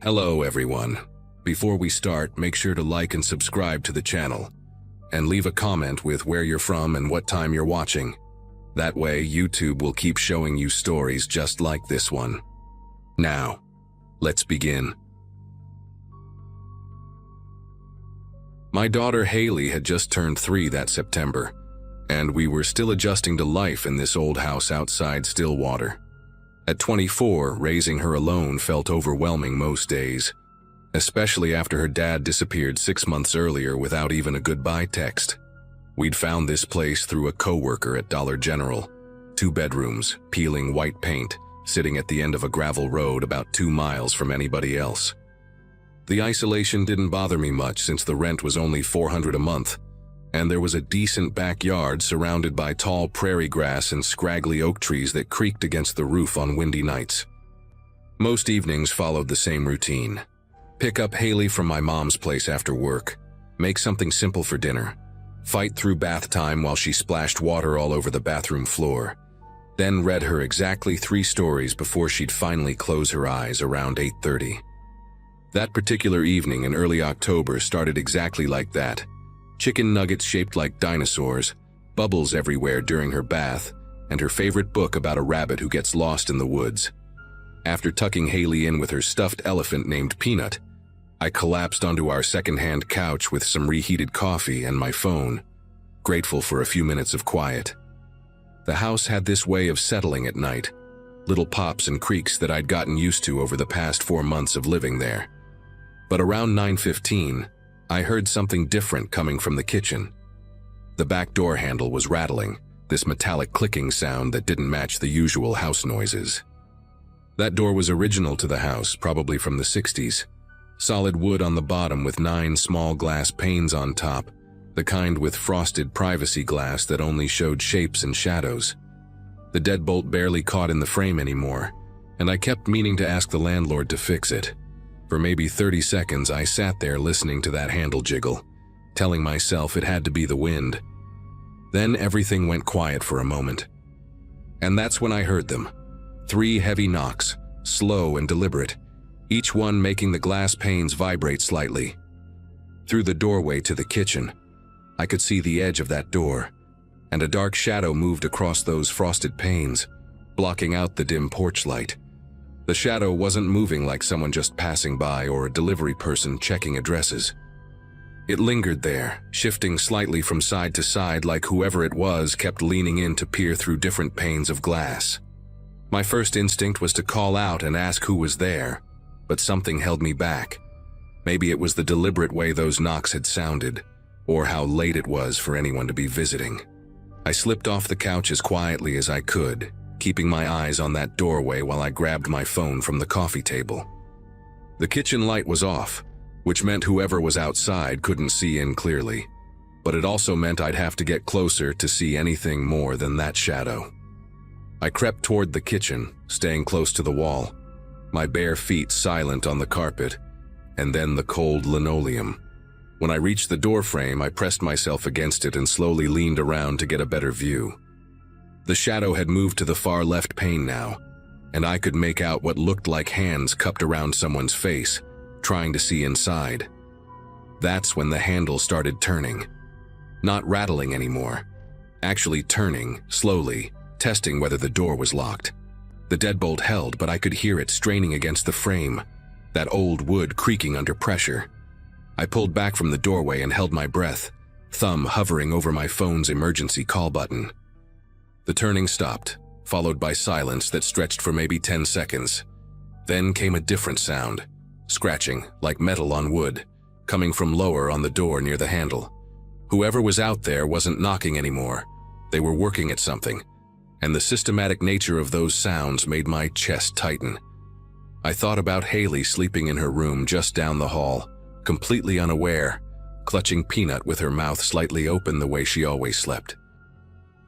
Hello everyone. Before we start, make sure to like and subscribe to the channel, and leave a comment with where you're from and what time you're watching. That way, YouTube will keep showing you stories just like this one. Now, let's begin. My daughter Haley had just turned 3 that September, and we were still adjusting to life in this old house outside Stillwater. At 24, raising her alone felt overwhelming most days, especially after her dad disappeared 6 months earlier without even a goodbye text. We'd found this place through a coworker at Dollar General. 2 bedrooms, peeling white paint, sitting at the end of a gravel road about 2 miles from anybody else. The isolation didn't bother me much since the rent was only $400 a month, and there was a decent backyard surrounded by tall prairie grass and scraggly oak trees that creaked against the roof on windy nights. Most evenings followed the same routine. Pick up Haley from my mom's place after work, make something simple for dinner, fight through bath time while she splashed water all over the bathroom floor, then read her exactly 3 stories before she'd finally close her eyes around 8:30. That particular evening in early October started exactly like that. Chicken nuggets shaped like dinosaurs, bubbles everywhere during her bath, and her favorite book about a rabbit who gets lost in the woods. After tucking Haley in with her stuffed elephant named Peanut, I collapsed onto our second-hand couch with some reheated coffee and my phone, grateful for a few minutes of quiet. The house had this way of settling at night, little pops and creaks that I'd gotten used to over the past 4 months of living there. But around 9:15, I heard something different coming from the kitchen. The back door handle was rattling, this metallic clicking sound that didn't match the usual house noises. That door was original to the house, probably from the 60s. Solid wood on the bottom with 9 small glass panes on top, the kind with frosted privacy glass that only showed shapes and shadows. The deadbolt barely caught in the frame anymore, and I kept meaning to ask the landlord to fix it. For maybe 30 seconds, I sat there listening to that handle jiggle, telling myself it had to be the wind. Then everything went quiet for a moment. And that's when I heard them. 3 heavy knocks, slow and deliberate, each one making the glass panes vibrate slightly. Through the doorway to the kitchen, I could see the edge of that door, and a dark shadow moved across those frosted panes, blocking out the dim porch light. The shadow wasn't moving like someone just passing by or a delivery person checking addresses. It lingered there, shifting slightly from side to side like whoever it was kept leaning in to peer through different panes of glass. My first instinct was to call out and ask who was there, but something held me back. Maybe it was the deliberate way those knocks had sounded, or how late it was for anyone to be visiting. I slipped off the couch as quietly as I could, keeping my eyes on that doorway while I grabbed my phone from the coffee table. The kitchen light was off, which meant whoever was outside couldn't see in clearly, but it also meant I'd have to get closer to see anything more than that shadow. I crept toward the kitchen, staying close to the wall, my bare feet silent on the carpet, and then the cold linoleum. When I reached the doorframe, I pressed myself against it and slowly leaned around to get a better view. The shadow had moved to the far left pane now, and I could make out what looked like hands cupped around someone's face, trying to see inside. That's when the handle started turning. Not rattling anymore, actually turning, slowly, testing whether the door was locked. The deadbolt held, but I could hear it straining against the frame, that old wood creaking under pressure. I pulled back from the doorway and held my breath, thumb hovering over my phone's emergency call button. The turning stopped, followed by silence that stretched for maybe 10 seconds. Then came a different sound, scratching, like metal on wood, coming from lower on the door near the handle. Whoever was out there wasn't knocking anymore. They were working at something, and the systematic nature of those sounds made my chest tighten. I thought about Haley sleeping in her room just down the hall, completely unaware, clutching Peanut with her mouth slightly open the way she always slept.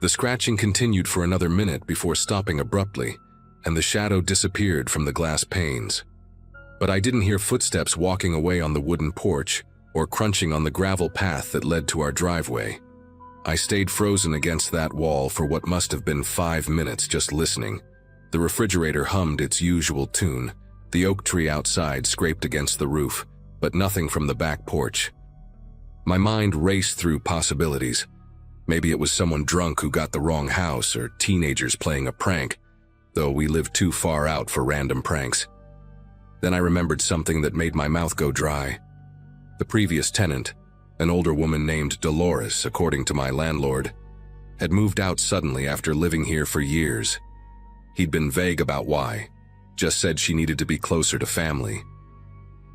The scratching continued for another minute before stopping abruptly, and the shadow disappeared from the glass panes. But I didn't hear footsteps walking away on the wooden porch or crunching on the gravel path that led to our driveway. I stayed frozen against that wall for what must have been 5 minutes just listening. The refrigerator hummed its usual tune, The oak tree outside scraped against the roof, but nothing from the back porch. My mind raced through possibilities. Maybe it was someone drunk who got the wrong house, or teenagers playing a prank, though we lived too far out for random pranks. Then I remembered something that made my mouth go dry. The previous tenant, an older woman named Dolores, according to my landlord, had moved out suddenly after living here for years. He'd been vague about why, just said she needed to be closer to family.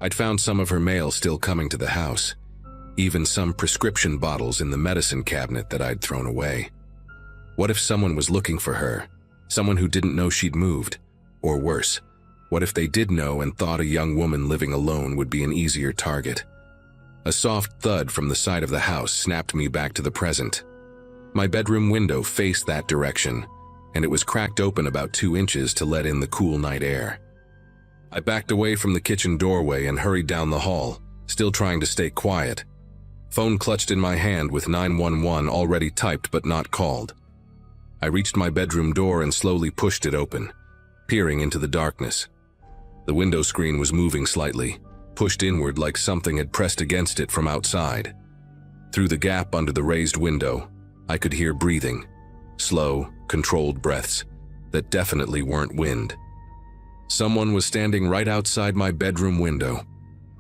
I'd found some of her mail still coming to the house, even some prescription bottles in the medicine cabinet that I'd thrown away. What if someone was looking for her, someone who didn't know she'd moved? Or worse, what if they did know and thought a young woman living alone would be an easier target? A soft thud from the side of the house snapped me back to the present. My bedroom window faced that direction, and it was cracked open about 2 inches to let in the cool night air. I backed away from the kitchen doorway and hurried down the hall, still trying to stay quiet. Phone clutched in my hand with 911 already typed but not called. I reached my bedroom door and slowly pushed it open, peering into the darkness. The window screen was moving slightly, pushed inward like something had pressed against it from outside. Through the gap under the raised window, I could hear breathing, slow, controlled breaths that definitely weren't wind. Someone was standing right outside my bedroom window,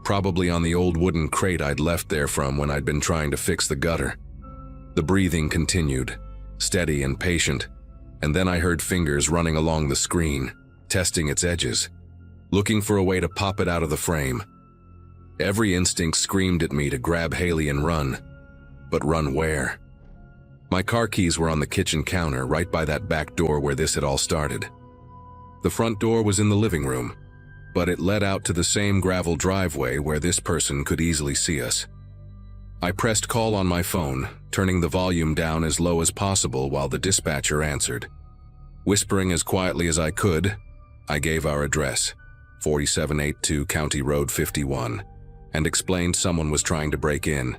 probably on the old wooden crate I'd left there from when I'd been trying to fix the gutter. The breathing continued, steady and patient, and then I heard fingers running along the screen, testing its edges, looking for a way to pop it out of the frame. Every instinct screamed at me to grab Haley and run, but run where? My car keys were on the kitchen counter right by that back door where this had all started. The front door was in the living room, but it led out to the same gravel driveway where this person could easily see us. I pressed call on my phone, turning the volume down as low as possible while the dispatcher answered. Whispering as quietly as I could, I gave our address, 4782 County Road 51, and explained someone was trying to break in.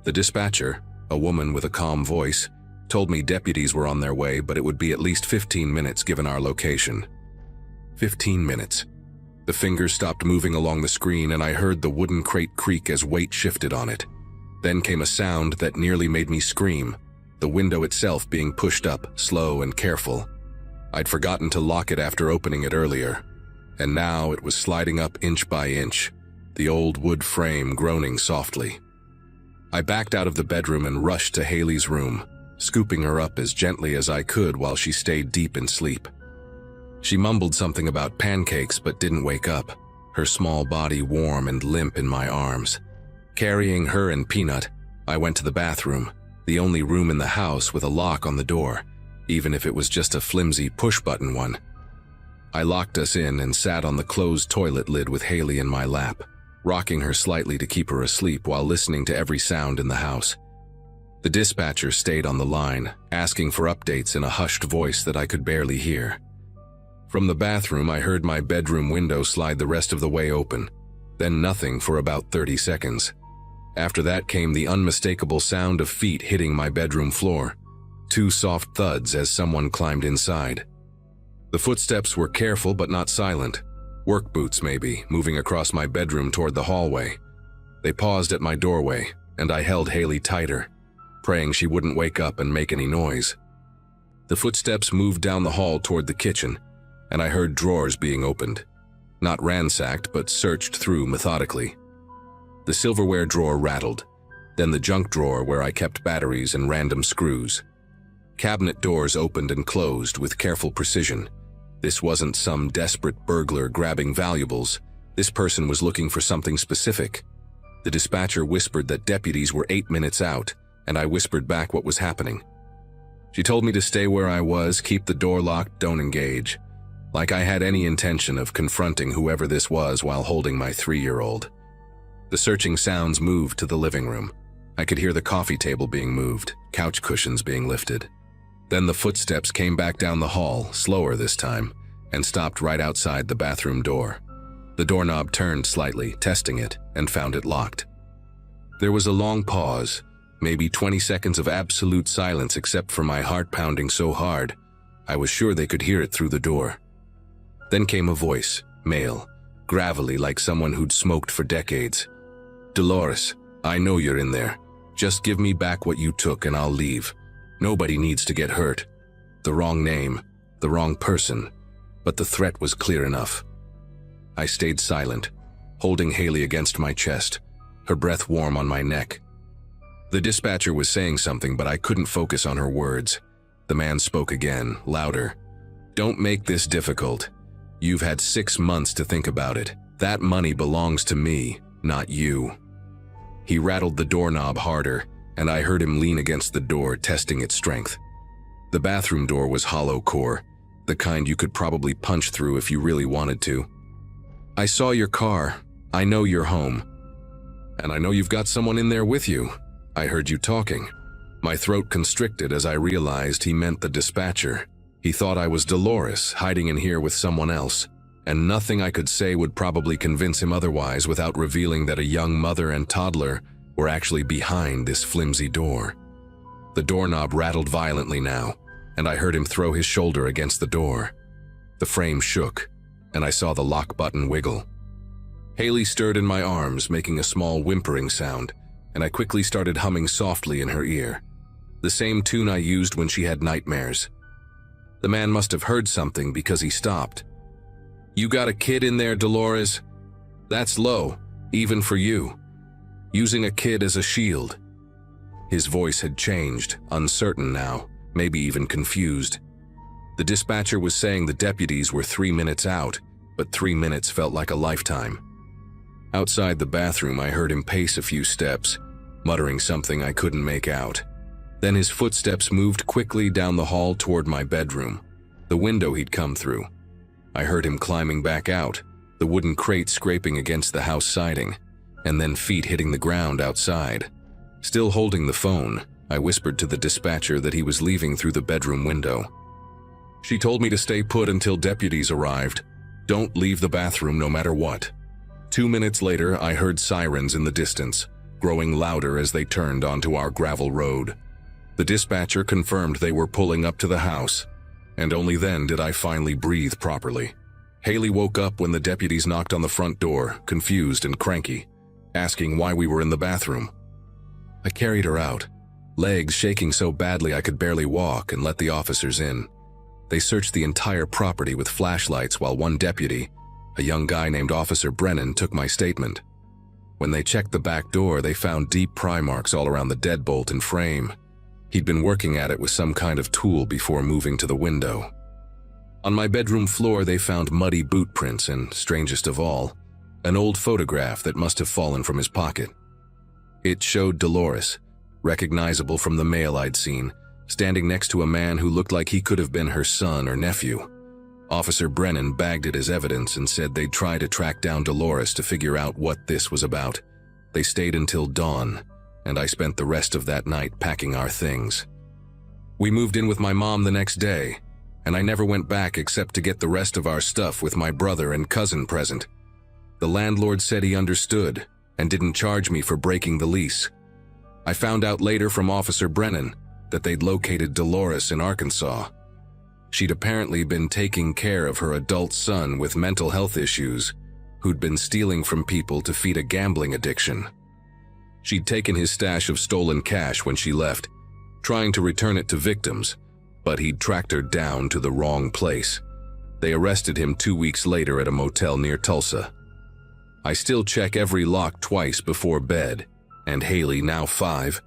The dispatcher, a woman with a calm voice, told me deputies were on their way, but it would be at least 15 minutes given our location. 15 minutes. The fingers stopped moving along the screen and I heard the wooden crate creak as weight shifted on it. Then came a sound that nearly made me scream, the window itself being pushed up, slow and careful. I'd forgotten to lock it after opening it earlier, and now it was sliding up inch by inch, the old wood frame groaning softly. I backed out of the bedroom and rushed to Haley's room, scooping her up as gently as I could while she stayed deep in sleep. She mumbled something about pancakes but didn't wake up, her small body warm and limp in my arms. Carrying her and Peanut, I went to the bathroom, the only room in the house with a lock on the door, even if it was just a flimsy push-button one. I locked us in and sat on the closed toilet lid with Haley in my lap, rocking her slightly to keep her asleep while listening to every sound in the house. The dispatcher stayed on the line, asking for updates in a hushed voice that I could barely hear. From the bathroom, I heard my bedroom window slide the rest of the way open, then nothing for about 30 seconds. After that came the unmistakable sound of feet hitting my bedroom floor, 2 soft thuds as someone climbed inside. The footsteps were careful but not silent, work boots maybe, moving across my bedroom toward the hallway. They paused at my doorway, and I held Haley tighter, praying she wouldn't wake up and make any noise. The footsteps moved down the hall toward the kitchen, and I heard drawers being opened, not ransacked but searched through methodically. The silverware drawer rattled, then the junk drawer where I kept batteries and random screws. Cabinet doors opened and closed with careful precision. This wasn't some desperate burglar grabbing valuables. This person was looking for something specific. The dispatcher whispered that deputies were 8 minutes out, and I whispered back what was happening. She told me to stay where I was, keep the door locked, don't engage. Like I had any intention of confronting whoever this was while holding my 3-year-old. The searching sounds moved to the living room. I could hear the coffee table being moved, couch cushions being lifted. Then the footsteps came back down the hall, slower this time, and stopped right outside the bathroom door. The doorknob turned slightly, testing it, and found it locked. There was a long pause, maybe 20 seconds of absolute silence except for my heart pounding so hard, I was sure they could hear it through the door. Then came a voice, male, gravelly like someone who'd smoked for decades. "Dolores, I know you're in there. Just give me back what you took and I'll leave. Nobody needs to get hurt." The wrong name, the wrong person, but the threat was clear enough. I stayed silent, holding Haley against my chest, her breath warm on my neck. The dispatcher was saying something, but I couldn't focus on her words. The man spoke again, louder. "Don't make this difficult. You've had 6 months to think about it. That money belongs to me, not you." He rattled the doorknob harder, and I heard him lean against the door, testing its strength. The bathroom door was hollow core, the kind you could probably punch through if you really wanted to. "I saw your car. I know you're home. And I know you've got someone in there with you. I heard you talking." My throat constricted as I realized he meant the dispatcher. He thought I was Dolores, hiding in here with someone else, and nothing I could say would probably convince him otherwise without revealing that a young mother and toddler were actually behind this flimsy door. The doorknob rattled violently now, and I heard him throw his shoulder against the door. The frame shook, and I saw the lock button wiggle. Haley stirred in my arms, making a small whimpering sound, and I quickly started humming softly in her ear, the same tune I used when she had nightmares. The man must have heard something because he stopped. "You got a kid in there, Dolores? That's low, even for you. Using a kid as a shield." His voice had changed, uncertain now, maybe even confused. The dispatcher was saying the deputies were 3 minutes out, but 3 minutes felt like a lifetime. Outside the bathroom, I heard him pace a few steps, muttering something I couldn't make out. Then his footsteps moved quickly down the hall toward my bedroom, the window he'd come through. I heard him climbing back out, the wooden crate scraping against the house siding, and then feet hitting the ground outside. Still holding the phone, I whispered to the dispatcher that he was leaving through the bedroom window. "She told me to stay put until deputies arrived. Don't leave the bathroom no matter what." 2 minutes later, I heard sirens in the distance, growing louder as they turned onto our gravel road. The dispatcher confirmed they were pulling up to the house, and only then did I finally breathe properly. Haley woke up when the deputies knocked on the front door, confused and cranky, asking why we were in the bathroom. I carried her out, legs shaking so badly I could barely walk, and let the officers in. They searched the entire property with flashlights while one deputy, a young guy named Officer Brennan, took my statement. When they checked the back door, they found deep pry marks all around the deadbolt and frame. He'd been working at it with some kind of tool before moving to the window. On my bedroom floor, they found muddy boot prints and, strangest of all, an old photograph that must have fallen from his pocket. It showed Dolores, recognizable from the mail I'd seen, standing next to a man who looked like he could have been her son or nephew. Officer Brennan bagged it as evidence and said they'd try to track down Dolores to figure out what this was about. They stayed until dawn, and I spent the rest of that night packing our things. We moved in with my mom the next day, and I never went back except to get the rest of our stuff with my brother and cousin present. The landlord said he understood and didn't charge me for breaking the lease. I found out later from Officer Brennan that they'd located Dolores in Arkansas. She'd apparently been taking care of her adult son with mental health issues, who'd been stealing from people to feed a gambling addiction. She'd taken his stash of stolen cash when she left, trying to return it to victims, but he'd tracked her down to the wrong place. They arrested him 2 weeks later at a motel near Tulsa. I still check every lock twice before bed, and Haley, now 5,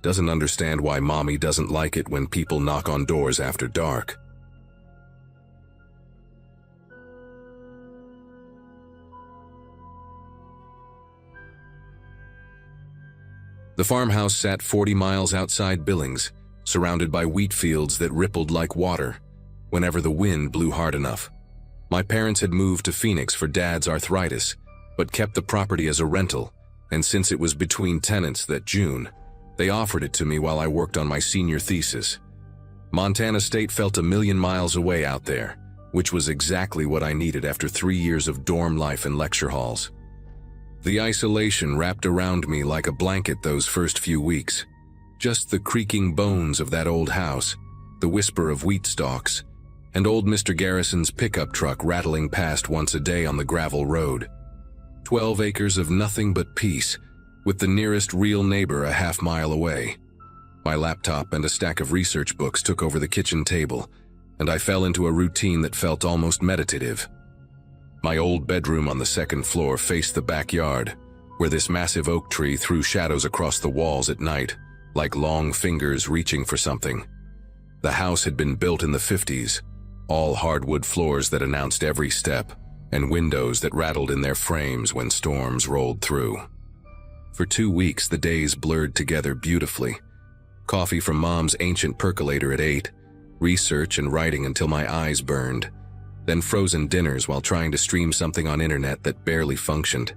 doesn't understand why Mommy doesn't like it when people knock on doors after dark. The farmhouse sat 40 miles outside Billings, surrounded by wheat fields that rippled like water whenever the wind blew hard enough. My parents had moved to Phoenix for Dad's arthritis, but kept the property as a rental, and since it was between tenants that June, they offered it to me while I worked on my senior thesis. Montana State felt a million miles away out there, which was exactly what I needed after 3 years of dorm life and lecture halls. The isolation wrapped around me like a blanket those first few weeks. Just the creaking bones of that old house, the whisper of wheat stalks, and old Mr. Garrison's pickup truck rattling past once a day on the gravel road. 12 acres of nothing but peace, with the nearest real neighbor a half-mile away. My laptop and a stack of research books took over the kitchen table, and I fell into a routine that felt almost meditative. My old bedroom on the second floor faced the backyard, where this massive oak tree threw shadows across the walls at night, like long fingers reaching for something. The house had been built in the 50s, all hardwood floors that announced every step, and windows that rattled in their frames when storms rolled through. For 2 weeks, the days blurred together beautifully. Coffee from Mom's ancient percolator at 8, research and writing until my eyes burned, then frozen dinners while trying to stream something on internet that barely functioned.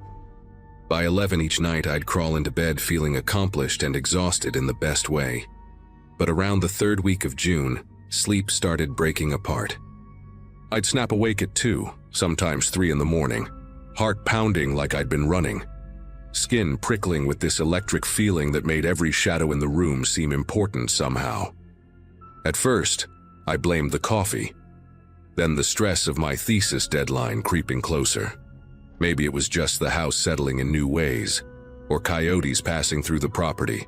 By 11 each night, I'd crawl into bed feeling accomplished and exhausted in the best way. But around the 3rd week of June, sleep started breaking apart. I'd snap awake at 2, sometimes 3 in the morning, heart pounding like I'd been running, skin prickling with this electric feeling that made every shadow in the room seem important somehow. At first, I blamed the coffee, then the stress of my thesis deadline creeping closer. Maybe it was just the house settling in new ways, or coyotes passing through the property.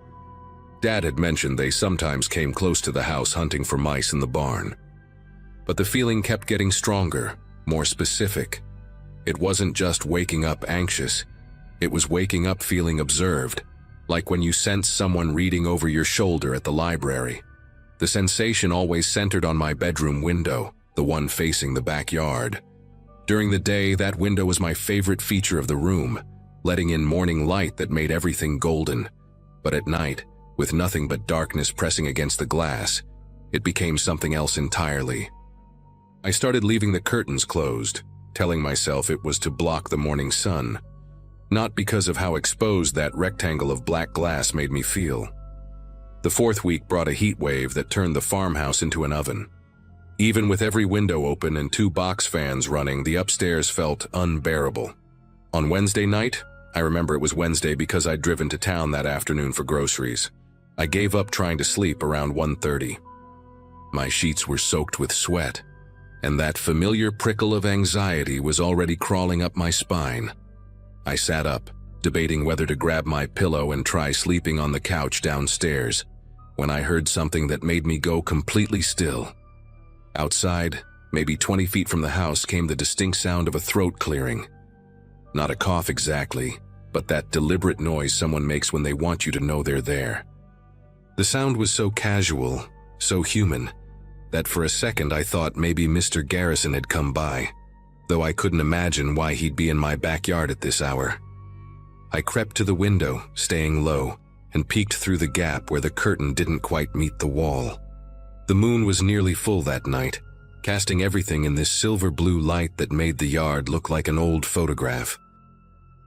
Dad had mentioned they sometimes came close to the house hunting for mice in the barn. But the feeling kept getting stronger, more specific. It wasn't just waking up anxious, it was waking up feeling observed, like when you sense someone reading over your shoulder at the library. The sensation always centered on my bedroom window, the one facing the backyard. During the day, that window was my favorite feature of the room, letting in morning light that made everything golden. But at night, with nothing but darkness pressing against the glass, it became something else entirely. I started leaving the curtains closed, telling myself it was to block the morning sun, not because of how exposed that rectangle of black glass made me feel. The 4th week brought a heat wave that turned the farmhouse into an oven. Even with every window open and 2 box fans running, the upstairs felt unbearable. On Wednesday night, I remember it was Wednesday because I'd driven to town that afternoon for groceries, I gave up trying to sleep around 1:30. My sheets were soaked with sweat, and that familiar prickle of anxiety was already crawling up my spine. I sat up, debating whether to grab my pillow and try sleeping on the couch downstairs, when I heard something that made me go completely still. Outside, maybe 20 feet from the house, came the distinct sound of a throat clearing. Not a cough exactly, but that deliberate noise someone makes when they want you to know they're there. The sound was so casual, so human, that for a second I thought maybe Mr. Garrison had come by, though I couldn't imagine why he'd be in my backyard at this hour. I crept to the window, staying low, and peeked through the gap where the curtain didn't quite meet the wall. The moon was nearly full that night, casting everything in this silver-blue light that made the yard look like an old photograph.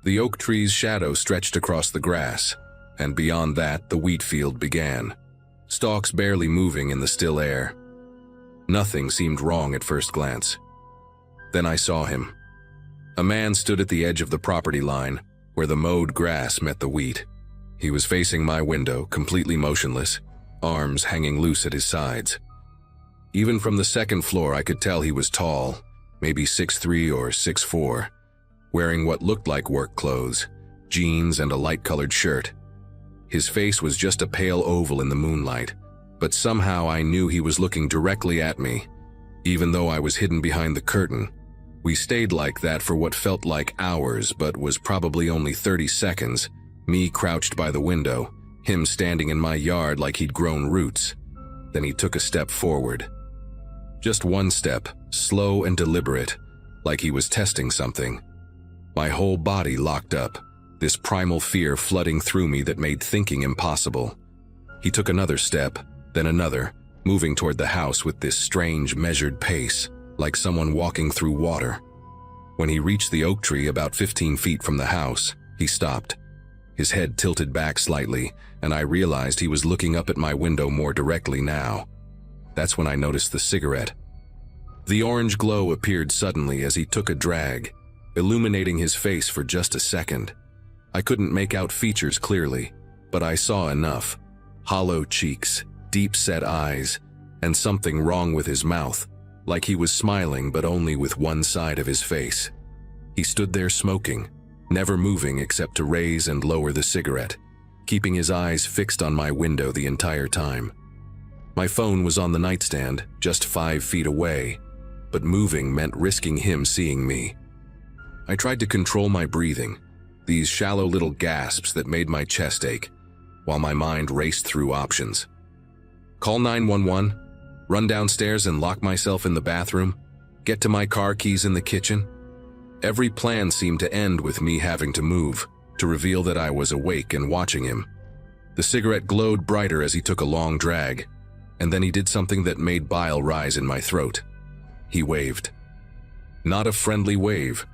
The oak tree's shadow stretched across the grass, and beyond that the wheat field began, stalks barely moving in the still air. Nothing seemed wrong at first glance. Then I saw him. A man stood at the edge of the property line, where the mowed grass met the wheat. He was facing my window, completely motionless, arms hanging loose at his sides. Even from the second floor I could tell he was tall, maybe 6'3" or 6'4", wearing what looked like work clothes, jeans and a light-colored shirt. His face was just a pale oval in the moonlight, but somehow I knew he was looking directly at me, even though I was hidden behind the curtain. We stayed like that for what felt like hours, but was probably only 30 seconds, me crouched by the window, him standing in my yard like he'd grown roots. Then he took a step forward. Just one step, slow and deliberate, like he was testing something. My whole body locked up, this primal fear flooding through me that made thinking impossible. He took another step, then another, moving toward the house with this strange, measured pace, like someone walking through water. When he reached the oak tree about 15 feet from the house, he stopped. His head tilted back slightly, and I realized he was looking up at my window more directly now. That's when I noticed the cigarette. The orange glow appeared suddenly as he took a drag, illuminating his face for just a second. I couldn't make out features clearly, but I saw enough. Hollow cheeks, deep-set eyes, and something wrong with his mouth, like he was smiling but only with one side of his face. He stood there smoking, never moving except to raise and lower the cigarette, keeping his eyes fixed on my window the entire time. My phone was on the nightstand, just 5 feet away, but moving meant risking him seeing me. I tried to control my breathing, these shallow little gasps that made my chest ache, while my mind raced through options. Call 911, run downstairs and lock myself in the bathroom, get to my car keys in the kitchen. Every plan seemed to end with me having to move, to reveal that I was awake and watching him. The cigarette glowed brighter as he took a long drag, and then he did something that made bile rise in my throat. He waved. Not a friendly wave,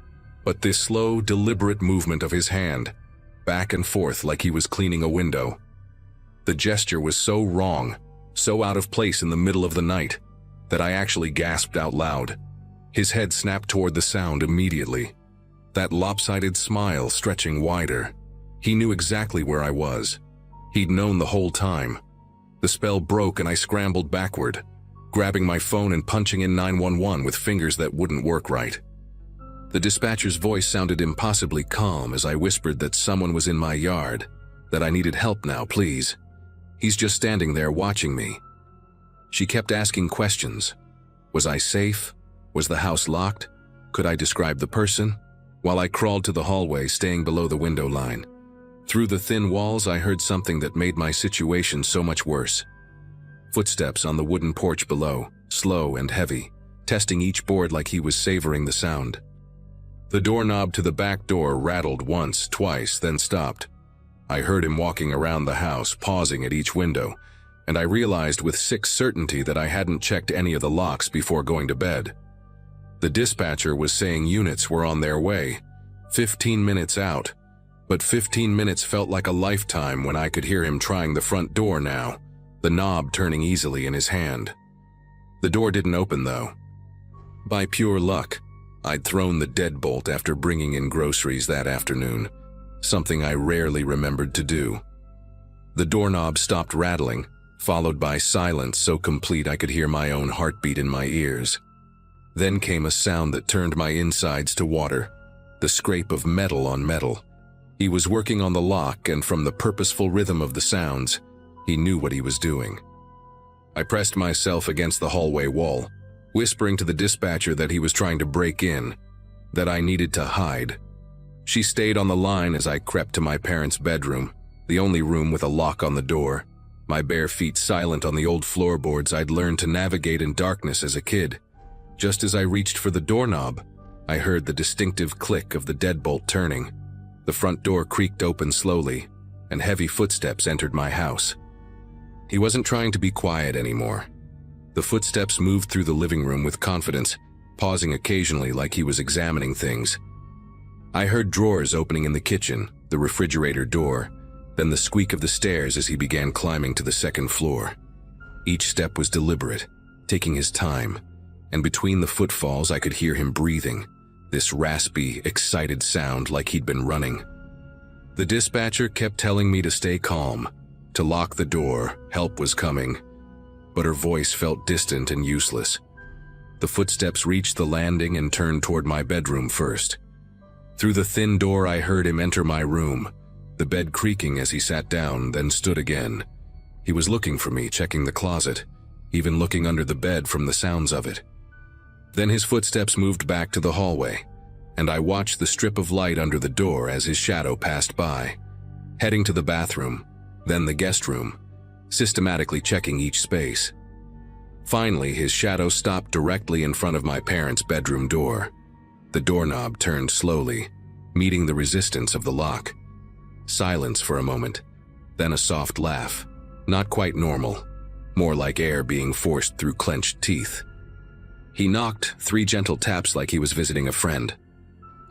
but this slow, deliberate movement of his hand, back and forth like he was cleaning a window. The gesture was so wrong, so out of place in the middle of the night, that I actually gasped out loud. His head snapped toward the sound immediately, that lopsided smile stretching wider. He knew exactly where I was. He'd known the whole time. The spell broke and I scrambled backward, grabbing my phone and punching in 911 with fingers that wouldn't work right. The dispatcher's voice sounded impossibly calm as I whispered that someone was in my yard, that I needed help now, please. He's just standing there watching me. She kept asking questions. Was I safe? Was the house locked? Could I describe the person? While I crawled to the hallway, staying below the window line. Through the thin walls, I heard something that made my situation so much worse. Footsteps on the wooden porch below, slow and heavy, testing each board like he was savoring the sound. The doorknob to the back door rattled once, twice, then stopped. I heard him walking around the house, pausing at each window, and I realized with sick certainty that I hadn't checked any of the locks before going to bed. The dispatcher was saying units were on their way, 15 minutes out, but 15 minutes felt like a lifetime when I could hear him trying the front door now, the knob turning easily in his hand. The door didn't open though. By pure luck, I'd thrown the deadbolt after bringing in groceries that afternoon, something I rarely remembered to do. The doorknob stopped rattling, followed by silence so complete I could hear my own heartbeat in my ears. Then came a sound that turned my insides to water, the scrape of metal on metal. He was working on the lock, and from the purposeful rhythm of the sounds, he knew what he was doing. I pressed myself against the hallway wall, whispering to the dispatcher that he was trying to break in, that I needed to hide. She stayed on the line as I crept to my parents' bedroom, the only room with a lock on the door, my bare feet silent on the old floorboards I'd learned to navigate in darkness as a kid. Just as I reached for the doorknob, I heard the distinctive click of the deadbolt turning. The front door creaked open slowly, and heavy footsteps entered my house. He wasn't trying to be quiet anymore. The footsteps moved through the living room with confidence, pausing occasionally like he was examining things. I heard drawers opening in the kitchen, the refrigerator door, then the squeak of the stairs as he began climbing to the second floor. Each step was deliberate, taking his time, and between the footfalls I could hear him breathing, this raspy, excited sound like he'd been running. The dispatcher kept telling me to stay calm, to lock the door, help was coming, but her voice felt distant and useless. The footsteps reached the landing and turned toward my bedroom first. Through the thin door I heard him enter my room, the bed creaking as he sat down, then stood again. He was looking for me, checking the closet, even looking under the bed from the sounds of it. Then his footsteps moved back to the hallway, and I watched the strip of light under the door as his shadow passed by, heading to the bathroom, then the guest room, systematically checking each space. Finally, his shadow stopped directly in front of my parents' bedroom door. The doorknob turned slowly, meeting the resistance of the lock. Silence for a moment, then a soft laugh, not quite normal, more like air being forced through clenched teeth. He knocked, 3 gentle taps like he was visiting a friend.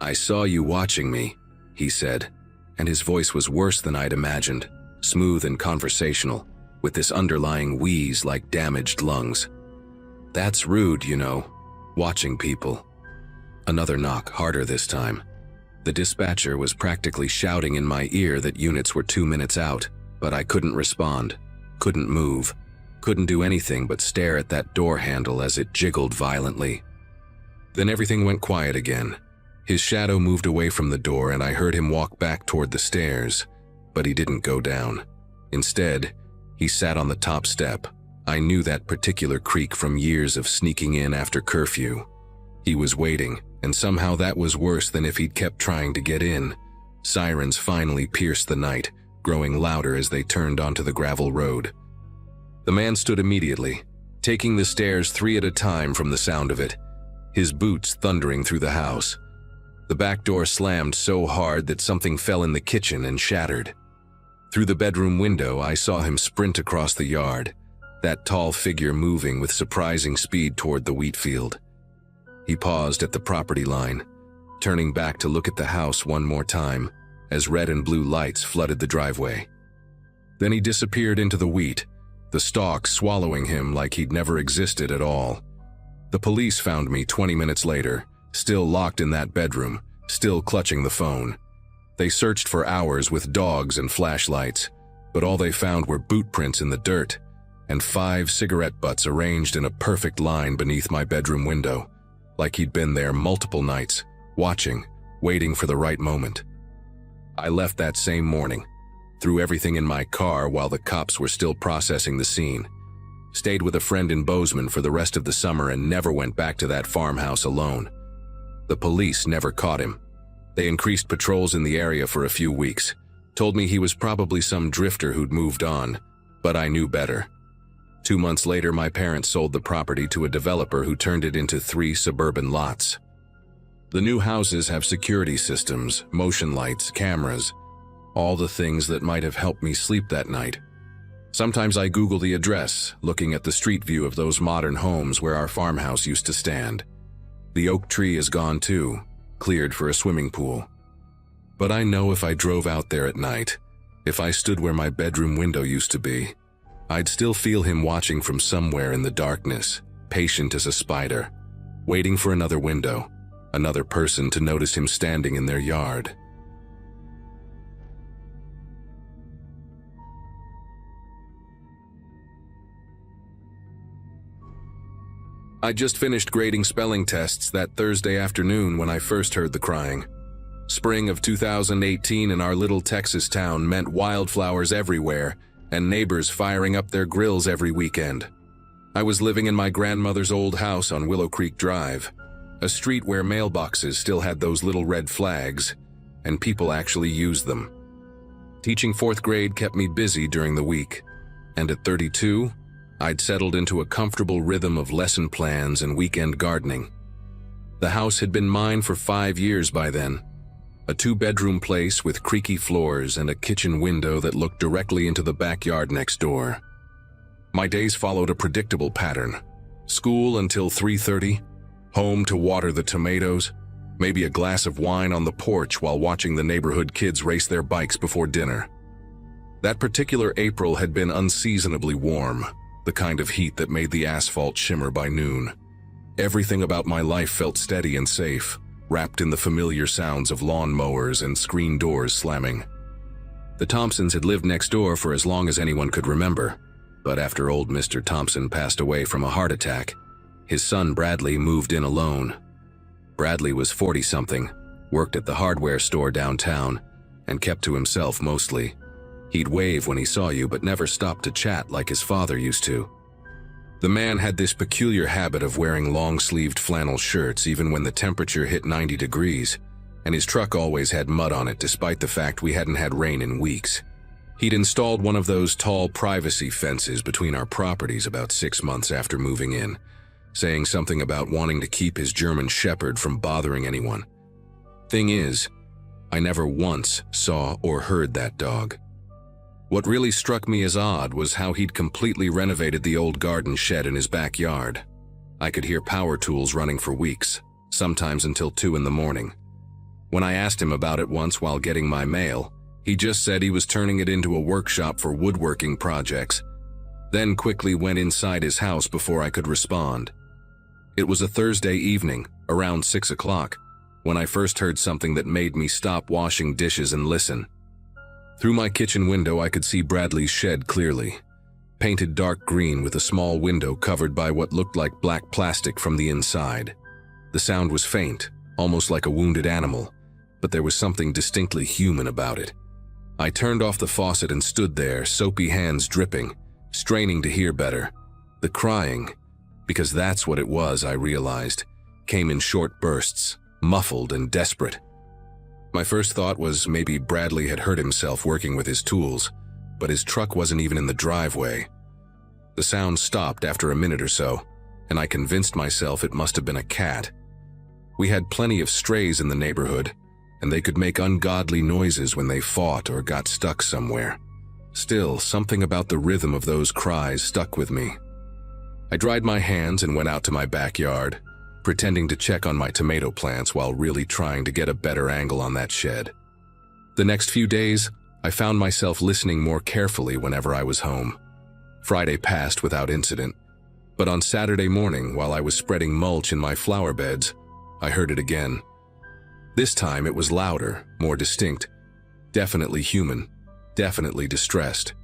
"I saw you watching me," he said, and his voice was worse than I'd imagined, smooth and conversational, with this underlying wheeze like damaged lungs. "That's rude, you know, watching people." Another knock, harder this time. The dispatcher was practically shouting in my ear that units were 2 minutes out, but I couldn't respond, couldn't move, Couldn't do anything but stare at that door handle as it jiggled violently. Then everything went quiet again. His shadow moved away from the door and I heard him walk back toward the stairs, but he didn't go down. Instead, he sat on the top step. I knew that particular creak from years of sneaking in after curfew. He was waiting, and somehow that was worse than if he'd kept trying to get in. Sirens finally pierced the night, growing louder as they turned onto the gravel road. The man stood immediately, taking the stairs 3 at a time from the sound of it, his boots thundering through the house. The back door slammed so hard that something fell in the kitchen and shattered. Through the bedroom window, I saw him sprint across the yard, that tall figure moving with surprising speed toward the wheat field. He paused at the property line, turning back to look at the house one more time, as red and blue lights flooded the driveway. Then he disappeared into the wheat, the stalk swallowing him like he'd never existed at all. The police found me 20 minutes later, still locked in that bedroom, still clutching the phone. They searched for hours with dogs and flashlights, but all they found were boot prints in the dirt and 5 cigarette butts arranged in a perfect line beneath my bedroom window, like he'd been there multiple nights, watching, waiting for the right moment. I left that same morning, threw everything in my car while the cops were still processing the scene, stayed with a friend in Bozeman for the rest of the summer and never went back to that farmhouse alone. The police never caught him. They increased patrols in the area for a few weeks, told me he was probably some drifter who'd moved on, but I knew better. 2 months later, my parents sold the property to a developer who turned it into 3 suburban lots. The new houses have security systems, motion lights, cameras, all the things that might have helped me sleep that night. Sometimes I Google the address, looking at the street view of those modern homes where our farmhouse used to stand. The oak tree is gone too, cleared for a swimming pool. But I know if I drove out there at night, if I stood where my bedroom window used to be, I'd still feel him watching from somewhere in the darkness, patient as a spider, waiting for another window, another person to notice him standing in their yard. I just finished grading spelling tests that Thursday afternoon when I first heard the crying. Spring of 2018 in our little Texas town meant wildflowers everywhere and neighbors firing up their grills every weekend. I was living in my grandmother's old house on Willow Creek Drive, a street where mailboxes still had those little red flags, and people actually used them. Teaching 4th grade kept me busy during the week, and at 32, I'd settled into a comfortable rhythm of lesson plans and weekend gardening. The house had been mine for 5 years by then, a 2-bedroom place with creaky floors and a kitchen window that looked directly into the backyard next door. My days followed a predictable pattern. School until 3:30, home to water the tomatoes, maybe a glass of wine on the porch while watching the neighborhood kids race their bikes before dinner. That particular April had been unseasonably warm, the kind of heat that made the asphalt shimmer by noon. Everything about my life felt steady and safe, wrapped in the familiar sounds of lawn mowers and screen doors slamming. The Thompsons had lived next door for as long as anyone could remember, but after old Mr. Thompson passed away from a heart attack, his son Bradley moved in alone. Bradley was 40-something, worked at the hardware store downtown, and kept to himself mostly. He'd wave when he saw you but never stopped to chat like his father used to. The man had this peculiar habit of wearing long-sleeved flannel shirts even when the temperature hit 90 degrees, and his truck always had mud on it despite the fact we hadn't had rain in weeks. He'd installed one of those tall privacy fences between our properties about 6 months after moving in, saying something about wanting to keep his German Shepherd from bothering anyone. Thing is, I never once saw or heard that dog. What really struck me as odd was how he'd completely renovated the old garden shed in his backyard. I could hear power tools running for weeks, sometimes until 2 in the morning. When I asked him about it once while getting my mail, he just said he was turning it into a workshop for woodworking projects, then quickly went inside his house before I could respond. It was a Thursday evening, around 6 o'clock, when I first heard something that made me stop washing dishes and listen. Through my kitchen window, I could see Bradley's shed clearly. painted dark green with a small window covered by what looked like black plastic from the inside. The sound was faint, almost like a wounded animal, but there was something distinctly human about it. I turned off the faucet and stood there, soapy hands dripping, straining to hear better. The crying, because that's what it was, I realized, came in short bursts, muffled and desperate. My first thought was maybe Bradley had hurt himself working with his tools, but his truck wasn't even in the driveway. The sound stopped after a minute or so, and I convinced myself it must have been a cat. We had plenty of strays in the neighborhood, and they could make ungodly noises when they fought or got stuck somewhere. Still, something about the rhythm of those cries stuck with me. I dried my hands and went out to my backyard, pretending to check on my tomato plants while really trying to get a better angle on that shed. The next few days, I found myself listening more carefully whenever I was home. Friday passed without incident, but on Saturday morning, while I was spreading mulch in my flower beds, I heard it again. This time it was louder, more distinct, definitely human, definitely distressed.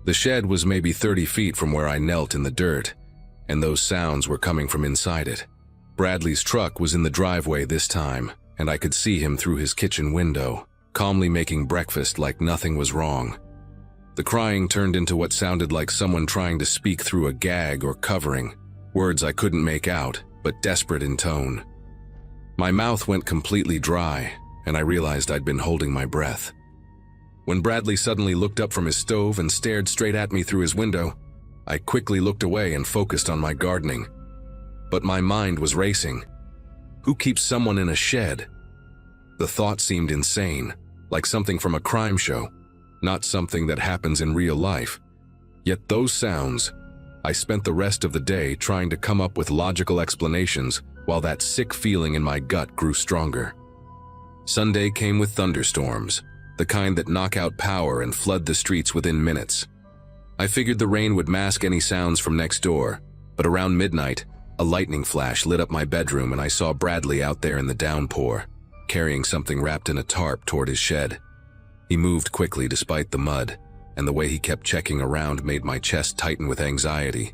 The shed was maybe 30 feet from where I knelt in the dirt, and those sounds were coming from inside it. Bradley's truck was in the driveway this time, and I could see him through his kitchen window, calmly making breakfast like nothing was wrong. The crying turned into what sounded like someone trying to speak through a gag or covering, words I couldn't make out, but desperate in tone. My mouth went completely dry, and I realized I'd been holding my breath. When Bradley suddenly looked up from his stove and stared straight at me through his window, I quickly looked away and focused on my gardening. But my mind was racing. Who keeps someone in a shed? The thought seemed insane, like something from a crime show, not something that happens in real life. Yet those sounds, I spent the rest of the day trying to come up with logical explanations while that sick feeling in my gut grew stronger. Sunday came with thunderstorms, the kind that knock out power and flood the streets within minutes. I figured the rain would mask any sounds from next door, but around midnight, a lightning flash lit up my bedroom and I saw Bradley out there in the downpour, carrying something wrapped in a tarp toward his shed. He moved quickly despite the mud, and the way he kept checking around made my chest tighten with anxiety.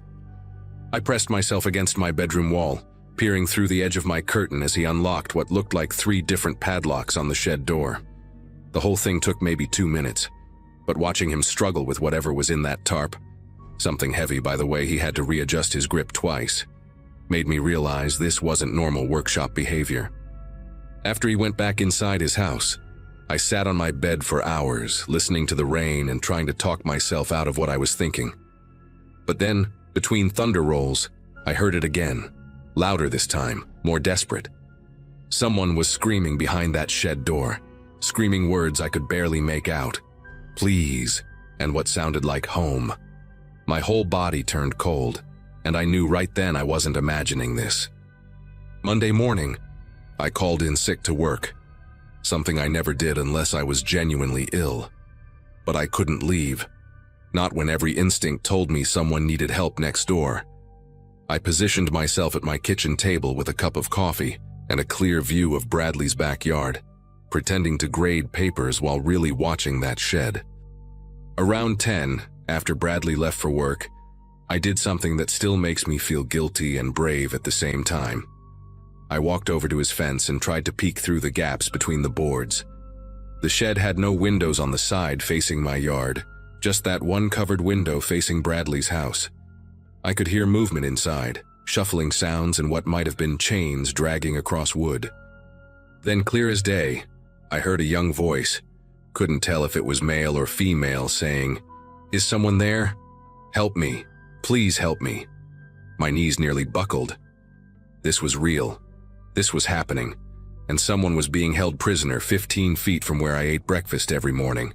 I pressed myself against my bedroom wall, peering through the edge of my curtain as he unlocked what looked like 3 different padlocks on the shed door. The whole thing took maybe 2 minutes, but watching him struggle with whatever was in that tarp, something heavy by the way he had to readjust his grip twice, made me realize this wasn't normal workshop behavior. After he went back inside his house, I sat on my bed for hours, listening to the rain and trying to talk myself out of what I was thinking. But then, between thunder rolls, I heard it again, louder this time, more desperate. Someone was screaming behind that shed door, screaming words I could barely make out. Please, and what sounded like home. My whole body turned cold, and I knew right then I wasn't imagining this. Monday morning, I called in sick to work, something I never did unless I was genuinely ill. But I couldn't leave, not when every instinct told me someone needed help next door. I positioned myself at my kitchen table with a cup of coffee and a clear view of Bradley's backyard, pretending to grade papers while really watching that shed. Around 10, after Bradley left for work, I did something that still makes me feel guilty and brave at the same time. I walked over to his fence and tried to peek through the gaps between the boards. The shed had no windows on the side facing my yard, just that one covered window facing Bradley's house. I could hear movement inside, shuffling sounds and what might have been chains dragging across wood. Then, clear as day, I heard a young voice, couldn't tell if it was male or female, saying, "Is someone there? Help me. Please help me." My knees nearly buckled. This was real. This was happening, and someone was being held prisoner 15 feet from where I ate breakfast every morning.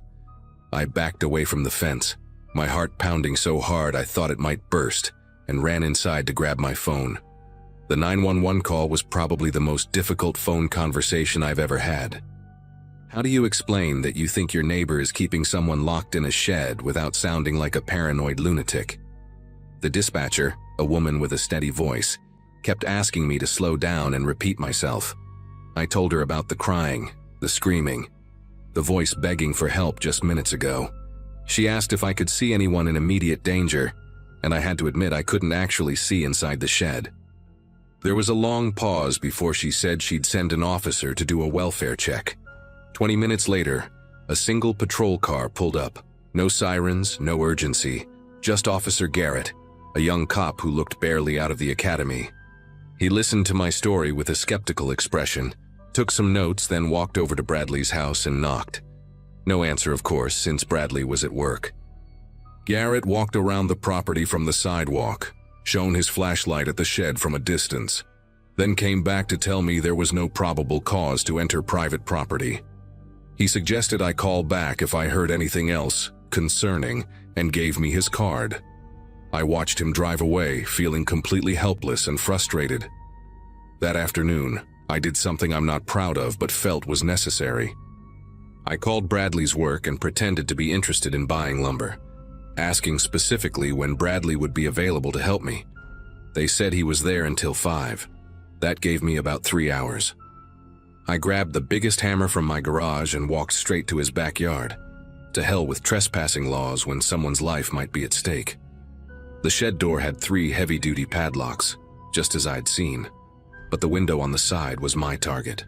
I backed away from the fence, my heart pounding so hard I thought it might burst, and ran inside to grab my phone. The 911 call was probably the most difficult phone conversation I've ever had. How do you explain that you think your neighbor is keeping someone locked in a shed without sounding like a paranoid lunatic? The dispatcher, a woman with a steady voice, kept asking me to slow down and repeat myself. I told her about the crying, the screaming, the voice begging for help just minutes ago. She asked if I could see anyone in immediate danger, and I had to admit I couldn't actually see inside the shed. There was a long pause before she said she'd send an officer to do a welfare check. 20 minutes later, a single patrol car pulled up. No sirens, no urgency, just Officer Garrett, a young cop who looked barely out of the academy. He listened to my story with a skeptical expression, took some notes, then walked over to Bradley's house and knocked. No answer, of course, since Bradley was at work. Garrett walked around the property from the sidewalk, shone his flashlight at the shed from a distance, then came back to tell me there was no probable cause to enter private property. He suggested I call back if I heard anything else concerning, and gave me his card. I watched him drive away, feeling completely helpless and frustrated. That afternoon, I did something I'm not proud of but felt was necessary. I called Bradley's work and pretended to be interested in buying lumber, asking specifically when Bradley would be available to help me. They said he was there until 5. That gave me about 3 hours. I grabbed the biggest hammer from my garage and walked straight to his backyard. To hell with trespassing laws when someone's life might be at stake. The shed door had 3 heavy-duty padlocks, just as I'd seen, but the window on the side was my target.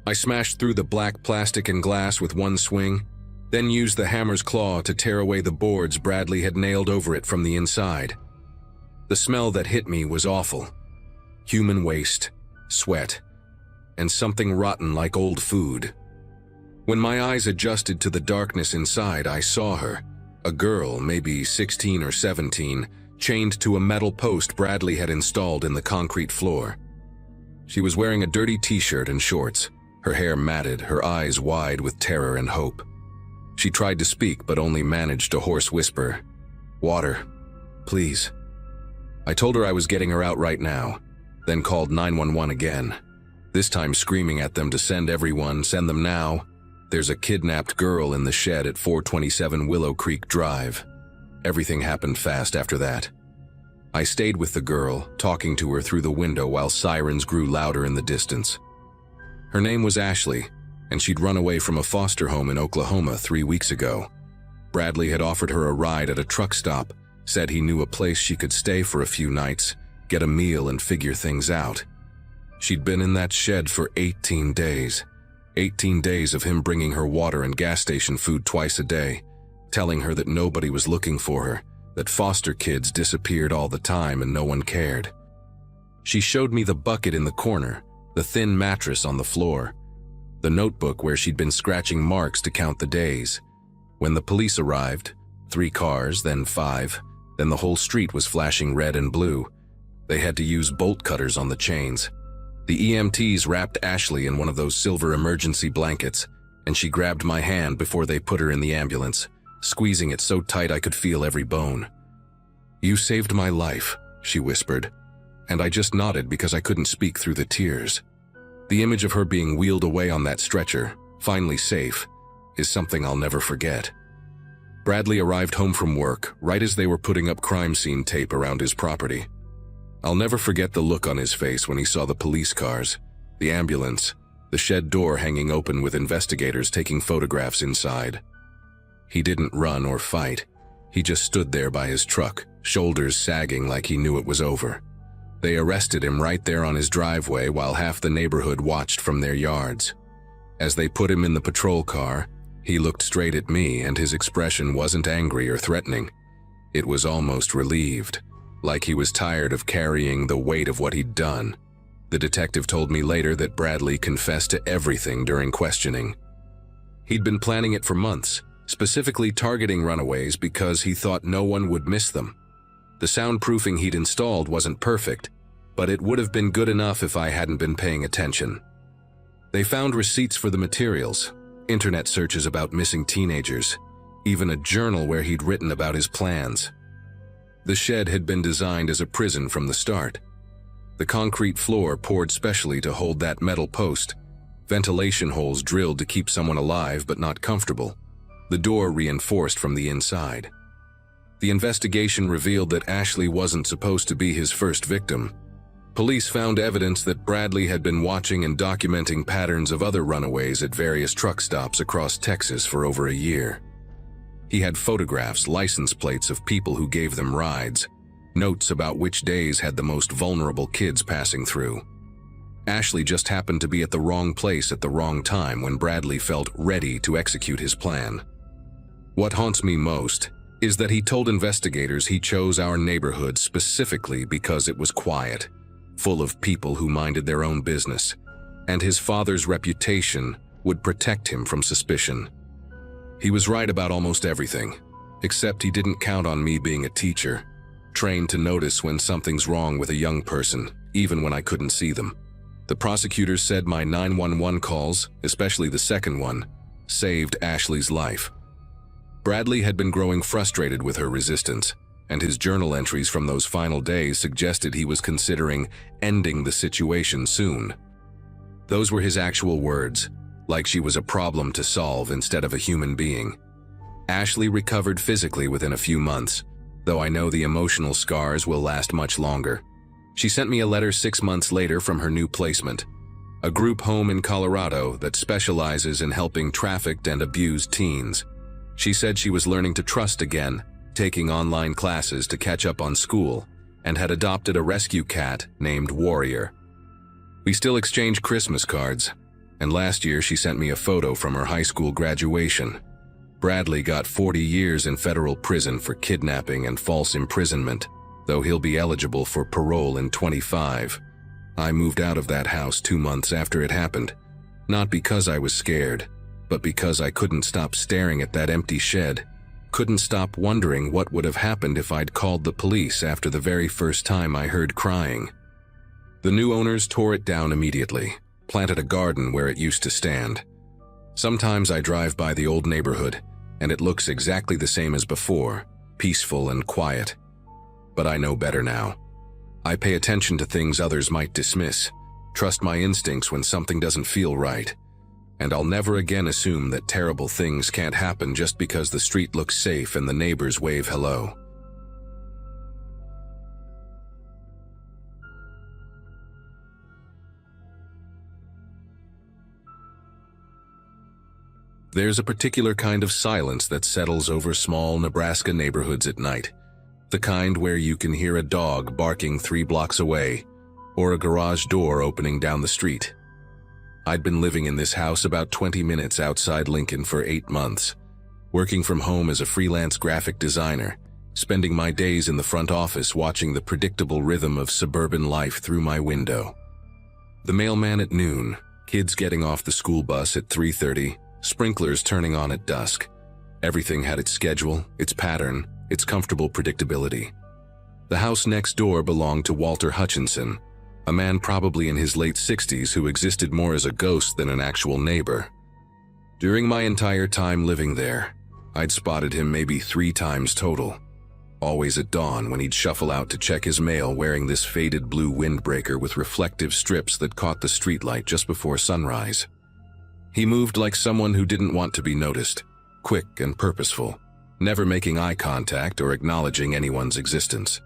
I smashed through the black plastic and glass with one swing, then used the hammer's claw to tear away the boards Bradley had nailed over it from the inside. The smell that hit me was awful. Human waste, sweat, and something rotten like old food. When my eyes adjusted to the darkness inside, I saw her, a girl, maybe 16 or 17, chained to a metal post Bradley had installed in the concrete floor. She was wearing a dirty t-shirt and shorts, her hair matted, her eyes wide with terror and hope. She tried to speak but only managed a hoarse whisper, "Water, please." I told her I was getting her out right now, then called 911 again, this time screaming at them to send everyone, send them now. There's a kidnapped girl in the shed at 427 Willow Creek Drive. Everything happened fast after that. I stayed with the girl, talking to her through the window while sirens grew louder in the distance. Her name was Ashley, and she'd run away from a foster home in Oklahoma 3 weeks ago. Bradley had offered her a ride at a truck stop, said he knew a place she could stay for a few nights, get a meal and figure things out. She'd been in that shed for 18 days. 18 days of him bringing her water and gas station food twice a day, telling her that nobody was looking for her, that foster kids disappeared all the time and no one cared. She showed me the bucket in the corner, the thin mattress on the floor, the notebook where she'd been scratching marks to count the days. When the police arrived, 3 cars, then 5, then the whole street was flashing red and blue. They had to use bolt cutters on the chains. The EMTs wrapped Ashley in one of those silver emergency blankets, and she grabbed my hand before they put her in the ambulance, squeezing it so tight I could feel every bone. "You saved my life," she whispered, and I just nodded because I couldn't speak through the tears. The image of her being wheeled away on that stretcher, finally safe, is something I'll never forget. Bradley arrived home from work right as they were putting up crime scene tape around his property. I'll never forget the look on his face when he saw the police cars, the ambulance, the shed door hanging open with investigators taking photographs inside. He didn't run or fight. He just stood there by his truck, shoulders sagging like he knew it was over. They arrested him right there on his driveway while half the neighborhood watched from their yards. As they put him in the patrol car, he looked straight at me and his expression wasn't angry or threatening. It was almost relieved, like he was tired of carrying the weight of what he'd done. The detective told me later that Bradley confessed to everything during questioning. He'd been planning it for months, specifically targeting runaways because he thought no one would miss them. The soundproofing he'd installed wasn't perfect, but it would have been good enough if I hadn't been paying attention. They found receipts for the materials, internet searches about missing teenagers, even a journal where he'd written about his plans. The shed had been designed as a prison from the start. The concrete floor poured specially to hold that metal post, ventilation holes drilled to keep someone alive but not comfortable, the door reinforced from the inside. The investigation revealed that Ashley wasn't supposed to be his first victim. Police found evidence that Bradley had been watching and documenting patterns of other runaways at various truck stops across Texas for over a year. He had photographs, license plates of people who gave them rides, notes about which days had the most vulnerable kids passing through. Ashley just happened to be at the wrong place at the wrong time when Bradley felt ready to execute his plan. What haunts me most is that he told investigators he chose our neighborhood specifically because it was quiet, full of people who minded their own business, and his father's reputation would protect him from suspicion. He was right about almost everything, except he didn't count on me being a teacher, trained to notice when something's wrong with a young person, even when I couldn't see them. The prosecutors said my 911 calls, especially the second one, saved Ashley's life. Bradley had been growing frustrated with her resistance, and his journal entries from those final days suggested he was considering ending the situation soon. Those were his actual words, like she was a problem to solve instead of a human being. Ashley recovered physically within a few months, though I know the emotional scars will last much longer. She sent me a letter 6 months later from her new placement, a group home in Colorado that specializes in helping trafficked and abused teens. She said she was learning to trust again, taking online classes to catch up on school, and had adopted a rescue cat named Warrior. We still exchange Christmas cards, and last year she sent me a photo from her high school graduation. Bradley got 40 years in federal prison for kidnapping and false imprisonment, though he'll be eligible for parole in 25. I moved out of that house 2 months after it happened, not because I was scared, but because I couldn't stop staring at that empty shed, couldn't stop wondering what would have happened if I'd called the police after the very first time I heard crying. The new owners tore it down immediately, planted a garden where it used to stand. Sometimes I drive by the old neighborhood, and it looks exactly the same as before, peaceful and quiet. But I know better now. I pay attention to things others might dismiss, trust my instincts when something doesn't feel right, and I'll never again assume that terrible things can't happen just because the street looks safe and the neighbors wave hello. There's a particular kind of silence that settles over small Nebraska neighborhoods at night. The kind where you can hear a dog barking 3 blocks away, or a garage door opening down the street. I'd been living in this house about 20 minutes outside Lincoln for 8 months, working from home as a freelance graphic designer, spending my days in the front office watching the predictable rhythm of suburban life through my window. The mailman at noon, kids getting off the school bus at 3:30, sprinklers turning on at dusk. Everything had its schedule, its pattern, its comfortable predictability. The house next door belonged to Walter Hutchinson, a man probably in his late 60s who existed more as a ghost than an actual neighbor. During my entire time living there, I'd spotted him maybe 3 times total, always at dawn when he'd shuffle out to check his mail wearing this faded blue windbreaker with reflective strips that caught the streetlight just before sunrise. He moved like someone who didn't want to be noticed, quick and purposeful, never making eye contact or acknowledging anyone's existence.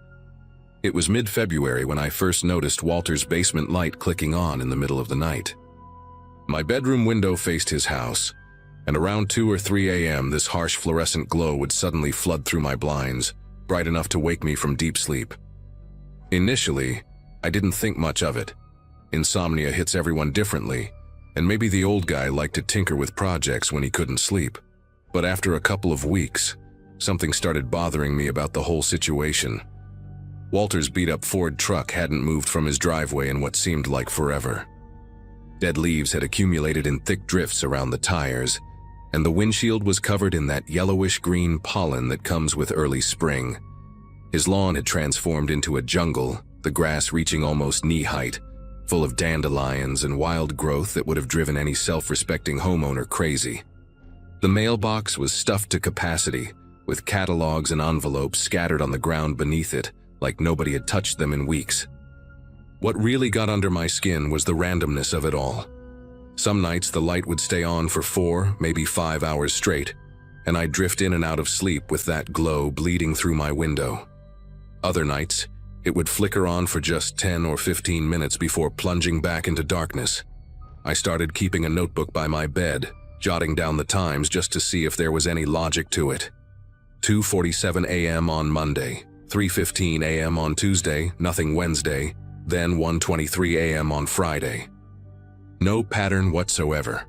It was mid-February when I first noticed Walter's basement light clicking on in the middle of the night. My bedroom window faced his house, and around 2 or 3 a.m. this harsh fluorescent glow would suddenly flood through my blinds, bright enough to wake me from deep sleep. Initially, I didn't think much of it. Insomnia hits everyone differently, and maybe the old guy liked to tinker with projects when he couldn't sleep. But after a couple of weeks, something started bothering me about the whole situation. Walter's beat-up Ford truck hadn't moved from his driveway in what seemed like forever. Dead leaves had accumulated in thick drifts around the tires, and the windshield was covered in that yellowish-green pollen that comes with early spring. His lawn had transformed into a jungle, the grass reaching almost knee-height, full of dandelions and wild growth that would have driven any self-respecting homeowner crazy. The mailbox was stuffed to capacity, with catalogs and envelopes scattered on the ground beneath it, like nobody had touched them in weeks. What really got under my skin was the randomness of it all. Some nights the light would stay on for 4, maybe 5 hours straight, and I'd drift in and out of sleep with that glow bleeding through my window. Other nights, it would flicker on for just 10 or 15 minutes before plunging back into darkness. I started keeping a notebook by my bed, jotting down the times just to see if there was any logic to it. 2:47 a.m. on Monday, 3:15 a.m. on Tuesday, nothing Wednesday, then 1:23 a.m. on Friday. No pattern whatsoever.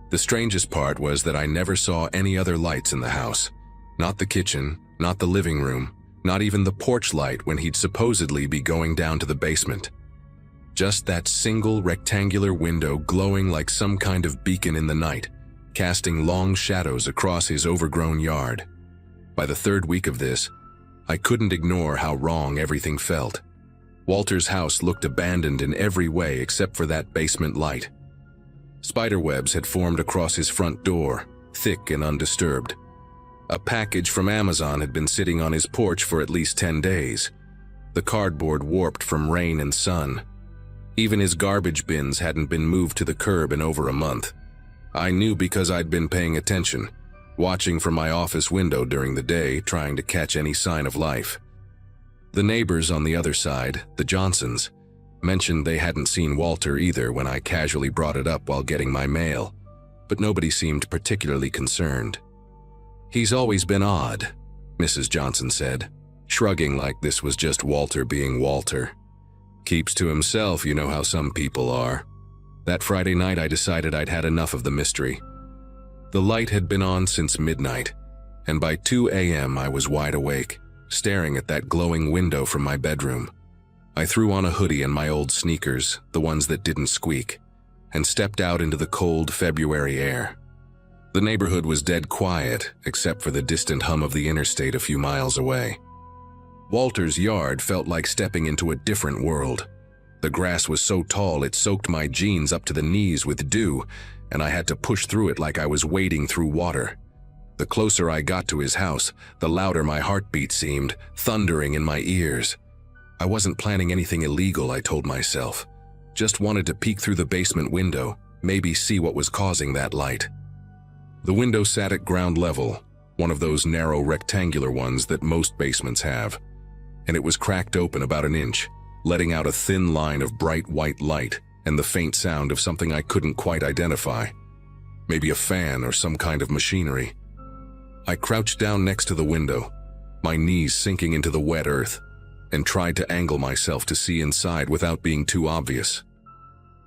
The strangest part was that I never saw any other lights in the house. Not the kitchen, not the living room, not even the porch light when he'd supposedly be going down to the basement. Just that single rectangular window glowing like some kind of beacon in the night, casting long shadows across his overgrown yard. By the third week of this, I couldn't ignore how wrong everything felt. Walter's house looked abandoned in every way except for that basement light. Spiderwebs had formed across his front door, thick and undisturbed. A package from Amazon had been sitting on his porch for at least 10 days. The cardboard warped from rain and sun. Even his garbage bins hadn't been moved to the curb in over a month. I knew because I'd been paying attention, watching from my office window during the day, trying to catch any sign of life. The neighbors on the other side, the Johnsons, mentioned they hadn't seen Walter either when I casually brought it up while getting my mail, but nobody seemed particularly concerned. "He's always been odd," Mrs. Johnson said, shrugging like this was just Walter being Walter. "Keeps to himself, you know how some people are." That Friday night I decided I'd had enough of the mystery. The light had been on since midnight, and by 2 a.m. I was wide awake, staring at that glowing window from my bedroom. I threw on a hoodie and my old sneakers, the ones that didn't squeak, and stepped out into the cold February air. The neighborhood was dead quiet, except for the distant hum of the interstate a few miles away. Walter's yard felt like stepping into a different world. The grass was so tall it soaked my jeans up to the knees with dew, and I had to push through it like I was wading through water. The closer I got to his house, the louder my heartbeat seemed, thundering in my ears. I wasn't planning anything illegal, I told myself. Just wanted to peek through the basement window, maybe see what was causing that light. The window sat at ground level, one of those narrow rectangular ones that most basements have, and it was cracked open about an inch, letting out a thin line of bright white light and the faint sound of something I couldn't quite identify. Maybe a fan or some kind of machinery. I crouched down next to the window, my knees sinking into the wet earth, and tried to angle myself to see inside without being too obvious.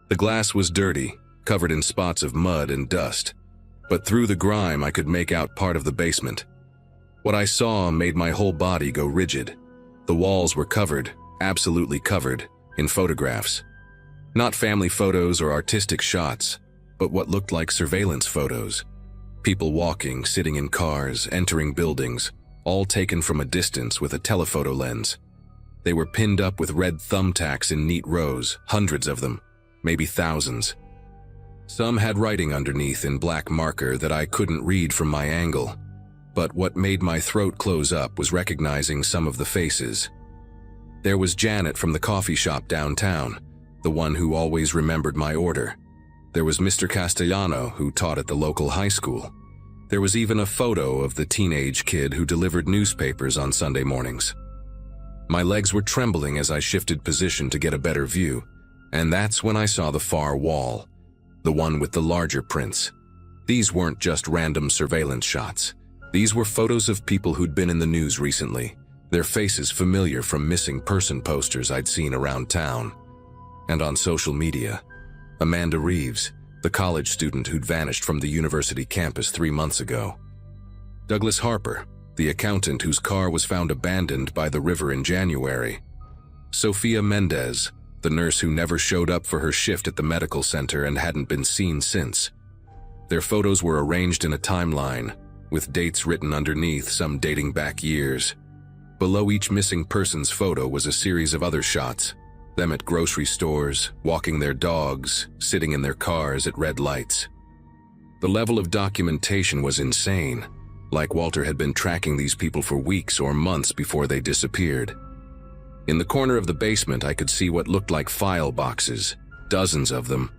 The glass was dirty, covered in spots of mud and dust, but through the grime I could make out part of the basement. What I saw made my whole body go rigid. The walls were covered, absolutely covered, in photographs. Not family photos or artistic shots, but what looked like surveillance photos. People walking, sitting in cars, entering buildings, all taken from a distance with a telephoto lens. They were pinned up with red thumbtacks in neat rows, hundreds of them, maybe thousands. Some had writing underneath in black marker that I couldn't read from my angle, but what made my throat close up was recognizing some of the faces. There was Janet from the coffee shop downtown, the one who always remembered my order. There was Mr. Castellano, who taught at the local high school. There was even a photo of the teenage kid who delivered newspapers on Sunday mornings. My legs were trembling as I shifted position to get a better view, and that's when I saw the far wall, the one with the larger prints. These weren't just random surveillance shots. These were photos of people who'd been in the news recently, their faces familiar from missing person posters I'd seen around town. And on social media, Amanda Reeves, the college student who'd vanished from the university campus 3 months ago. Douglas Harper, the accountant whose car was found abandoned by the river in January. Sophia Mendez, the nurse who never showed up for her shift at the medical center and hadn't been seen since. Their photos were arranged in a timeline, with dates written underneath, some dating back years. Below each missing person's photo was a series of other shots, them at grocery stores, walking their dogs, sitting in their cars at red lights. The level of documentation was insane, like Walter had been tracking these people for weeks or months before they disappeared. In the corner of the basement, I could see what looked like file boxes, dozens of them,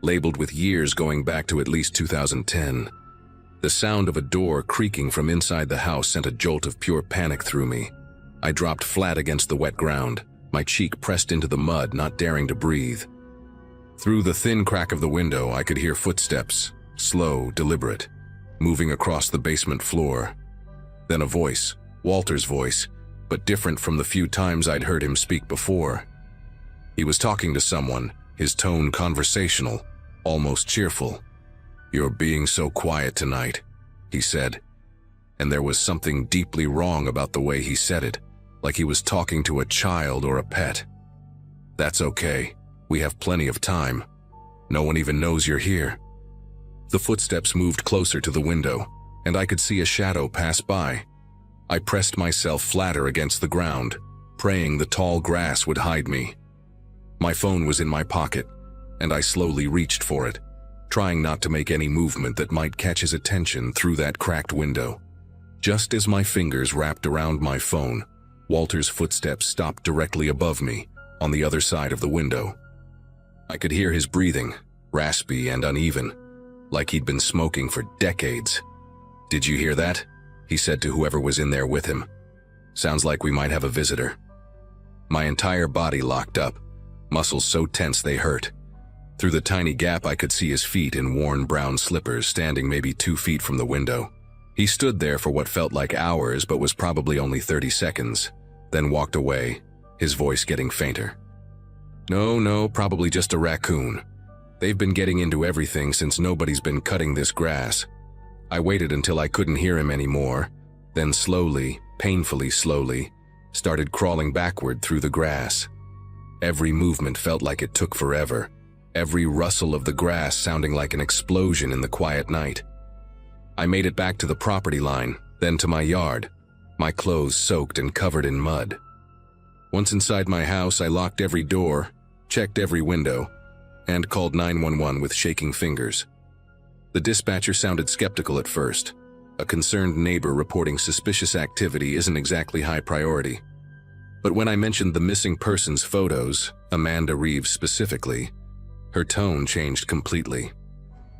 labeled with years going back to at least 2010. The sound of a door creaking from inside the house sent a jolt of pure panic through me. I dropped flat against the wet ground, my cheek pressed into the mud, not daring to breathe. Through the thin crack of the window, I could hear footsteps, slow, deliberate, moving across the basement floor. Then a voice, Walter's voice, but different from the few times I'd heard him speak before. He was talking to someone, his tone conversational, almost cheerful. "You're being so quiet tonight," he said. And there was something deeply wrong about the way he said it, like he was talking to a child or a pet. "That's okay. We have plenty of time. No one even knows you're here." The footsteps moved closer to the window, and I could see a shadow pass by. I pressed myself flatter against the ground, praying the tall grass would hide me. My phone was in my pocket, and I slowly reached for it, trying not to make any movement that might catch his attention through that cracked window. Just as my fingers wrapped around my phone, Walter's footsteps stopped directly above me, on the other side of the window. I could hear his breathing, raspy and uneven, like he'd been smoking for decades. "Did you hear that?" he said to whoever was in there with him. "Sounds like we might have a visitor." My entire body locked up, muscles so tense they hurt. Through the tiny gap I could see his feet in worn brown slippers standing maybe 2 feet from the window. He stood there for what felt like hours but was probably only 30 seconds, then walked away, his voice getting fainter. No, probably just a raccoon. They've been getting into everything since nobody's been cutting this grass." I waited until I couldn't hear him anymore, then slowly, painfully slowly, started crawling backward through the grass. Every movement felt like it took forever, every rustle of the grass sounding like an explosion in the quiet night. I made it back to the property line, then to my yard, my clothes soaked and covered in mud. Once inside my house, I locked every door, checked every window, and called 911 with shaking fingers. The dispatcher sounded skeptical at first. A concerned neighbor reporting suspicious activity isn't exactly high priority. But when I mentioned the missing person's photos, Amanda Reeves specifically, her tone changed completely.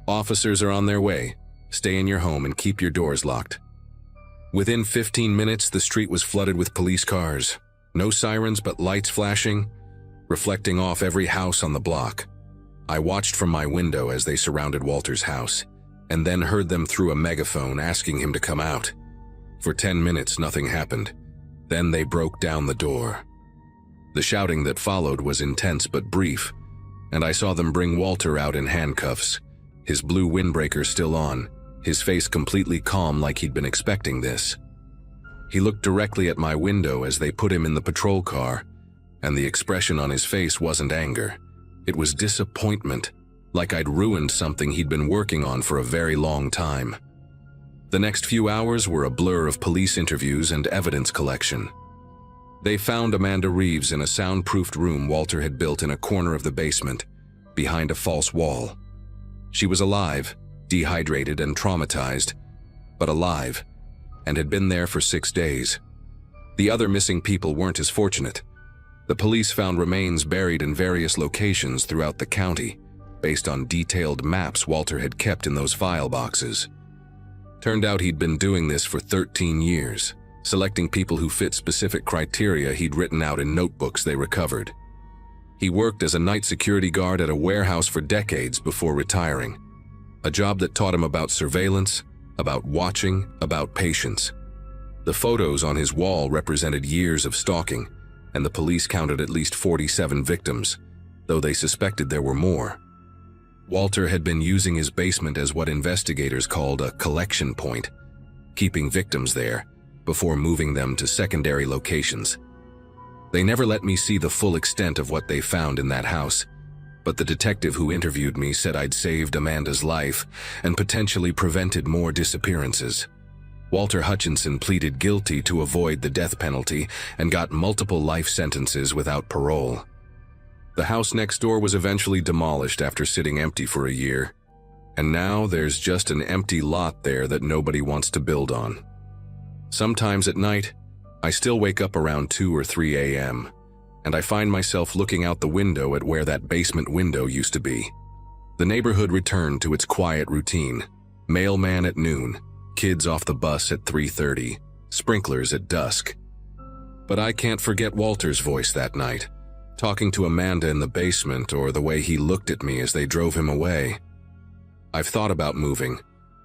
"Officers are on their way. Stay in your home and keep your doors locked." Within 15 minutes, the street was flooded with police cars. No sirens, but lights flashing, reflecting off every house on the block. I watched from my window as they surrounded Walter's house, and then heard them through a megaphone asking him to come out. For 10 minutes, nothing happened. Then they broke down the door. The shouting that followed was intense but brief, and I saw them bring Walter out in handcuffs, his blue windbreaker still on, his face completely calm like he'd been expecting this. He looked directly at my window as they put him in the patrol car, and the expression on his face wasn't anger. It was disappointment, like I'd ruined something he'd been working on for a very long time. The next few hours were a blur of police interviews and evidence collection. They found Amanda Reeves in a soundproofed room Walter had built in a corner of the basement, behind a false wall. She was alive, dehydrated and traumatized, but alive, and had been there for 6 days. The other missing people weren't as fortunate. The police found remains buried in various locations throughout the county, based on detailed maps Walter had kept in those file boxes. Turned out he'd been doing this for 13 years, selecting people who fit specific criteria he'd written out in notebooks they recovered. He worked as a night security guard at a warehouse for decades before retiring, a job that taught him about surveillance, about watching, about patience. The photos on his wall represented years of stalking, and the police counted at least 47 victims, though they suspected there were more. Walter had been using his basement as what investigators called a collection point, keeping victims there before moving them to secondary locations. They never let me see the full extent of what they found in that house, but the detective who interviewed me said I'd saved Amanda's life and potentially prevented more disappearances. Walter Hutchinson pleaded guilty to avoid the death penalty and got multiple life sentences without parole. The house next door was eventually demolished after sitting empty for a year, and now there's just an empty lot there that nobody wants to build on. Sometimes at night, I still wake up around 2 or 3 a.m., and I find myself looking out the window at where that basement window used to be. The neighborhood returned to its quiet routine: mailman at noon, kids off the bus at 3:30, sprinklers at dusk. But I can't forget Walter's voice that night, talking to Amanda in the basement, or the way he looked at me as they drove him away. I've thought about moving,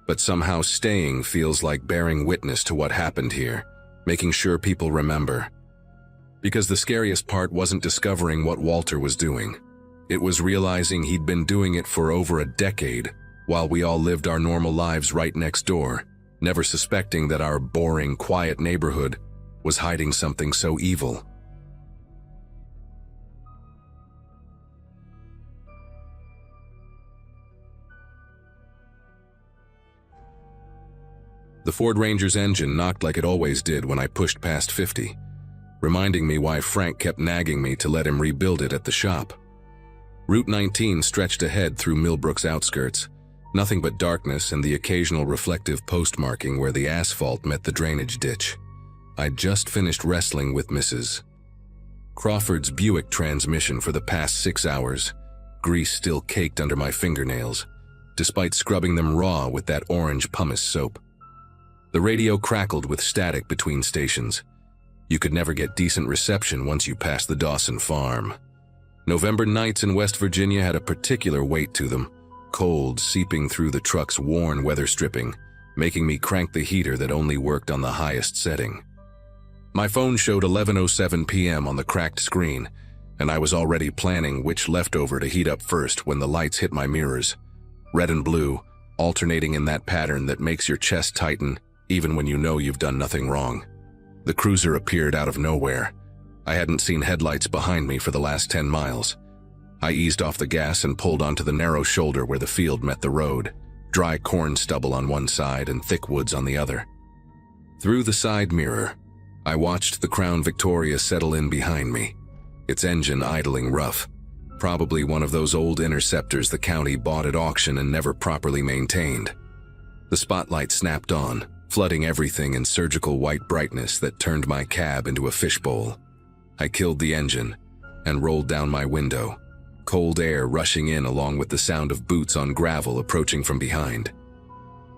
but somehow staying feels like bearing witness to what happened here, making sure people remember. Because the scariest part wasn't discovering what Walter was doing. It was realizing he'd been doing it for over a decade, while we all lived our normal lives right next door, never suspecting that our boring, quiet neighborhood was hiding something so evil. The Ford Ranger's engine knocked like it always did when I pushed past 50, reminding me why Frank kept nagging me to let him rebuild it at the shop. Route 19 stretched ahead through Millbrook's outskirts, nothing but darkness and the occasional reflective postmarking where the asphalt met the drainage ditch. I'd just finished wrestling with Mrs. Crawford's Buick transmission for the past 6 hours, grease still caked under my fingernails, despite scrubbing them raw with that orange pumice soap. The radio crackled with static between stations. You could never get decent reception once you passed the Dawson farm. November nights in West Virginia had a particular weight to them, cold seeping through the truck's worn weather stripping, making me crank the heater that only worked on the highest setting. My phone showed 11:07 p.m. on the cracked screen, and I was already planning which leftover to heat up first when the lights hit my mirrors. Red and blue, alternating in that pattern that makes your chest tighten even when you know you've done nothing wrong. The cruiser appeared out of nowhere. I hadn't seen headlights behind me for the last 10 miles. I eased off the gas and pulled onto the narrow shoulder where the field met the road, dry corn stubble on one side and thick woods on the other. Through the side mirror, I watched the Crown Victoria settle in behind me, its engine idling rough, probably one of those old interceptors the county bought at auction and never properly maintained. The spotlight snapped on, flooding everything in surgical white brightness that turned my cab into a fishbowl. I killed the engine and rolled down my window, cold air rushing in along with the sound of boots on gravel approaching from behind.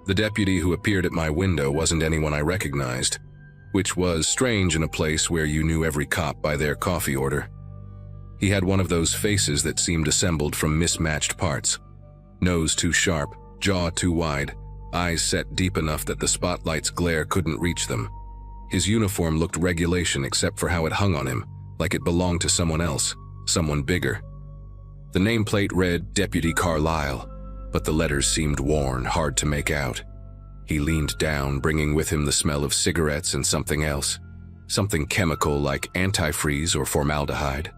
The deputy who appeared at my window wasn't anyone I recognized, which was strange in a place where you knew every cop by their coffee order. He had one of those faces that seemed assembled from mismatched parts. Nose too sharp, jaw too wide, eyes set deep enough that the spotlight's glare couldn't reach them. His uniform looked regulation except for how it hung on him, like it belonged to someone else, someone bigger. The nameplate read Deputy Carlisle, but the letters seemed worn, hard to make out. He leaned down, bringing with him the smell of cigarettes and something else, something chemical like antifreeze or formaldehyde.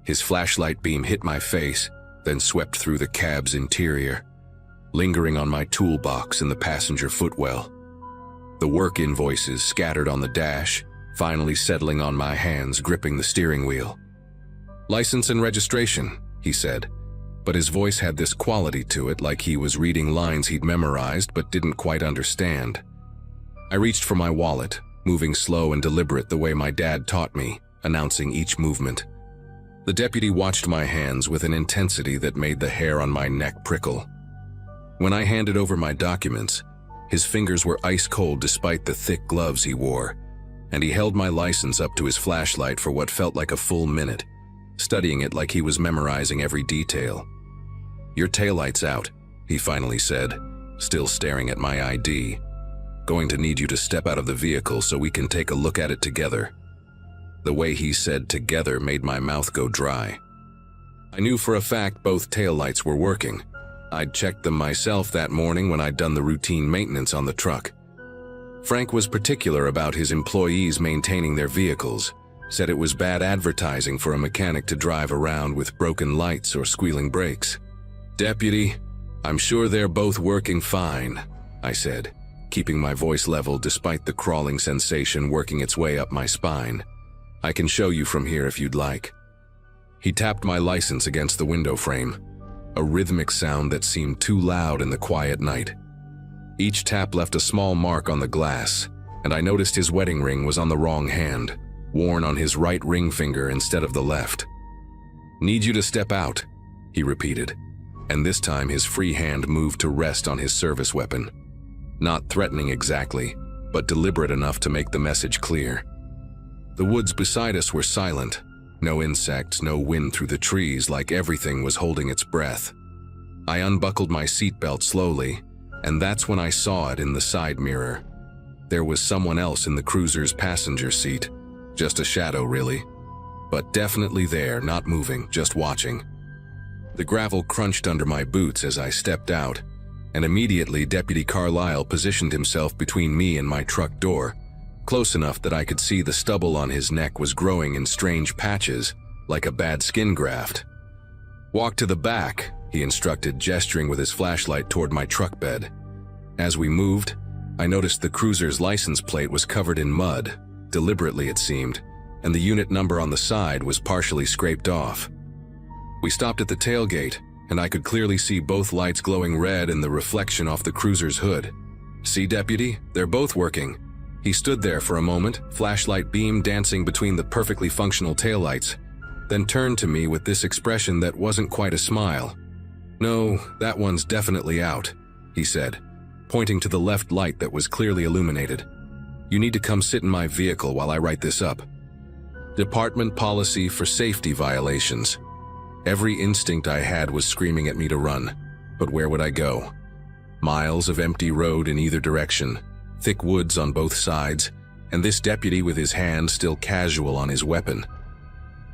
His flashlight beam hit my face, then swept through the cab's interior, lingering on my toolbox in the passenger footwell. The work invoices scattered on the dash, finally settling on my hands gripping the steering wheel. "License and registration," he said, but his voice had this quality to it like he was reading lines he'd memorized but didn't quite understand. I reached for my wallet, moving slow and deliberate the way my dad taught me, announcing each movement. The deputy watched my hands with an intensity that made the hair on my neck prickle. When I handed over my documents, his fingers were ice cold despite the thick gloves he wore, and he held my license up to his flashlight for what felt like a full minute, studying it like he was memorizing every detail. "Your taillight's out," he finally said, still staring at my ID. "Going to need you to step out of the vehicle so we can take a look at it together." The way he said together made my mouth go dry. I knew for a fact both taillights were working. I'd checked them myself that morning when I'd done the routine maintenance on the truck. Frank was particular about his employees maintaining their vehicles, said it was bad advertising for a mechanic to drive around with broken lights or squealing brakes. "Deputy, I'm sure they're both working fine," I said, keeping my voice level despite the crawling sensation working its way up my spine. "I can show you from here if you'd like." He tapped my license against the window frame, a rhythmic sound that seemed too loud in the quiet night. Each tap left a small mark on the glass, and I noticed his wedding ring was on the wrong hand, worn on his right ring finger instead of the left. "Need you to step out," he repeated, and this time his free hand moved to rest on his service weapon. Not threatening exactly, but deliberate enough to make the message clear. The woods beside us were silent. No insects, no wind through the trees, like everything was holding its breath. I unbuckled my seatbelt slowly, And that's when I saw it in the side mirror. There was someone else in the cruiser's passenger seat. Just a shadow, really. But definitely there, not moving, just watching. The gravel crunched under my boots as I stepped out, and immediately Deputy Carlisle positioned himself between me and my truck door, close enough that I could see the stubble on his neck was growing in strange patches, like a bad skin graft. "Walk to the back," he instructed, gesturing with his flashlight toward my truck bed. As we moved, I noticed the cruiser's license plate was covered in mud, deliberately it seemed, and the unit number on the side was partially scraped off. We stopped at the tailgate, and I could clearly see both lights glowing red in the reflection off the cruiser's hood. "See, Deputy? They're both working." He stood there for a moment, flashlight beam dancing between the perfectly functional taillights, then turned to me with this expression that wasn't quite a smile. "No, that one's definitely out," he said, pointing to the left light that was clearly illuminated. "You need to come sit in my vehicle while I write this up." Department policy for safety violations. Every instinct I had was screaming at me to run, but where would I go? Miles of empty road in either direction, thick woods on both sides, and this deputy with his hand still casual on his weapon.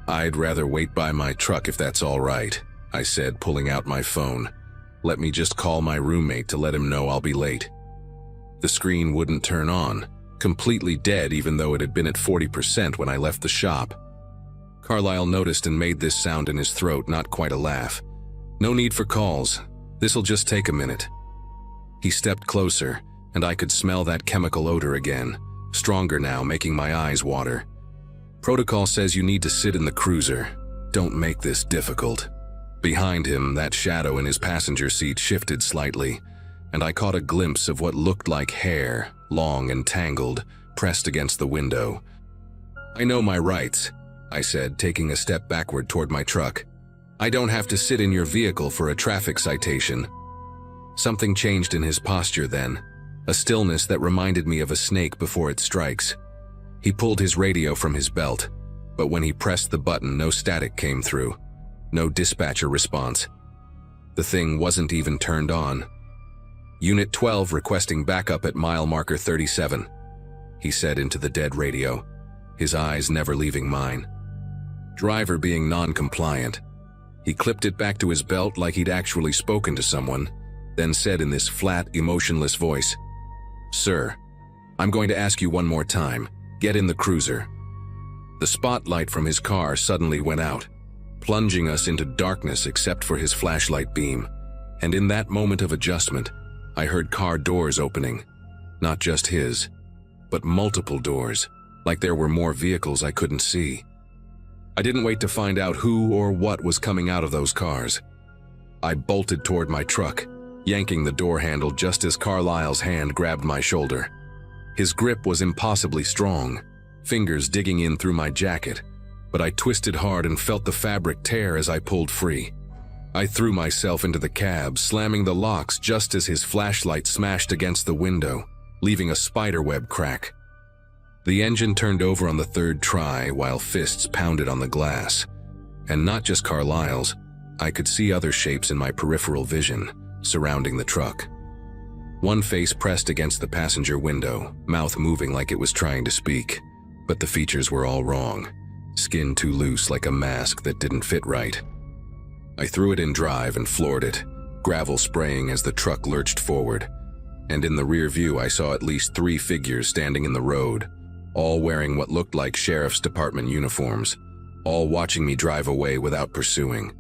"I'd rather wait by my truck if that's all right," I said, pulling out my phone. "Let me just call my roommate to let him know I'll be late." The screen wouldn't turn on, completely dead even though it had been at 40% when I left the shop. Carlisle noticed and made this sound in his throat, not quite a laugh. "No need for calls. This'll just take a minute." He stepped closer, and I could smell that chemical odor again, stronger now, making my eyes water. "Protocol says you need to sit in the cruiser. Don't make this difficult." Behind him, that shadow in his passenger seat shifted slightly, and I caught a glimpse of what looked like hair, long and tangled, pressed against the window. "I know my rights," I said, taking a step backward toward my truck. "I don't have to sit in your vehicle for a traffic citation." Something changed in his posture then, a stillness that reminded me of a snake before it strikes. He pulled his radio from his belt, but when he pressed the button, no static came through. No dispatcher response. The thing wasn't even turned on. "Unit 12 requesting backup at mile marker 37, he said into the dead radio, his eyes never leaving mine. Driver being non-compliant. He clipped it back to his belt like he'd actually spoken to someone, then said in this flat, emotionless voice, "Sir, I'm going to ask you one more time. Get in the cruiser." The spotlight from his car suddenly went out, plunging us into darkness except for his flashlight beam. And in that moment of adjustment, I heard car doors opening. Not just his, but multiple doors, like there were more vehicles I couldn't see. I didn't wait to find out who or what was coming out of those cars. I bolted toward my truck, yanking the door handle just as Carlisle's hand grabbed my shoulder. His grip was impossibly strong, fingers digging in through my jacket, but I twisted hard and felt the fabric tear as I pulled free. I threw myself into the cab, slamming the locks just as his flashlight smashed against the window, leaving a spiderweb crack. The engine turned over on the third try while fists pounded on the glass. And not just Carlisle's, I could see other shapes in my peripheral vision, surrounding the truck. One face pressed against the passenger window, mouth moving like it was trying to speak, but the features were all wrong. Skin too loose like a mask that didn't fit right. I threw it in drive and floored it, gravel spraying as the truck lurched forward. And in the rear view I saw at least 3 figures standing in the road, all wearing what looked like sheriff's department uniforms, all watching me drive away without pursuing.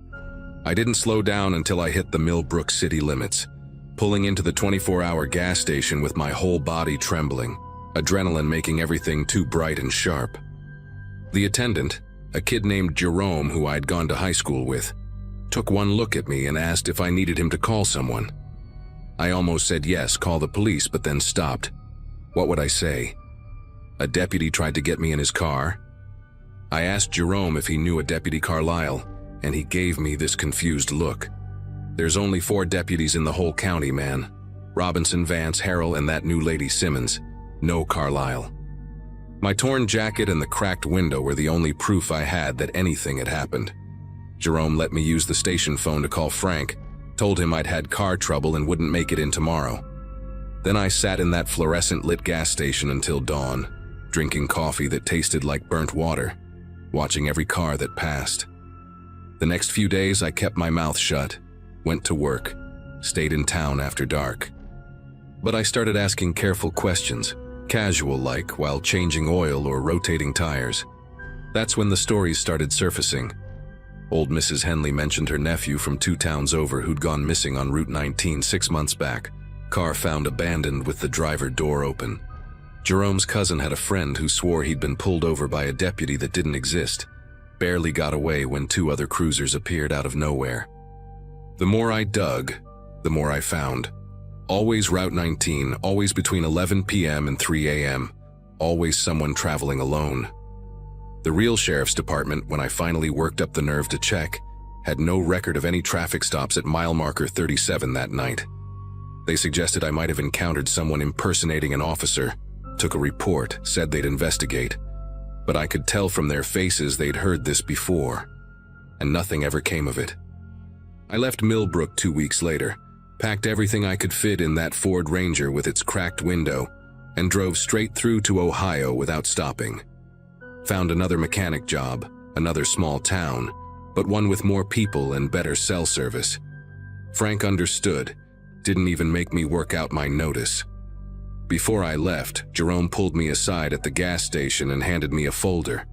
I didn't slow down until I hit the Millbrook city limits, pulling into the 24-hour gas station with my whole body trembling, adrenaline making everything too bright and sharp. The attendant, a kid named Jerome who I'd gone to high school with, took one look at me and asked if I needed him to call someone. I almost said yes, call the police, but then stopped. What would I say? A deputy tried to get me in his car? I asked Jerome if he knew a Deputy Carlisle, and he gave me this confused look. There's only 4 deputies in the whole county, man. Robinson, Vance, Harrell, and that new lady Simmons. No Carlisle. My torn jacket and the cracked window were the only proof I had that anything had happened. Jerome let me use the station phone to call Frank, told him I'd had car trouble and wouldn't make it in tomorrow. Then I sat in that fluorescent-lit gas station until dawn, drinking coffee that tasted like burnt water, watching every car that passed. The next few days, I kept my mouth shut, went to work, stayed in town after dark. But I started asking careful questions, casual-like, while changing oil or rotating tires. That's when the stories started surfacing. Old Mrs. Henley mentioned her nephew from 2 towns over who'd gone missing on Route 19 6 months back. Car found abandoned with the driver door open. Jerome's cousin had a friend who swore he'd been pulled over by a deputy that didn't exist, barely got away when 2 other cruisers appeared out of nowhere. The more I dug, the more I found. Always Route 19, always between 11 p.m. and 3 a.m., always someone traveling alone. The real sheriff's department, when I finally worked up the nerve to check, had no record of any traffic stops at mile marker 37 that night. They suggested I might have encountered someone impersonating an officer, took a report, said they'd investigate, but I could tell from their faces they'd heard this before, and nothing ever came of it. I left Millbrook 2 weeks later, packed everything I could fit in that Ford Ranger with its cracked window, and drove straight through to Ohio without stopping. Found another mechanic job, another small town, but one with more people and better cell service. Frank understood, didn't even make me work out my notice. Before I left, Jerome pulled me aside at the gas station and handed me a folder.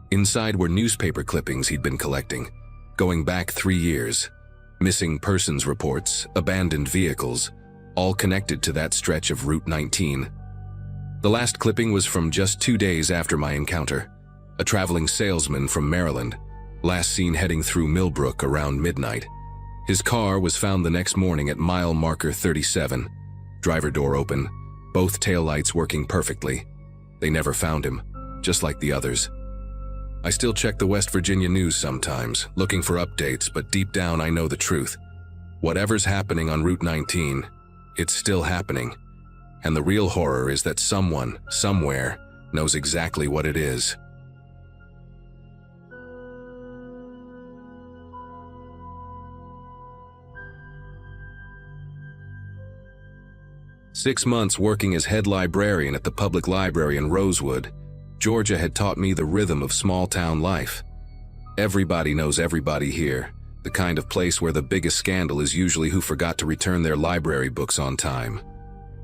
Inside were newspaper clippings he'd been collecting, going back 3 years. Missing persons reports, abandoned vehicles, all connected to that stretch of Route 19. The last clipping was from just 2 days after my encounter. A traveling salesman from Maryland, last seen heading through Millbrook around midnight. His car was found the next morning at mile marker 37. Driver door open, both taillights working perfectly. They never found him, just like the others. I still check the West Virginia news sometimes, looking for updates, but deep down I know the truth. Whatever's happening on Route 19, it's still happening. And the real horror is that someone, somewhere, knows exactly what it is. Six months working as head librarian at the public library in Rosewood, Georgia had taught me the rhythm of small-town life. Everybody knows everybody here, the kind of place where the biggest scandal is usually who forgot to return their library books on time.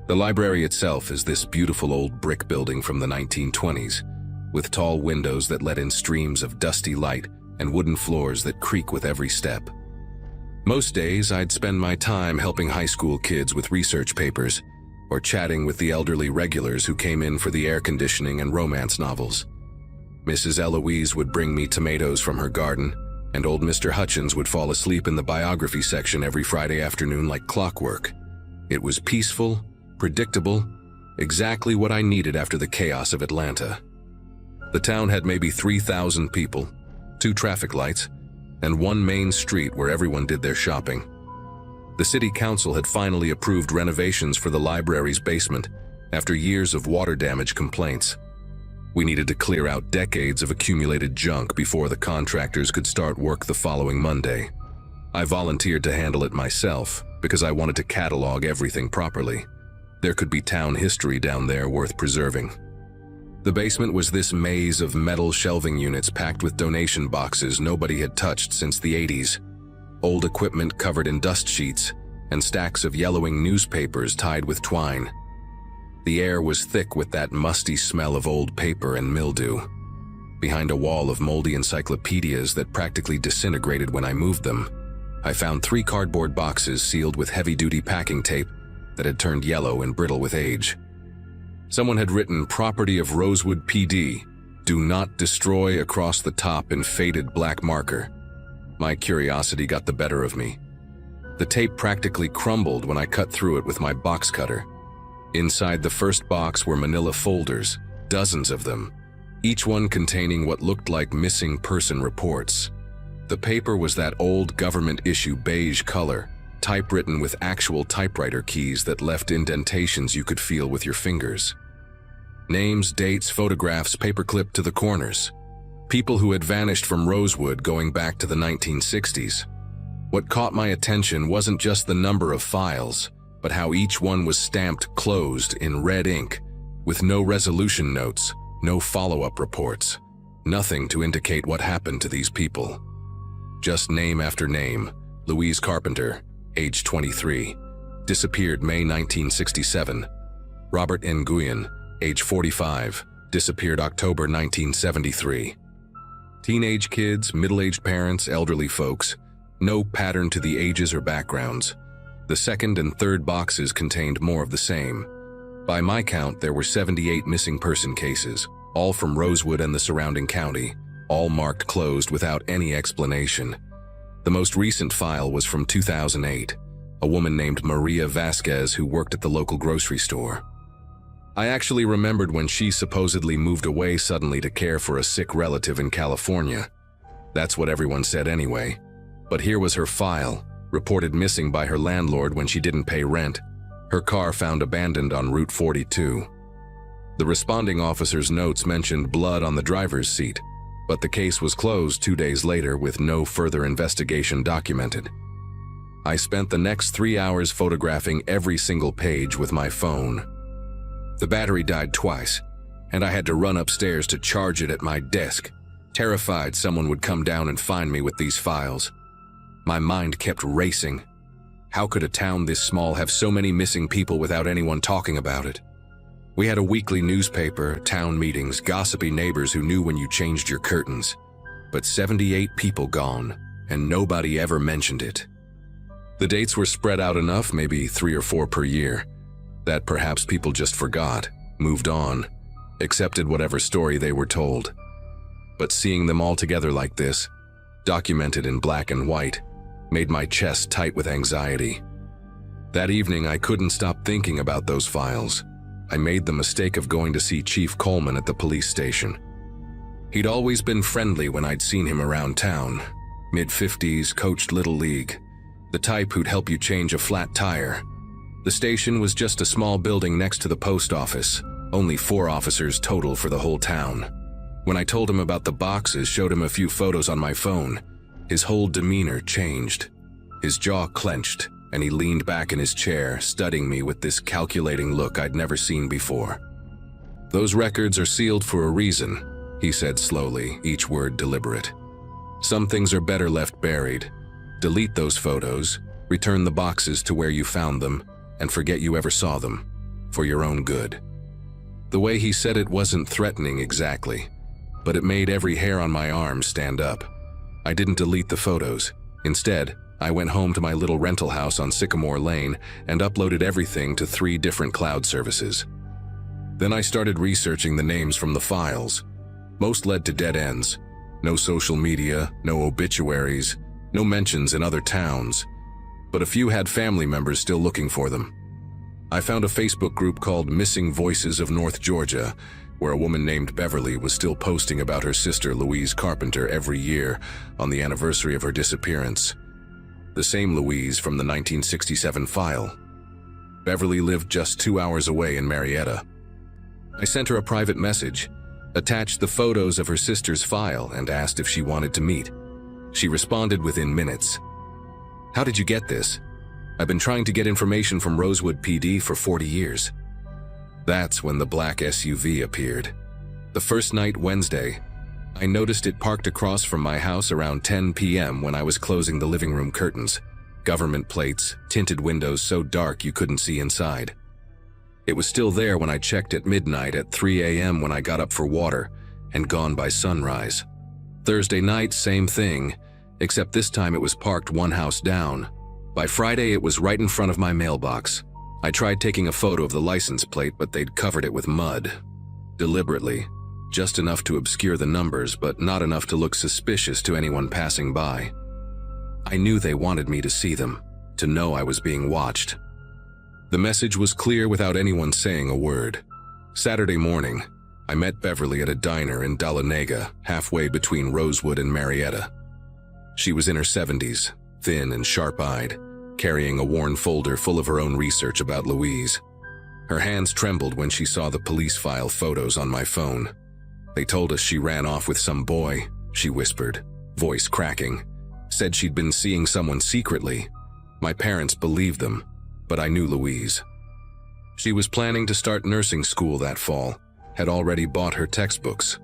The library itself is this beautiful old brick building from the 1920s, with tall windows that let in streams of dusty light and wooden floors that creak with every step. Most days, I'd spend my time helping high school kids with research papers, or chatting with the elderly regulars who came in for the air conditioning and romance novels. Mrs. Eloise would bring me tomatoes from her garden, and old Mr. Hutchins would fall asleep in the biography section every Friday afternoon like clockwork. It was peaceful, predictable, exactly what I needed after the chaos of Atlanta. The town had maybe 3,000 people, 2 traffic lights, and 1 main street where everyone did their shopping. The city council had finally approved renovations for the library's basement after years of water damage complaints. We needed to clear out decades of accumulated junk before the contractors could start work the following Monday. I volunteered to handle it myself because I wanted to catalog everything properly. There could be town history down there worth preserving. The basement was this maze of metal shelving units packed with donation boxes nobody had touched since the 80s. Old equipment covered in dust sheets, and stacks of yellowing newspapers tied with twine. The air was thick with that musty smell of old paper and mildew. Behind a wall of moldy encyclopedias that practically disintegrated when I moved them, I found 3 cardboard boxes sealed with heavy-duty packing tape that had turned yellow and brittle with age. Someone had written "Property of Rosewood PD, do not destroy" across the top in faded black marker. My curiosity got the better of me. The tape practically crumbled when I cut through it with my box cutter. Inside the first box were manila folders, dozens of them, each one containing what looked like missing person reports. The paper was that old government-issue beige color, typewritten with actual typewriter keys that left indentations you could feel with your fingers. Names, dates, photographs paperclipped to the corners. People who had vanished from Rosewood going back to the 1960s. What caught my attention wasn't just the number of files, but how each one was stamped closed in red ink, with no resolution notes, no follow-up reports, nothing to indicate what happened to these people. Just name after name: Louise Carpenter, age 23, disappeared May 1967. Robert Nguyen, age 45, disappeared October 1973. Teenage kids, middle-aged parents, elderly folks, no pattern to the ages or backgrounds. The second and third boxes contained more of the same. By my count, there were 78 missing person cases, all from Rosewood and the surrounding county, all marked closed without any explanation. The most recent file was from 2008, a woman named Maria Vasquez who worked at the local grocery store. I actually remembered when she supposedly moved away suddenly to care for a sick relative in California. That's what everyone said anyway. But here was her file, reported missing by her landlord when she didn't pay rent. Her car found abandoned on Route 42. The responding officer's notes mentioned blood on the driver's seat, but the case was closed 2 days later with no further investigation documented. I spent the next 3 hours photographing every single page with my phone. The battery died twice, and I had to run upstairs to charge it at my desk, terrified someone would come down and find me with these files. My mind kept racing. How could a town this small have so many missing people without anyone talking about it? We had a weekly newspaper, town meetings, gossipy neighbors who knew when you changed your curtains. But 78 people gone, and nobody ever mentioned it. The dates were spread out enough, maybe 3 or 4 per year, that perhaps people just forgot, moved on, accepted whatever story they were told. But seeing them all together like this, documented in black and white, made my chest tight with anxiety. That evening, I couldn't stop thinking about those files. I made the mistake of going to see Chief Coleman at the police station. He'd always been friendly when I'd seen him around town. Mid-50s, coached Little League. The type who'd help you change a flat tire. The station was just a small building next to the post office. Only 4 officers total for the whole town. When I told him about the boxes, showed him a few photos on my phone, his whole demeanor changed. His jaw clenched, and he leaned back in his chair, studying me with this calculating look I'd never seen before. "Those records are sealed for a reason," he said slowly, each word deliberate. "Some things are better left buried. Delete those photos, return the boxes to where you found them, and forget you ever saw them, for your own good." The way he said it wasn't threatening exactly, but it made every hair on my arm stand up. I didn't delete the photos. Instead, I went home to my little rental house on Sycamore Lane and uploaded everything to 3 different cloud services. Then I started researching the names from the files. Most led to dead ends. No social media, no obituaries, no mentions in other towns. But a few had family members still looking for them. I found a Facebook group called Missing Voices of North Georgia, where a woman named Beverly was still posting about her sister Louise Carpenter every year on the anniversary of her disappearance. The same Louise from the 1967 file. Beverly lived just 2 hours away in Marietta. I sent her a private message, attached the photos of her sister's file, and asked if she wanted to meet. She responded within minutes. "How did you get this? I've been trying to get information from Rosewood PD for 40 years. That's when the black SUV appeared. The first night, Wednesday, I noticed it parked across from my house around 10 p.m. when I was closing the living room curtains. Government plates, tinted windows so dark you couldn't see inside. It was still there when I checked at midnight, at 3 a.m. when I got up for water, and gone by sunrise. Thursday night, same thing, except this time it was parked 1 house down. By Friday, it was right in front of my mailbox. I tried taking a photo of the license plate, but they'd covered it with mud. Deliberately, just enough to obscure the numbers, but not enough to look suspicious to anyone passing by. I knew they wanted me to see them, to know I was being watched. The message was clear without anyone saying a word. Saturday morning, I met Beverly at a diner in Dahlonega, halfway between Rosewood and Marietta. She was in her 70s, thin and sharp-eyed, carrying a worn folder full of her own research about Louise. Her hands trembled when she saw the police file photos on my phone. "They told us she ran off with some boy," she whispered, voice cracking. "Said she'd been seeing someone secretly. My parents believed them. but I knew Louise. She was planning to start nursing school that fall, had already bought her textbooks.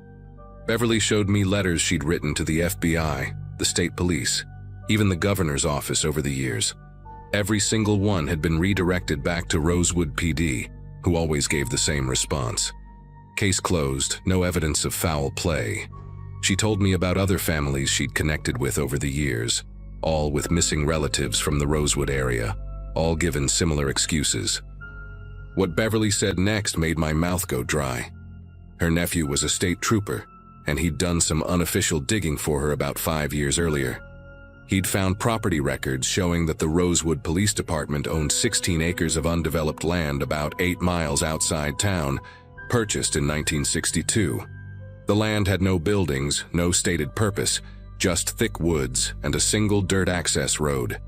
Beverly showed me letters she'd written to the FBI, the state police, even the governor's office over the years. Every single one had been redirected back to Rosewood PD, who always gave the same response. Case closed, no evidence of foul play. She told me about other families she'd connected with over the years, all with missing relatives from the Rosewood area, all given similar excuses. What Beverly said next made my mouth go dry. Her nephew was a state trooper, and he'd done some unofficial digging for her about 5 years earlier. He'd found property records showing that the Rosewood Police Department owned 16 acres of undeveloped land about 8 miles outside town, purchased in 1962. The land had no buildings, no stated purpose, just thick woods and a single dirt access road.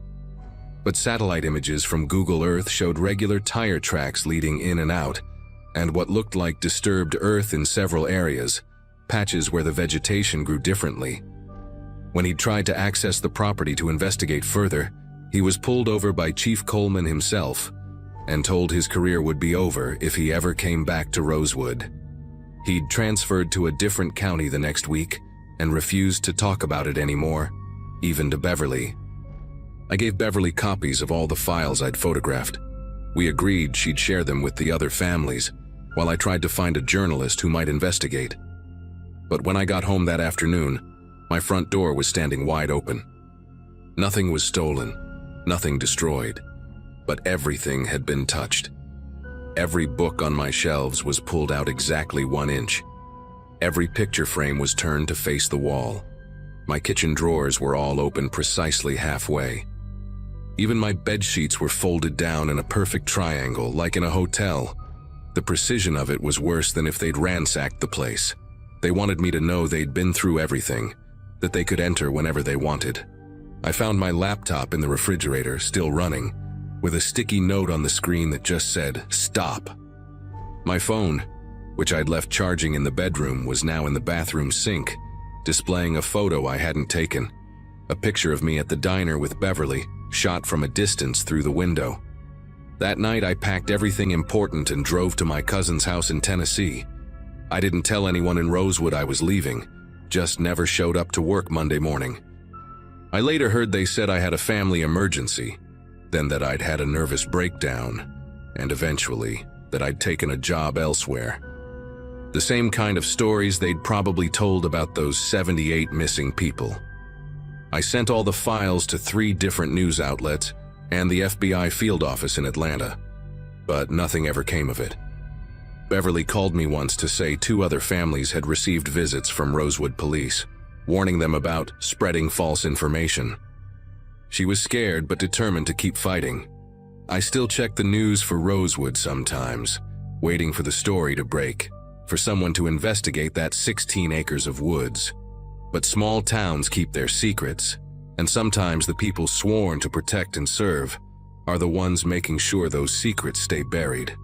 But satellite images from Google Earth showed regular tire tracks leading in and out, and what looked like disturbed earth in several areas, patches where the vegetation grew differently. When he tried to access the property to investigate further, he was pulled over by Chief Coleman himself and told his career would be over if he ever came back to Rosewood. He'd transferred to a different county the next week and refused to talk about it anymore, even to Beverly. I gave Beverly copies of all the files I'd photographed. We agreed she'd share them with the other families, while I tried to find a journalist who might investigate. But when I got home that afternoon, my front door was standing wide open. Nothing was stolen, nothing destroyed, but everything had been touched. Every book on my shelves was pulled out exactly 1 inch. Every picture frame was turned to face the wall. My kitchen drawers were all open precisely halfway. Even my bed sheets were folded down in a perfect triangle, like in a hotel. The precision of it was worse than if they'd ransacked the place. They wanted me to know they'd been through everything, that they could enter whenever they wanted. I found my laptop in the refrigerator, still running, with a sticky note on the screen that just said, "Stop." My phone, which I'd left charging in the bedroom, was now in the bathroom sink, displaying a photo I hadn't taken, a picture of me at the diner with Beverly, shot from a distance through the window. That night I packed everything important and drove to my cousin's house in Tennessee. I didn't tell anyone in Rosewood I was leaving, just never showed up to work Monday morning. I later heard they said I had a family emergency, then that I'd had a nervous breakdown, and eventually that I'd taken a job elsewhere. The same kind of stories they'd probably told about those 78 missing people. I sent all the files to 3 different news outlets and the FBI field office in Atlanta, but nothing ever came of it. Beverly called me once to say 2 other families had received visits from Rosewood police, warning them about spreading false information. She was scared but determined to keep fighting. I still check the news for Rosewood sometimes, waiting for the story to break, for someone to investigate that 16 acres of woods. But small towns keep their secrets, and sometimes the people sworn to protect and serve are the ones making sure those secrets stay buried.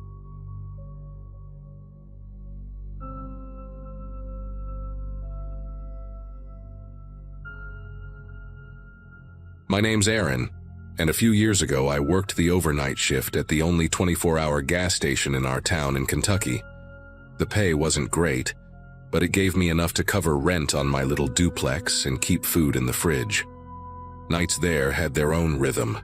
My name's Aaron, and a few years ago I worked the overnight shift at the only 24-hour gas station in our town in Kentucky. The pay wasn't great, but it gave me enough to cover rent on my little duplex and keep food in the fridge. Nights there had their own rhythm.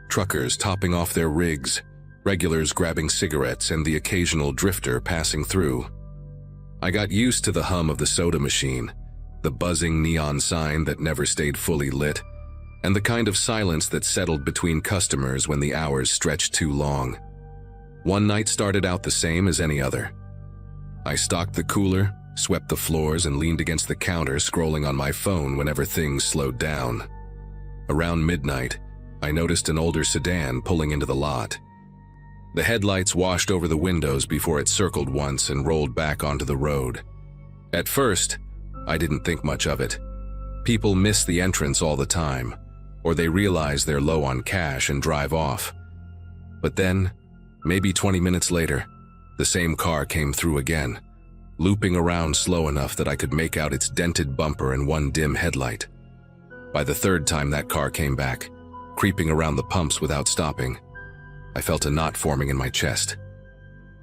Truckers topping off their rigs, regulars grabbing cigarettes, and the occasional drifter passing through. I got used to the hum of the soda machine, the buzzing neon sign that never stayed fully lit, and the kind of silence that settled between customers when the hours stretched too long. One night started out the same as any other. I stocked the cooler, swept the floors, and leaned against the counter scrolling on my phone whenever things slowed down. Around midnight, I noticed an older sedan pulling into the lot. The headlights washed over the windows before it circled once and rolled back onto the road. At first, I didn't think much of it. People miss the entrance all the time, or they realize they're low on cash and drive off. But then, maybe 20 minutes later, the same car came through again, looping around slow enough that I could make out its dented bumper and one dim headlight. By the 3rd time that car came back, creeping around the pumps without stopping, I felt a knot forming in my chest.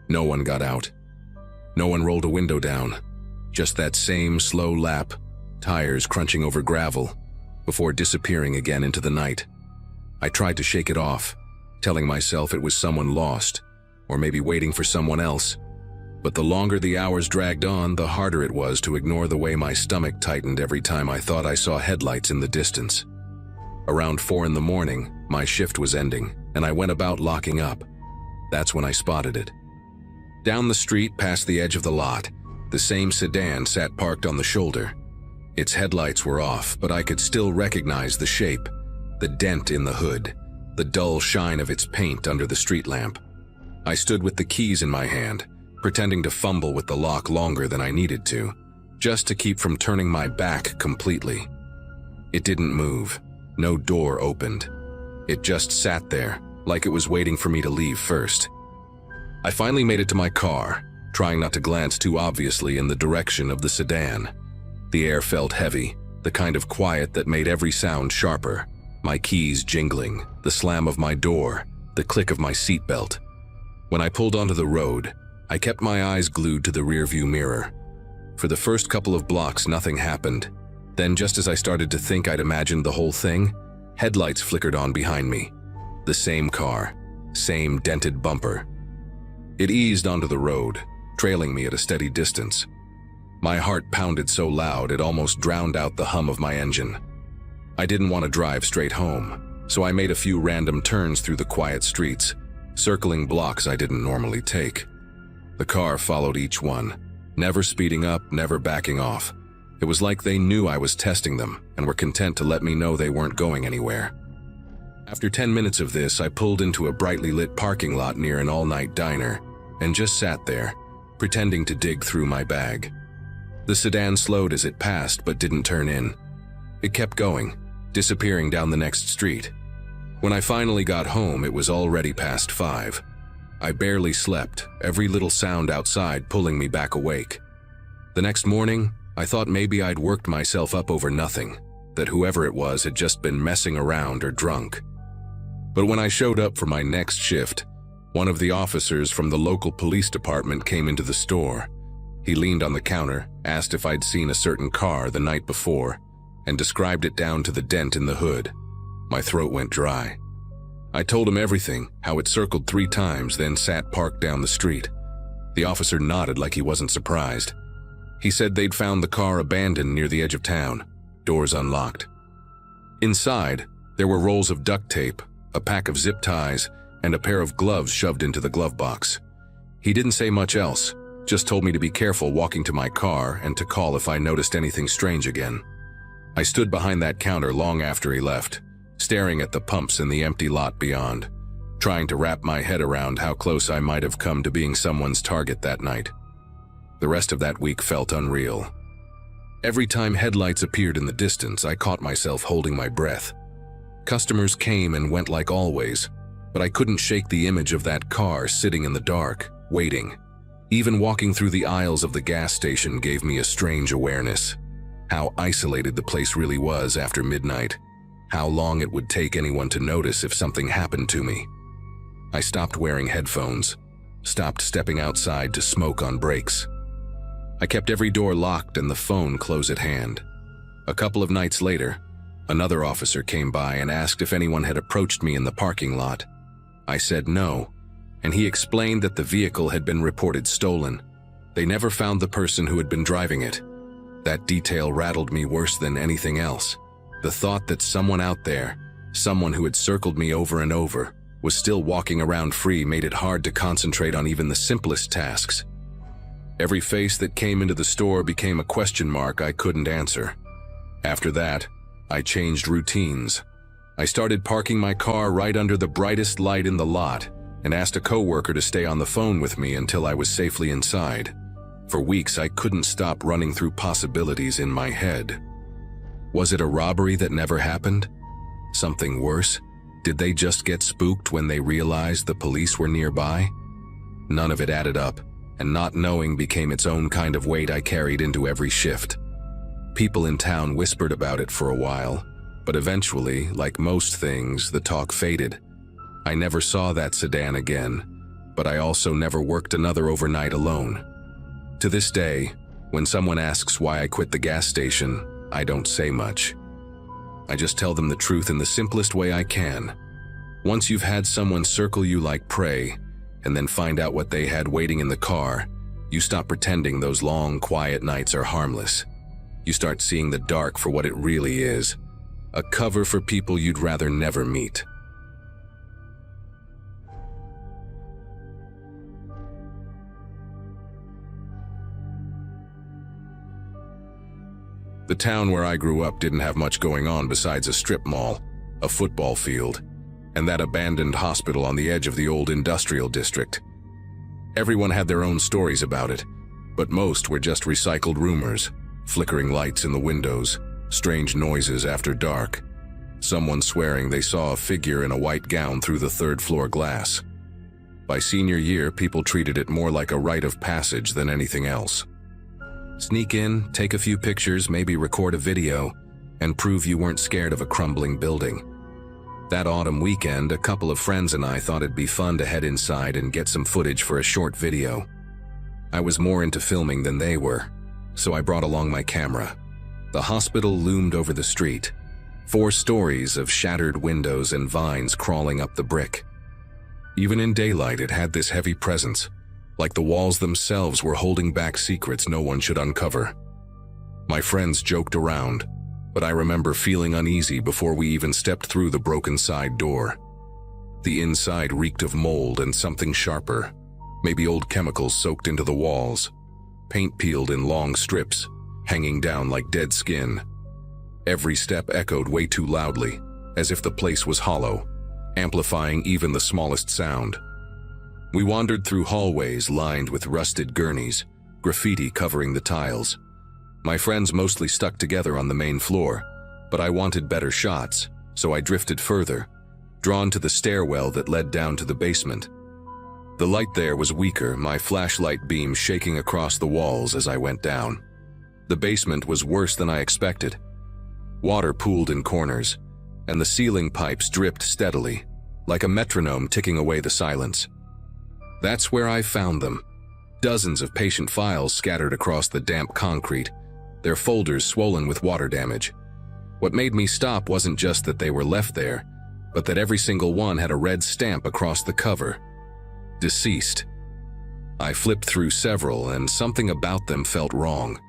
No one got out. No one rolled a window down. Just that same slow lap, tires crunching over gravel, before disappearing again into the night. I tried to shake it off, telling myself it was someone lost, or maybe waiting for someone else. But the longer the hours dragged on, the harder it was to ignore the way my stomach tightened every time I thought I saw headlights in the distance. Around 4 in the morning, my shift was ending, and I went about locking up. That's when I spotted it. Down the street, past the edge of the lot, the same sedan sat parked on the shoulder. Its headlights were off, but I could still recognize the shape, the dent in the hood, the dull shine of its paint under the street lamp. I stood with the keys in my hand, pretending to fumble with the lock longer than I needed to, just to keep from turning my back completely. It didn't move. No door opened. It just sat there, like it was waiting for me to leave first. I finally made it to my car, trying not to glance too obviously in the direction of the sedan. The air felt heavy, the kind of quiet that made every sound sharper. My keys jingling, the slam of my door, the click of my seatbelt. When I pulled onto the road, I kept my eyes glued to the rearview mirror. For the first couple of blocks, nothing happened. Then, just as I started to think I'd imagined the whole thing, headlights flickered on behind me. The same car, same dented bumper. It eased onto the road, trailing me at a steady distance. My heart pounded so loud it almost drowned out the hum of my engine. I didn't want to drive straight home, so I made a few random turns through the quiet streets, circling blocks I didn't normally take. The car followed each one, never speeding up, never backing off. It was like they knew I was testing them and were content to let me know they weren't going anywhere. After 10 minutes of this, I pulled into a brightly lit parking lot near an all-night diner and just sat there, pretending to dig through my bag. The sedan slowed as it passed but didn't turn in. It kept going, disappearing down the next street. When I finally got home, it was already past 5. I barely slept, every little sound outside pulling me back awake. The next morning, I thought maybe I'd worked myself up over nothing, that whoever it was had just been messing around or drunk. But when I showed up for my next shift, one of the officers from the local police department came into the store. He leaned on the counter, asked if I'd seen a certain car the night before, and described it down to the dent in the hood. My throat went dry. I told him everything, how it circled 3 times, then sat parked down the street. The officer nodded like he wasn't surprised. He said they'd found the car abandoned near the edge of town, doors unlocked. Inside, there were rolls of duct tape, a pack of zip ties, and a pair of gloves shoved into the glove box. He didn't say much else, just told me to be careful walking to my car and to call if I noticed anything strange again. I stood behind that counter long after he left, staring at the pumps in the empty lot beyond, trying to wrap my head around how close I might have come to being someone's target that night. The rest of that week felt unreal. Every time headlights appeared in the distance, I caught myself holding my breath. Customers came and went like always, but I couldn't shake the image of that car sitting in the dark, waiting. Even walking through the aisles of the gas station gave me a strange awareness. How isolated the place really was after midnight. How long it would take anyone to notice if something happened to me. I stopped wearing headphones, stopped stepping outside to smoke on breaks. I kept every door locked and the phone close at hand. A couple of nights later, another officer came by and asked if anyone had approached me in the parking lot. I said no, and he explained that the vehicle had been reported stolen. They never found the person who had been driving it. That detail rattled me worse than anything else. The thought that someone out there, someone who had circled me over and over, was still walking around free made it hard to concentrate on even the simplest tasks. Every face that came into the store became a question mark I couldn't answer. After that, I changed routines. I started parking my car right under the brightest light in the lot and asked a coworker to stay on the phone with me until I was safely inside. For weeks, I couldn't stop running through possibilities in my head. Was it a robbery that never happened? Something worse? Did they just get spooked when they realized the police were nearby? None of it added up, and not knowing became its own kind of weight I carried into every shift. People in town whispered about it for a while, but eventually, like most things, the talk faded. I never saw that sedan again, but I also never worked another overnight alone. To this day, when someone asks why I quit the gas station, I don't say much. I just tell them the truth in the simplest way I can. Once you've had someone circle you like prey, and then find out what they had waiting in the car, you stop pretending those long, quiet nights are harmless. You start seeing the dark for what it really is, a cover for people you'd rather never meet. The town where I grew up didn't have much going on besides a strip mall, a football field, and that abandoned hospital on the edge of the old industrial district. Everyone had their own stories about it, but most were just recycled rumors, flickering lights in the windows, strange noises after dark, someone swearing they saw a figure in a white gown through the third-floor glass. By senior year, people treated it more like a rite of passage than anything else. Sneak in, take a few pictures, maybe record a video, and prove you weren't scared of a crumbling building. That autumn weekend, a couple of friends and I thought it'd be fun to head inside and get some footage for a short video. I was more into filming than they were, so I brought along my camera. The hospital loomed over the street, 4 stories of shattered windows and vines crawling up the brick. Even in daylight, it had this heavy presence, like the walls themselves were holding back secrets no one should uncover. My friends joked around, but I remember feeling uneasy before we even stepped through the broken side door. The inside reeked of mold and something sharper, maybe old chemicals soaked into the walls, paint peeled in long strips, hanging down like dead skin. Every step echoed way too loudly, as if the place was hollow, amplifying even the smallest sound. We wandered through hallways lined with rusted gurneys, graffiti covering the tiles. My friends mostly stuck together on the main floor, but I wanted better shots, so I drifted further, drawn to the stairwell that led down to the basement. The light there was weaker, my flashlight beam shaking across the walls as I went down. The basement was worse than I expected. Water pooled in corners, and the ceiling pipes dripped steadily, like a metronome ticking away the silence. That's where I found them. Dozens of patient files scattered across the damp concrete, their folders swollen with water damage. What made me stop wasn't just that they were left there, but that every single one had a red stamp across the cover. Deceased. I flipped through several, and something about them felt wrong.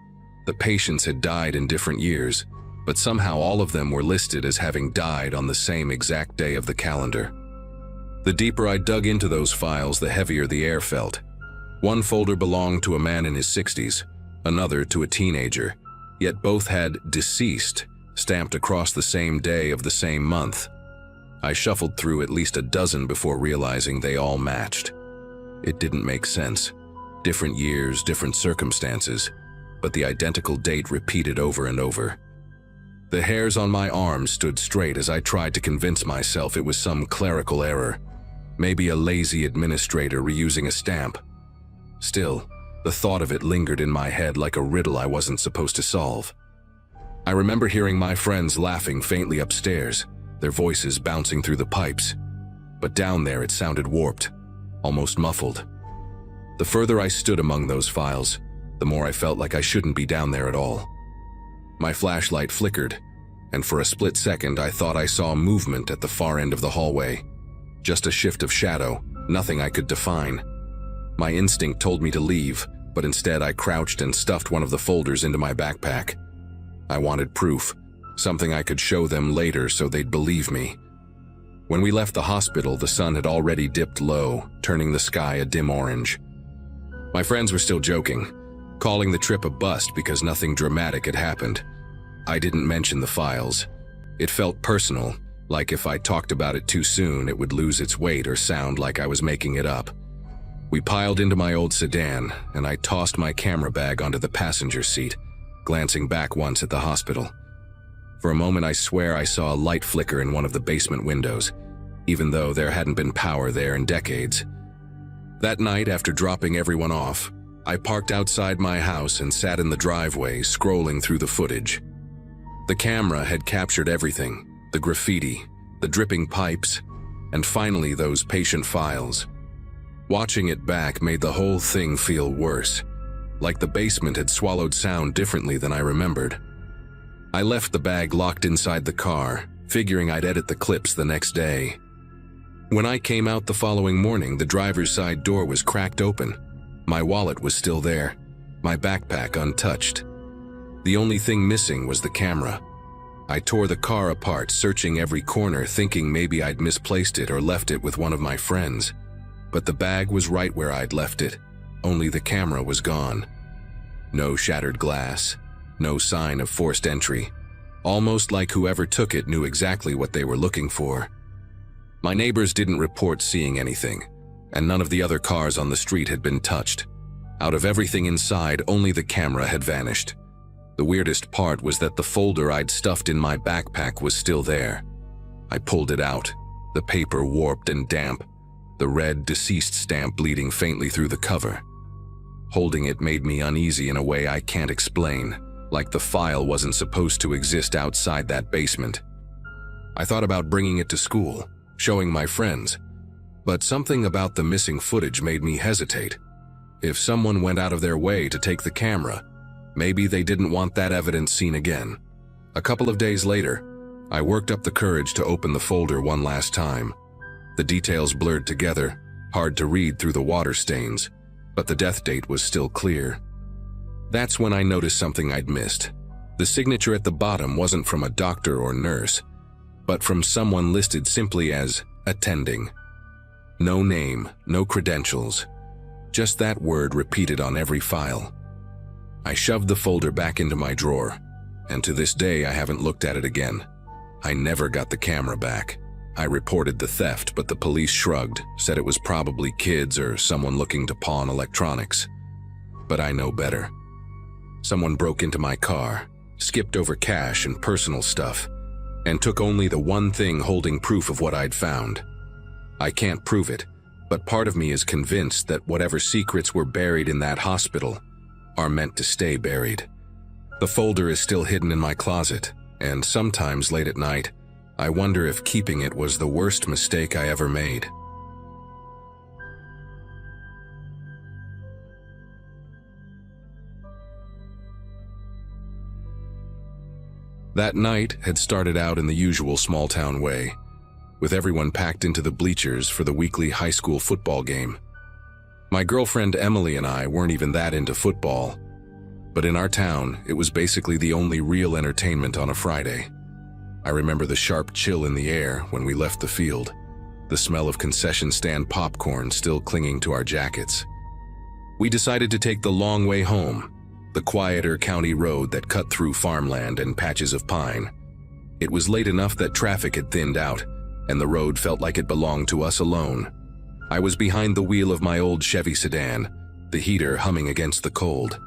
The patients had died in different years, but somehow all of them were listed as having died on the same exact day of the calendar. The deeper I dug into those files, the heavier the air felt. One folder belonged to a man in his 60s, another to a teenager, yet both had deceased stamped across the same day of the same month. I shuffled through at least a dozen before realizing they all matched. It didn't make sense. Different years, different circumstances, but the identical date repeated over and over. The hairs on my arms stood straight as I tried to convince myself it was some clerical error. Maybe a lazy administrator reusing a stamp. Still, the thought of it lingered in my head like a riddle I wasn't supposed to solve. I remember hearing my friends laughing faintly upstairs, their voices bouncing through the pipes. But down there it sounded warped, almost muffled. The further I stood among those files, the more I felt like I shouldn't be down there at all. My flashlight flickered, and for a split second I thought I saw movement at the far end of the hallway. Just a shift of shadow, nothing I could define. My instinct told me to leave, but instead I crouched and stuffed one of the folders into my backpack. I wanted proof, something I could show them later so they'd believe me. When we left the hospital, the sun had already dipped low, turning the sky a dim orange. My friends were still joking, calling the trip a bust because nothing dramatic had happened. I didn't mention the files. It felt personal, like if I talked about it too soon, it would lose its weight or sound like I was making it up. We piled into my old sedan, and I tossed my camera bag onto the passenger seat, glancing back once at the hospital. For a moment, I swear I saw a light flicker in one of the basement windows, even though there hadn't been power there in decades. That night, after dropping everyone off, I parked outside my house and sat in the driveway, scrolling through the footage. The camera had captured everything, the graffiti, the dripping pipes, and finally those patient files. Watching it back made the whole thing feel worse, like the basement had swallowed sound differently than I remembered. I left the bag locked inside the car, figuring I'd edit the clips the next day. When I came out the following morning, the driver's side door was cracked open. My wallet was still there, my backpack untouched. The only thing missing was the camera. I tore the car apart, searching every corner, thinking maybe I'd misplaced it or left it with one of my friends. But the bag was right where I'd left it, only the camera was gone. No shattered glass, no sign of forced entry. Almost like whoever took it knew exactly what they were looking for. My neighbors didn't report seeing anything, and none of the other cars on the street had been touched. Out of everything inside, only the camera had vanished. The weirdest part was that the folder I'd stuffed in my backpack was still there. I pulled it out, the paper warped and damp, the red deceased stamp bleeding faintly through the cover. Holding it made me uneasy in a way I can't explain, like the file wasn't supposed to exist outside that basement. I thought about bringing it to school, showing my friends, but something about the missing footage made me hesitate. If someone went out of their way to take the camera, maybe they didn't want that evidence seen again. A couple of days later, I worked up the courage to open the folder one last time. The details blurred together, hard to read through the water stains, but the death date was still clear. That's when I noticed something I'd missed. The signature at the bottom wasn't from a doctor or nurse, but from someone listed simply as attending. No name, no credentials, just that word repeated on every file. I shoved the folder back into my drawer, and to this day I haven't looked at it again. I never got the camera back. I reported the theft, but the police shrugged, said it was probably kids or someone looking to pawn electronics. But I know better. Someone broke into my car, skipped over cash and personal stuff, and took only the one thing holding proof of what I'd found. I can't prove it, but part of me is convinced that whatever secrets were buried in that hospital are meant to stay buried. The folder is still hidden in my closet, and sometimes late at night, I wonder if keeping it was the worst mistake I ever made. That night had started out in the usual small-town way, with everyone packed into the bleachers for the weekly high school football game. My girlfriend Emily and I weren't even that into football, but in our town, it was basically the only real entertainment on a Friday. I remember the sharp chill in the air when we left the field, the smell of concession stand popcorn still clinging to our jackets. We decided to take the long way home, the quieter county road that cut through farmland and patches of pine. It was late enough that traffic had thinned out, and the road felt like it belonged to us alone. I was behind the wheel of my old Chevy sedan, the heater humming against the cold.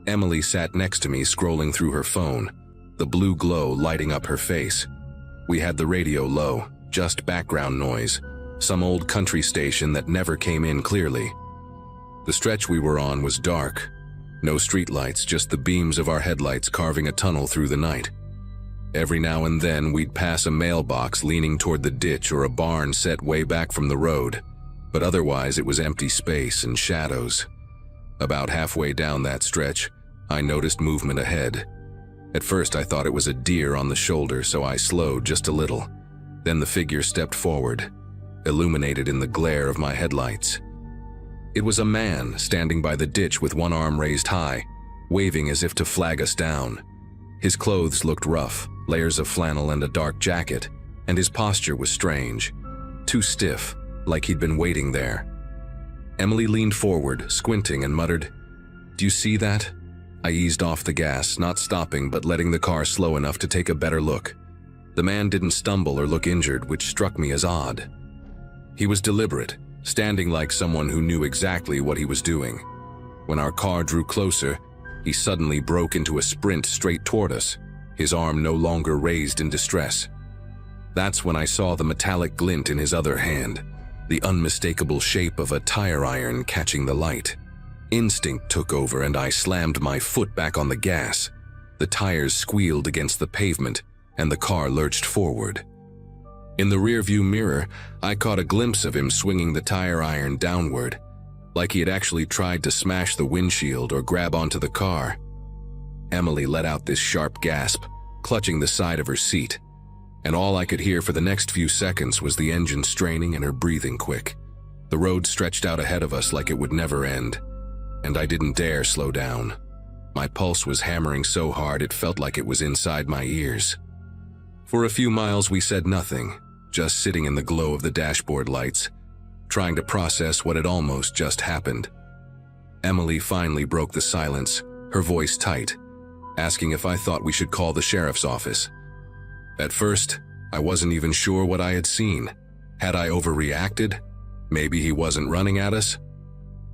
Emily sat next to me scrolling through her phone, the blue glow lighting up her face. We had the radio low, just background noise, some old country station that never came in clearly. The stretch we were on was dark. No streetlights, just the beams of our headlights carving a tunnel through the night. Every now and then we'd pass a mailbox leaning toward the ditch or a barn set way back from the road, but otherwise it was empty space and shadows. About halfway down that stretch, I noticed movement ahead. At first I thought it was a deer on the shoulder, so I slowed just a little. Then the figure stepped forward, illuminated in the glare of my headlights. It was a man standing by the ditch with one arm raised high, waving as if to flag us down. His clothes looked rough, layers of flannel and a dark jacket, and his posture was strange, too stiff, like he'd been waiting there. Emily leaned forward, squinting, and muttered, "Do you see that?" I eased off the gas, not stopping but letting the car slow enough to take a better look. The man didn't stumble or look injured, which struck me as odd. He was deliberate, standing like someone who knew exactly what he was doing. When our car drew closer, he suddenly broke into a sprint straight toward us, his arm no longer raised in distress. That's when I saw the metallic glint in his other hand, the unmistakable shape of a tire iron catching the light. Instinct took over and I slammed my foot back on the gas. The tires squealed against the pavement and the car lurched forward. In the rearview mirror, I caught a glimpse of him swinging the tire iron downward, like he had actually tried to smash the windshield or grab onto the car. Emily let out this sharp gasp, clutching the side of her seat, and all I could hear for the next few seconds was the engine straining and her breathing quick. The road stretched out ahead of us like it would never end, and I didn't dare slow down. My pulse was hammering so hard it felt like it was inside my ears. For a few miles we said nothing, just sitting in the glow of the dashboard lights, trying to process what had almost just happened. Emily finally broke the silence, her voice tight, asking if I thought we should call the sheriff's office. At first, I wasn't even sure what I had seen. Had I overreacted? Maybe he wasn't running at us?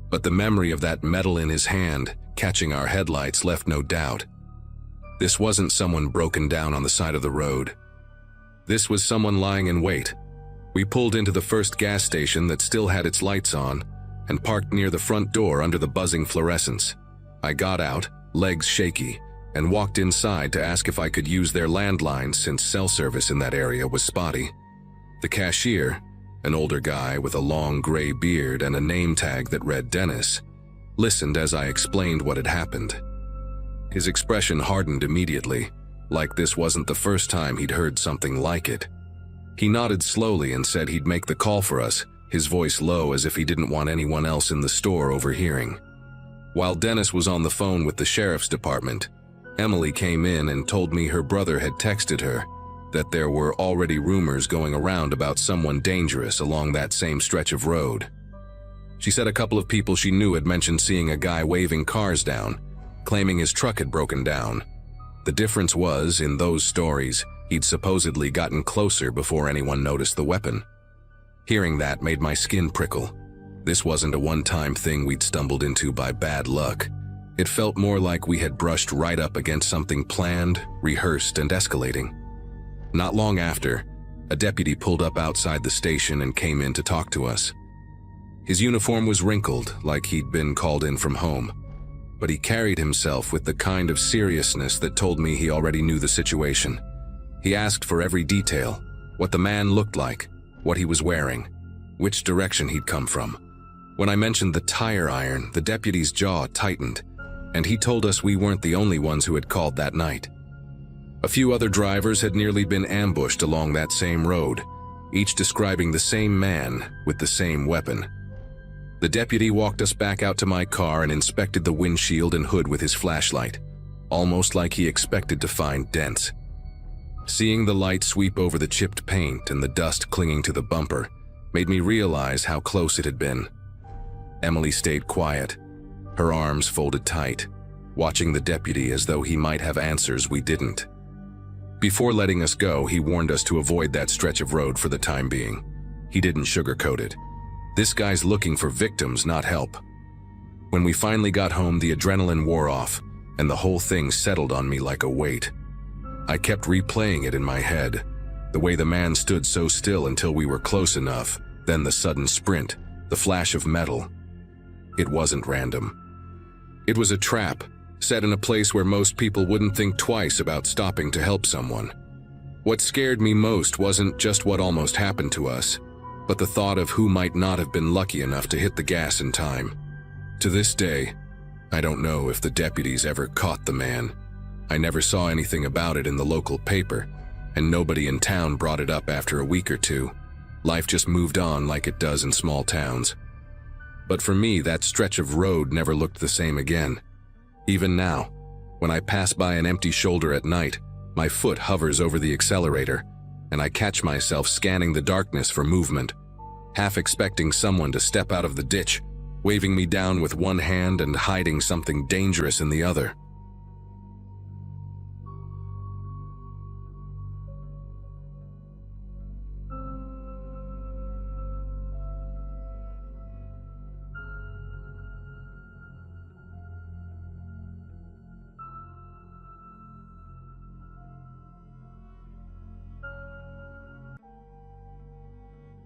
But the memory of that metal in his hand, catching our headlights, left no doubt. This wasn't someone broken down on the side of the road. This was someone lying in wait. We pulled into the first gas station that still had its lights on and parked near the front door under the buzzing fluorescence. I got out, legs shaky, and walked inside to ask if I could use their landline since cell service in that area was spotty. The cashier, an older guy with a long gray beard and a name tag that read Dennis, listened as I explained what had happened. His expression hardened immediately, like this wasn't the first time he'd heard something like it. He nodded slowly and said he'd make the call for us, his voice low as if he didn't want anyone else in the store overhearing. While Dennis was on the phone with the sheriff's department, Emily came in and told me her brother had texted her that there were already rumors going around about someone dangerous along that same stretch of road. She said a couple of people she knew had mentioned seeing a guy waving cars down, claiming his truck had broken down. The difference was, in those stories, he'd supposedly gotten closer before anyone noticed the weapon. Hearing that made my skin prickle. This wasn't a one-time thing we'd stumbled into by bad luck. It felt more like we had brushed right up against something planned, rehearsed, and escalating. Not long after, a deputy pulled up outside the station and came in to talk to us. His uniform was wrinkled, like he'd been called in from home, but he carried himself with the kind of seriousness that told me he already knew the situation. He asked for every detail, what the man looked like, what he was wearing, which direction he'd come from. When I mentioned the tire iron, the deputy's jaw tightened, and he told us we weren't the only ones who had called that night. A few other drivers had nearly been ambushed along that same road, each describing the same man with the same weapon. The deputy walked us back out to my car and inspected the windshield and hood with his flashlight, almost like he expected to find dents. Seeing the light sweep over the chipped paint and the dust clinging to the bumper made me realize how close it had been. Emily stayed quiet, her arms folded tight, watching the deputy as though he might have answers we didn't. Before letting us go, he warned us to avoid that stretch of road for the time being. He didn't sugarcoat it. This guy's looking for victims, not help. When we finally got home, the adrenaline wore off, and the whole thing settled on me like a weight. I kept replaying it in my head, the way the man stood so still until we were close enough, then the sudden sprint, the flash of metal. It wasn't random. It was a trap, set in a place where most people wouldn't think twice about stopping to help someone. What scared me most wasn't just what almost happened to us, but the thought of who might not have been lucky enough to hit the gas in time. To this day, I don't know if the deputies ever caught the man. I never saw anything about it in the local paper, and nobody in town brought it up after a week or two. Life just moved on like it does in small towns. But for me, that stretch of road never looked the same again. Even now, when I pass by an empty shoulder at night, my foot hovers over the accelerator, and I catch myself scanning the darkness for movement, half expecting someone to step out of the ditch, waving me down with one hand and hiding something dangerous in the other.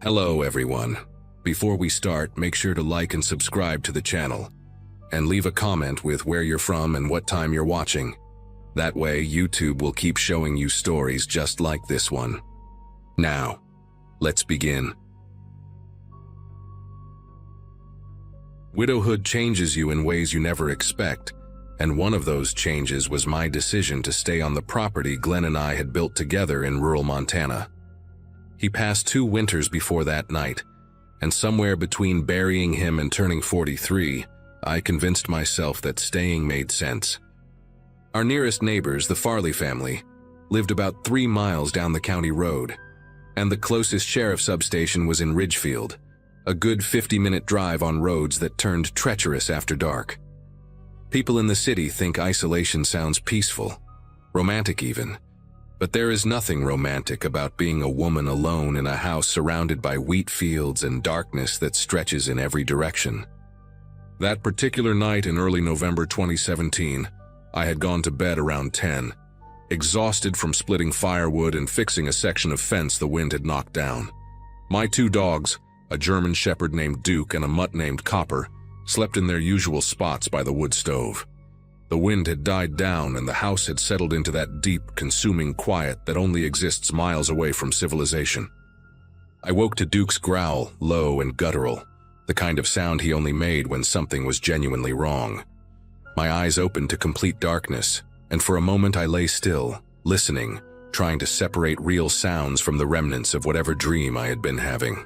Hello everyone. Before we start, make sure to like and subscribe to the channel, and leave a comment with where you're from and what time you're watching. That way, YouTube will keep showing you stories just like this one. Now, Let's begin. Widowhood changes you in ways you never expect, and one of those changes was my decision to stay on the property Glenn and I had built together in rural Montana. He passed 2 winters before that night, and somewhere between burying him and turning 43, I convinced myself that staying made sense. Our nearest neighbors, the Farley family, lived about 3 miles down the county road, and the closest sheriff's substation was in Ridgefield, a good 50-minute drive on roads that turned treacherous after dark. People in the city think isolation sounds peaceful, romantic even, but there is nothing romantic about being a woman alone in a house surrounded by wheat fields and darkness that stretches in every direction. That particular night in early November 2017, I had gone to bed around 10, exhausted from splitting firewood and fixing a section of fence the wind had knocked down. My 2 dogs, a German shepherd named Duke and a mutt named Copper, slept in their usual spots by the wood stove. The wind had died down and the house had settled into that deep, consuming quiet that only exists miles away from civilization. I woke to Duke's growl, low and guttural, the kind of sound he only made when something was genuinely wrong. My eyes opened to complete darkness, and for a moment I lay still, listening, trying to separate real sounds from the remnants of whatever dream I had been having.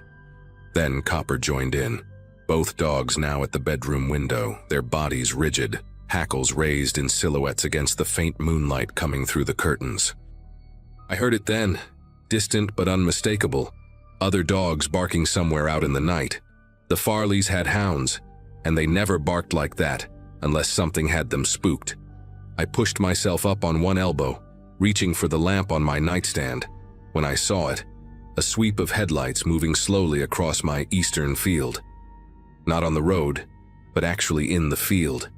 Then Copper joined in. Both dogs now at the bedroom window, their bodies rigid, hackles raised in silhouettes against the faint moonlight coming through the curtains. I heard it then, distant but unmistakable, other dogs barking somewhere out in the night. The Farleys had hounds, and they never barked like that unless something had them spooked. I pushed myself up on one elbow, reaching for the lamp on my nightstand, when I saw it, a sweep of headlights moving slowly across my eastern field. Not on the road, but actually in the field,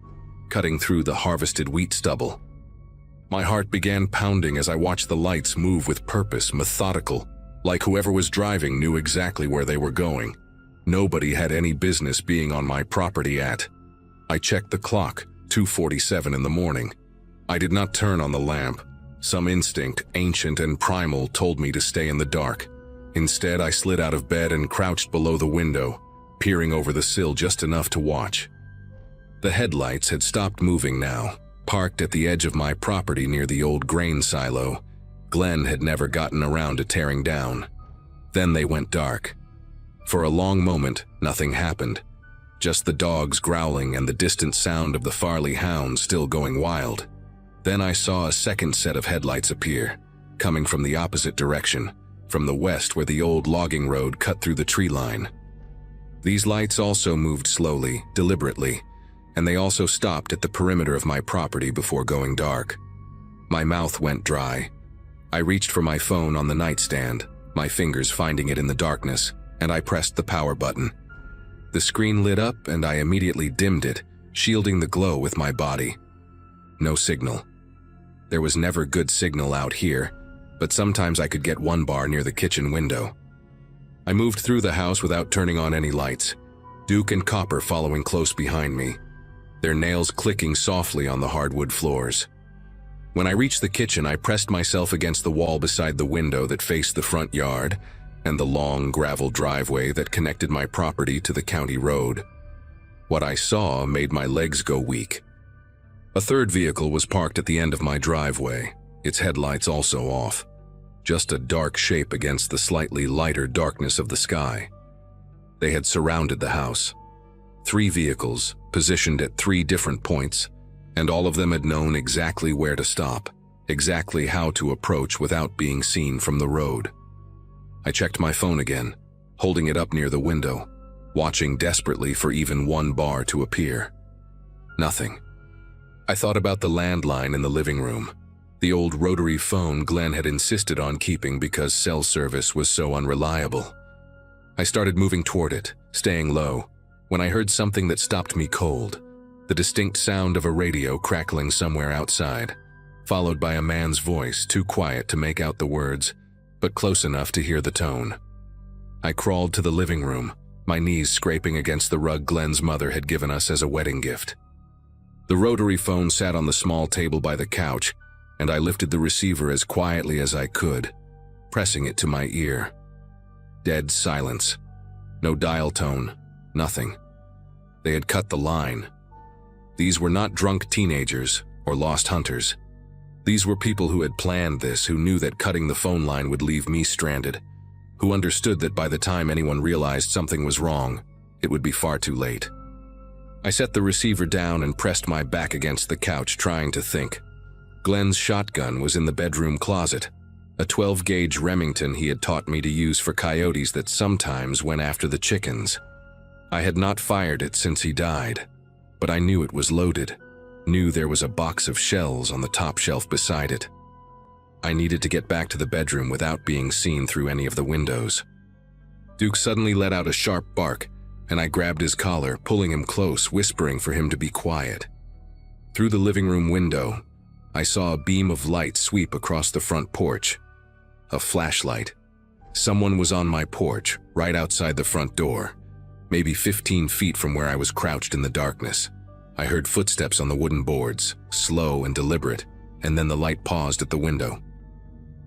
cutting through the harvested wheat stubble. My heart began pounding as I watched the lights move with purpose, methodical, like whoever was driving knew exactly where they were going. Nobody had any business being on my property at. I checked the clock, 2:47 in the morning. I did not turn on the lamp. Some instinct, ancient and primal, told me to stay in the dark. Instead, I slid out of bed and crouched below the window, peering over the sill just enough to watch. The headlights had stopped moving now, parked at the edge of my property near the old grain silo Glenn had never gotten around to tearing down. Then they went dark. For a long moment, nothing happened. Just the dogs growling and the distant sound of the Farley hounds still going wild. Then I saw a second set of headlights appear, coming from the opposite direction, from the west where the old logging road cut through the tree line. These lights also moved slowly, deliberately, and they also stopped at the perimeter of my property before going dark. My mouth went dry. I reached for my phone on the nightstand, my fingers finding it in the darkness, and I pressed the power button. The screen lit up and I immediately dimmed it, shielding the glow with my body. No signal. There was never good signal out here, but sometimes I could get 1 bar near the kitchen window. I moved through the house without turning on any lights, Duke and Copper following close behind me, their nails clicking softly on the hardwood floors. When I reached the kitchen, I pressed myself against the wall beside the window that faced the front yard and the long gravel driveway that connected my property to the county road. What I saw made my legs go weak. A third vehicle was parked at the end of my driveway, its headlights also off. Just a dark shape against the slightly lighter darkness of the sky. They had surrounded the house. 3 vehicles, positioned at 3 different points, and all of them had known exactly where to stop, exactly how to approach without being seen from the road. I checked my phone again, holding it up near the window, watching desperately for even 1 bar to appear. Nothing. I thought about the landline in the living room, the old rotary phone Glenn had insisted on keeping because cell service was so unreliable. I started moving toward it, staying low, when I heard something that stopped me cold, the distinct sound of a radio crackling somewhere outside, followed by a man's voice too quiet to make out the words, but close enough to hear the tone. I crawled to the living room, my knees scraping against the rug Glenn's mother had given us as a wedding gift. The rotary phone sat on the small table by the couch, and I lifted the receiver as quietly as I could, pressing it to my ear. Dead silence. No dial tone. Nothing. They had cut the line. These were not drunk teenagers or lost hunters. These were people who had planned this, who knew that cutting the phone line would leave me stranded, who understood that by the time anyone realized something was wrong, it would be far too late. I set the receiver down and pressed my back against the couch, trying to think. Glenn's shotgun was in the bedroom closet, a 12-gauge Remington he had taught me to use for coyotes that sometimes went after the chickens. I had not fired it since he died, but I knew it was loaded, knew there was a box of shells on the top shelf beside it. I needed to get back to the bedroom without being seen through any of the windows. Duke suddenly let out a sharp bark, and I grabbed his collar, pulling him close, whispering for him to be quiet. Through the living room window, I saw a beam of light sweep across the front porch. A flashlight. Someone was on my porch, right outside the front door, maybe 15 feet from where I was crouched in the darkness. I heard footsteps on the wooden boards, slow and deliberate, and then the light paused at the window.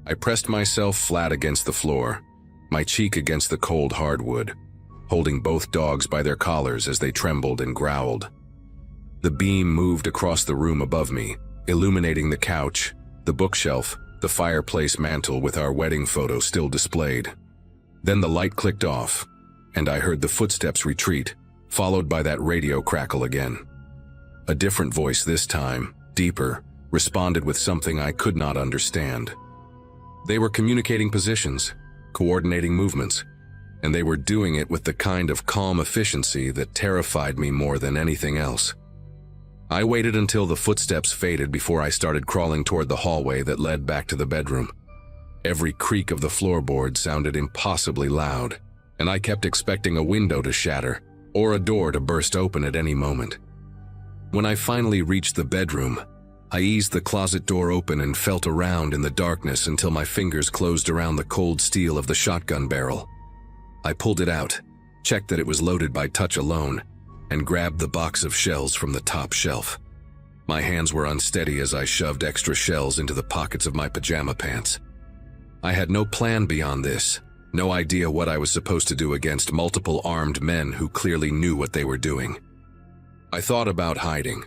I pressed myself flat against the floor, my cheek against the cold hardwood, holding both dogs by their collars as they trembled and growled. The beam moved across the room above me, illuminating the couch, the bookshelf, the fireplace mantel with our wedding photo still displayed. Then the light clicked off, and I heard the footsteps retreat, followed by that radio crackle again. A different voice this time, deeper, responded with something I could not understand. They were communicating positions, coordinating movements, and they were doing it with the kind of calm efficiency that terrified me more than anything else. I waited until the footsteps faded before I started crawling toward the hallway that led back to the bedroom. Every creak of the floorboard sounded impossibly loud, and I kept expecting a window to shatter or a door to burst open at any moment. When I finally reached the bedroom, I eased the closet door open and felt around in the darkness until my fingers closed around the cold steel of the shotgun barrel. I pulled it out, checked that it was loaded by touch alone, and grabbed the box of shells from the top shelf. My hands were unsteady as I shoved extra shells into the pockets of my pajama pants. I had no plan beyond this, no idea what I was supposed to do against multiple armed men who clearly knew what they were doing. I thought about hiding,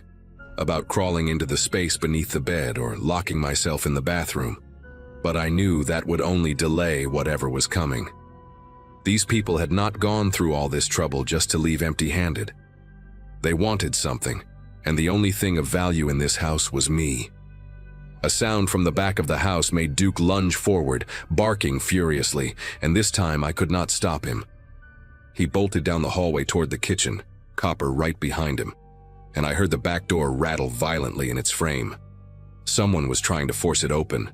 about crawling into the space beneath the bed or locking myself in the bathroom, but I knew that would only delay whatever was coming. These people had not gone through all this trouble just to leave empty-handed. They wanted something, and the only thing of value in this house was me. A sound from the back of the house made Duke lunge forward, barking furiously, and this time I could not stop him. He bolted down the hallway toward the kitchen, Copper right behind him, and I heard the back door rattle violently in its frame. Someone was trying to force it open.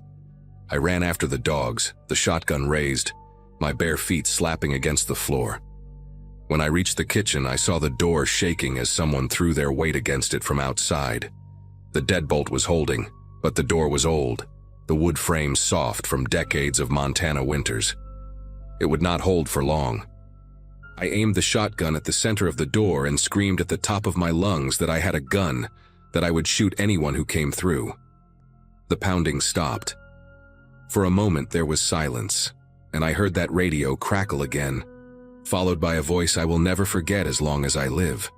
I ran after the dogs, the shotgun raised, my bare feet slapping against the floor. When I reached the kitchen, I saw the door shaking as someone threw their weight against it from outside. The deadbolt was holding, but the door was old, the wood frame soft from decades of Montana winters. It would not hold for long. I aimed the shotgun at the center of the door and screamed at the top of my lungs that I had a gun, that I would shoot anyone who came through. The pounding stopped. For a moment there was silence, and I heard that radio crackle again, followed by a voice I will never forget as long as I live.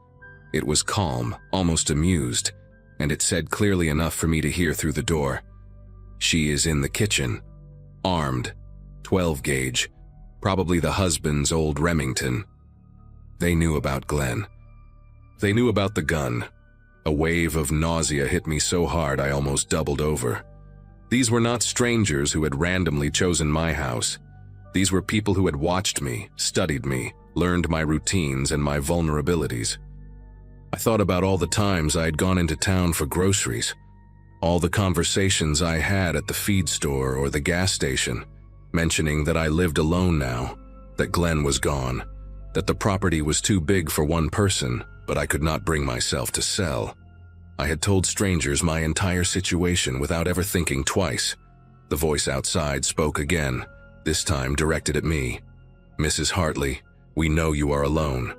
It was calm, almost amused, and it said clearly enough for me to hear through the door. She is in the kitchen, armed, 12-gauge, probably the husband's old Remington. They knew about Glenn. They knew about the gun. A wave of nausea hit me so hard I almost doubled over. These were not strangers who had randomly chosen my house. These were people who had watched me, studied me, learned my routines and my vulnerabilities. I thought about all the times I had gone into town for groceries, all the conversations I had at the feed store or the gas station, mentioning that I lived alone now, that Glenn was gone, that the property was too big for one person, but I could not bring myself to sell. I had told strangers my entire situation without ever thinking twice. The voice outside spoke again, this time directed at me. "Mrs. Hartley, we know you are alone.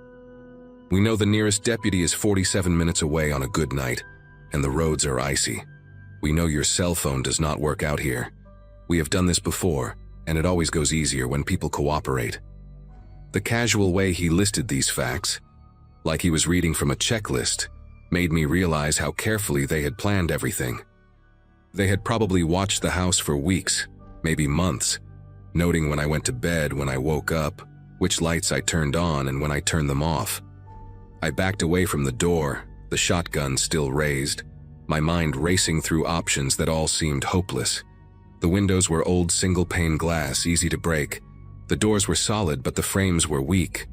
We know the nearest deputy is 47 minutes away on a good night, and the roads are icy. We know your cell phone does not work out here. We have done this before, and it always goes easier when people cooperate. The casual way he listed these facts, like he was reading from a checklist, made me realize how carefully they had planned everything. They had probably watched the house for weeks, maybe months, noting when I went to bed, when I woke up, which lights I turned on and when I turned them off. I backed away from the door, the shotgun still raised, my mind racing through options that all seemed hopeless. The windows were old single-pane glass, easy to break. The doors were solid, but the frames were weak.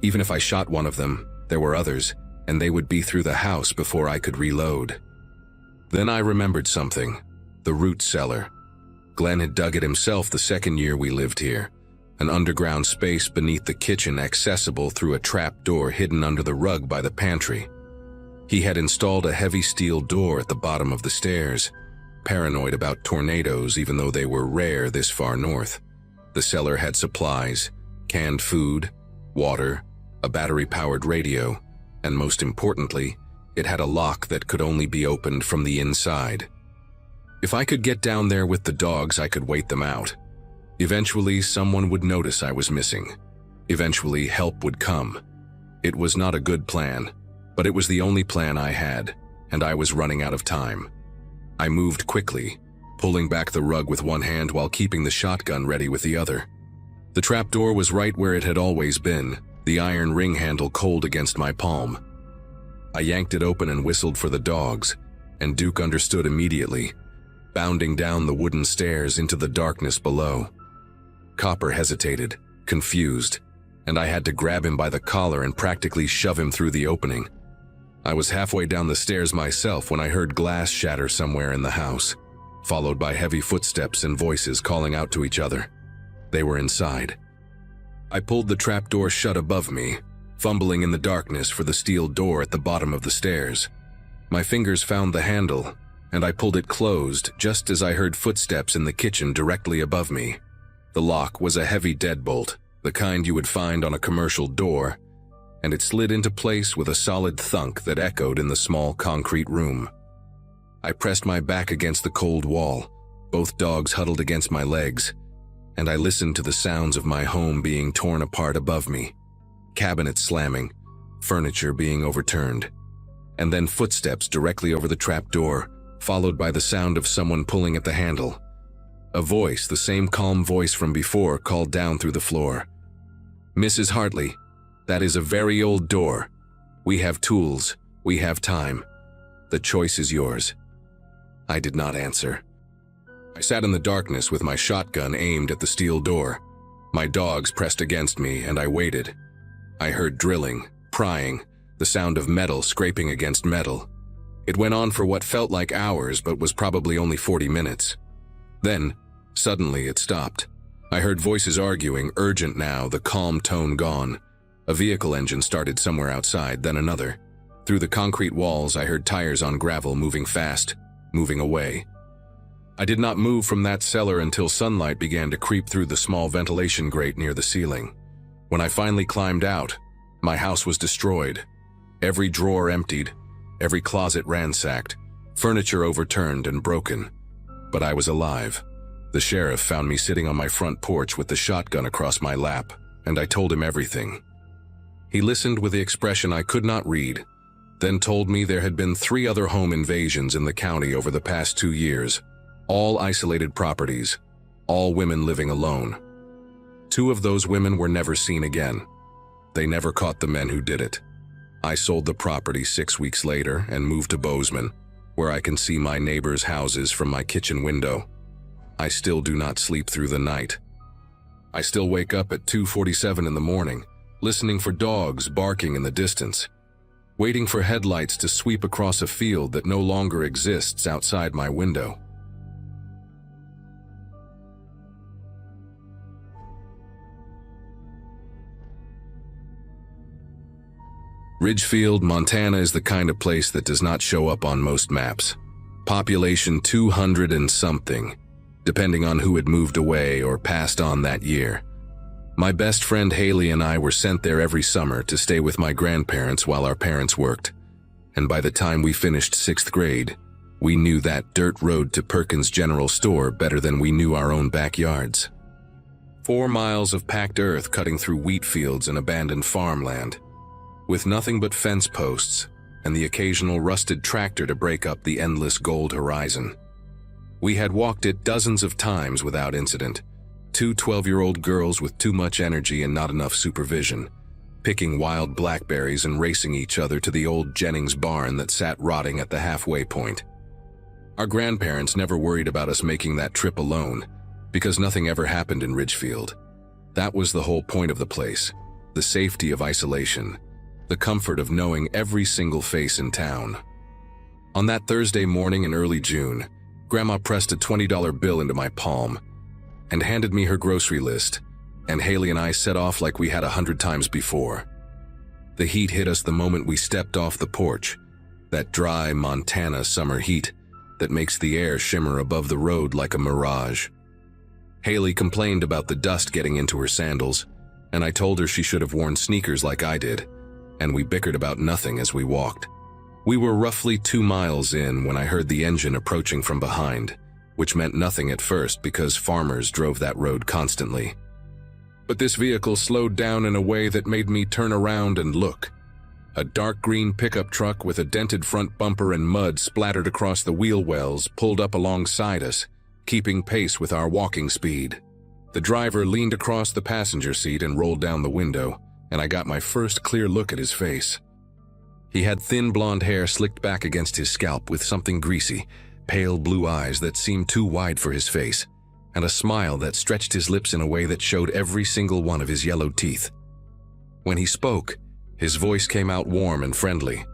Even if I shot one of them, there were others, and they would be through the house before I could reload. Then I remembered something. The root cellar. Glenn had dug it himself the second year we lived here. An underground space beneath the kitchen, accessible through a trap door hidden under the rug by the pantry. He had installed a heavy steel door at the bottom of the stairs, paranoid about tornadoes even though they were rare this far north. The cellar had supplies, canned food, water, a battery-powered radio, and most importantly, it had a lock that could only be opened from the inside. If I could get down there with the dogs, I could wait them out. Eventually, someone would notice I was missing. Eventually, help would come. It was not a good plan, but it was the only plan I had, and I was running out of time. I moved quickly, pulling back the rug with one hand while keeping the shotgun ready with the other. The trapdoor was right where it had always been, the iron ring handle cold against my palm. I yanked it open and whistled for the dogs, and Duke understood immediately, bounding down the wooden stairs into the darkness below. Copper hesitated, confused, and I had to grab him by the collar and practically shove him through the opening. I was halfway down the stairs myself when I heard glass shatter somewhere in the house, followed by heavy footsteps and voices calling out to each other. They were inside. I pulled the trapdoor shut above me, fumbling in the darkness for the steel door at the bottom of the stairs. My fingers found the handle, and I pulled it closed just as I heard footsteps in the kitchen directly above me. The lock was a heavy deadbolt, the kind you would find on a commercial door, and it slid into place with a solid thunk that echoed in the small concrete room. I pressed my back against the cold wall, both dogs huddled against my legs, and I listened to the sounds of my home being torn apart above me. Cabinets slamming, furniture being overturned, and then footsteps directly over the trapdoor, followed by the sound of someone pulling at the handle. A voice, the same calm voice from before, called down through the floor. "Mrs. Hartley, that is a very old door. We have tools, we have time. The choice is yours." I did not answer. I sat in the darkness with my shotgun aimed at the steel door. My dogs pressed against me, and I waited. I heard drilling, prying, the sound of metal scraping against metal. It went on for what felt like hours, but was probably only 40 minutes. Then, suddenly, it stopped. I heard voices arguing, urgent now, the calm tone gone. A vehicle engine started somewhere outside, then another. Through the concrete walls, I heard tires on gravel moving fast, moving away. I did not move from that cellar until sunlight began to creep through the small ventilation grate near the ceiling. When I finally climbed out, my house was destroyed. Every drawer emptied, every closet ransacked, furniture overturned and broken. But I was alive. The sheriff found me sitting on my front porch with the shotgun across my lap, and I told him everything. He listened with the expression I could not read, then told me there had been 3 other home invasions in the county over the past 2 years, all isolated properties, all women living alone. 2 of those women were never seen again. They never caught the men who did it. I sold the property 6 weeks later and moved to Bozeman, where I can see my neighbors' houses from my kitchen window. I still do not sleep through the night. I still wake up at 2:47 in the morning, listening for dogs barking in the distance, waiting for headlights to sweep across a field that no longer exists outside my window. Ridgefield, Montana is the kind of place that does not show up on most maps. Population 200 and something, depending on who had moved away or passed on that year. My best friend Haley and I were sent there every summer to stay with my grandparents while our parents worked. And by the time we finished 6th grade, we knew that dirt road to Perkins General Store better than we knew our own backyards. 4 miles of packed earth cutting through wheat fields and abandoned farmland, with nothing but fence posts and the occasional rusted tractor to break up the endless gold horizon. We had walked it dozens of times without incident, two 12-year-old girls with too much energy and not enough supervision, picking wild blackberries and racing each other to the old Jennings barn that sat rotting at the halfway point. Our grandparents never worried about us making that trip alone, because nothing ever happened in Ridgefield. That was the whole point of the place, the safety of isolation, the comfort of knowing every single face in town. On that Thursday morning in early June, Grandma pressed a $20 bill into my palm and handed me her grocery list, and Haley and I set off like we had 100 times before. The heat hit us the moment we stepped off the porch, that dry Montana summer heat that makes the air shimmer above the road like a mirage. Haley complained about the dust getting into her sandals, and I told her she should have worn sneakers like I did, and we bickered about nothing as we walked. We were roughly 2 miles in when I heard the engine approaching from behind, which meant nothing at first because farmers drove that road constantly. But this vehicle slowed down in a way that made me turn around and look. A dark green pickup truck with a dented front bumper and mud splattered across the wheel wells pulled up alongside us, keeping pace with our walking speed. The driver leaned across the passenger seat and rolled down the window, and I got my first clear look at his face. He had thin blonde hair slicked back against his scalp with something greasy, pale blue eyes that seemed too wide for his face, and a smile that stretched his lips in a way that showed every single one of his yellow teeth. When he spoke, his voice came out warm and friendly,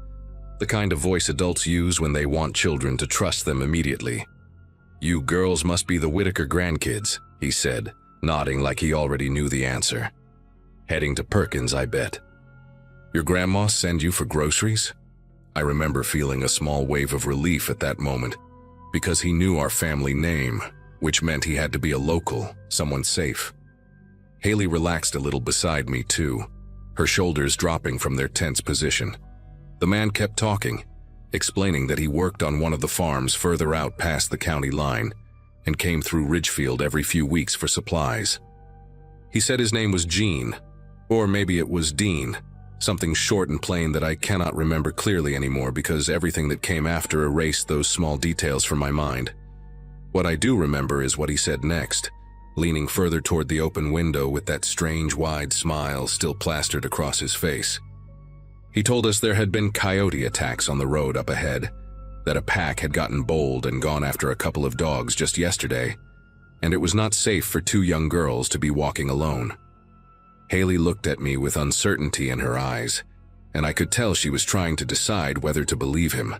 the kind of voice adults use when they want children to trust them immediately. "You girls must be the Whitaker grandkids," he said, nodding like he already knew the answer. "Heading to Perkins, I bet. Your grandma send you for groceries?" I remember feeling a small wave of relief at that moment, because he knew our family name, which meant he had to be a local, someone safe. Haley relaxed a little beside me too, her shoulders dropping from their tense position. The man kept talking, explaining that he worked on one of the farms further out past the county line and came through Ridgefield every few weeks for supplies. He said his name was Gene, or maybe it was Dean, something short and plain that I cannot remember clearly anymore because everything that came after erased those small details from my mind. What I do remember is what he said next, leaning further toward the open window with that strange wide smile still plastered across his face. He told us there had been coyote attacks on the road up ahead, that a pack had gotten bold and gone after a couple of dogs just yesterday, and it was not safe for two young girls to be walking alone. Haley looked at me with uncertainty in her eyes, and I could tell she was trying to decide whether to believe him.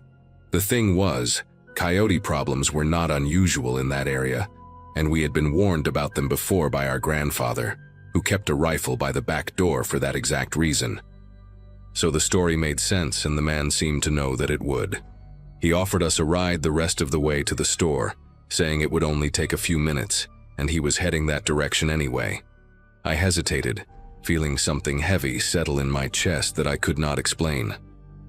The thing was, coyote problems were not unusual in that area, and we had been warned about them before by our grandfather, who kept a rifle by the back door for that exact reason. So the story made sense, and the man seemed to know that it would. He offered us a ride the rest of the way to the store, saying it would only take a few minutes, and he was heading that direction anyway. I hesitated, feeling something heavy settle in my chest that I could not explain,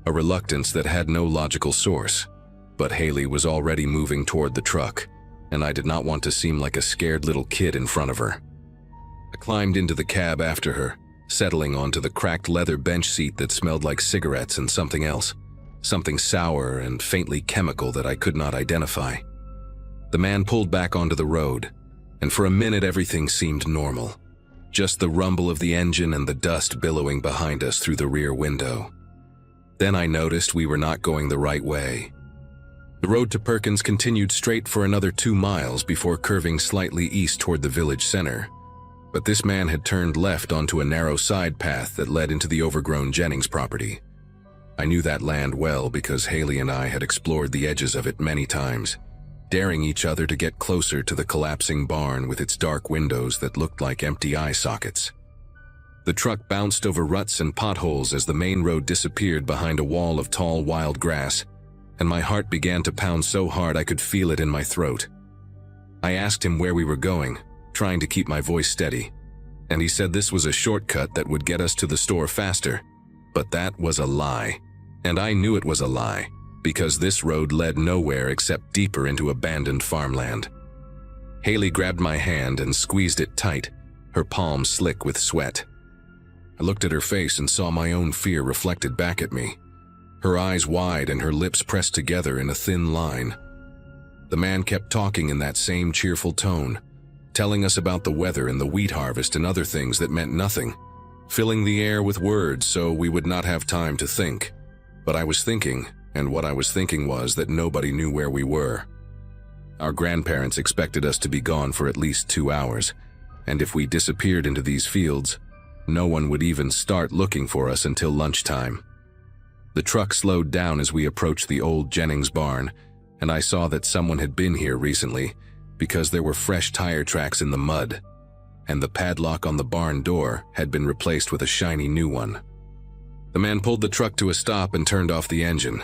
a reluctance that had no logical source. But Haley was already moving toward the truck, and I did not want to seem like a scared little kid in front of her. I climbed into the cab after her, settling onto the cracked leather bench seat that smelled like cigarettes and something else, something sour and faintly chemical that I could not identify. The man pulled back onto the road, and for a minute everything seemed normal. Just the rumble of the engine and the dust billowing behind us through the rear window. Then I noticed we were not going the right way. The road to Perkins continued straight for another 2 miles before curving slightly east toward the village center. But this man had turned left onto a narrow side path that led into the overgrown Jennings property. I knew that land well because Haley and I had explored the edges of it many times, daring each other to get closer to the collapsing barn with its dark windows that looked like empty eye sockets. The truck bounced over ruts and potholes as the main road disappeared behind a wall of tall wild grass, and my heart began to pound so hard I could feel it in my throat. I asked him where we were going, trying to keep my voice steady, and he said this was a shortcut that would get us to the store faster. But that was a lie, and I knew it was a lie, because this road led nowhere except deeper into abandoned farmland. Haley grabbed my hand and squeezed it tight, her palms slick with sweat. I looked at her face and saw my own fear reflected back at me, her eyes wide and her lips pressed together in a thin line. The man kept talking in that same cheerful tone, telling us about the weather and the wheat harvest and other things that meant nothing, filling the air with words so we would not have time to think. But I was thinking, and what I was thinking was that nobody knew where we were. Our grandparents expected us to be gone for at least 2 hours, and if we disappeared into these fields, no one would even start looking for us until lunchtime. The truck slowed down as we approached the old Jennings barn, and I saw that someone had been here recently because there were fresh tire tracks in the mud, and the padlock on the barn door had been replaced with a shiny new one. The man pulled the truck to a stop and turned off the engine,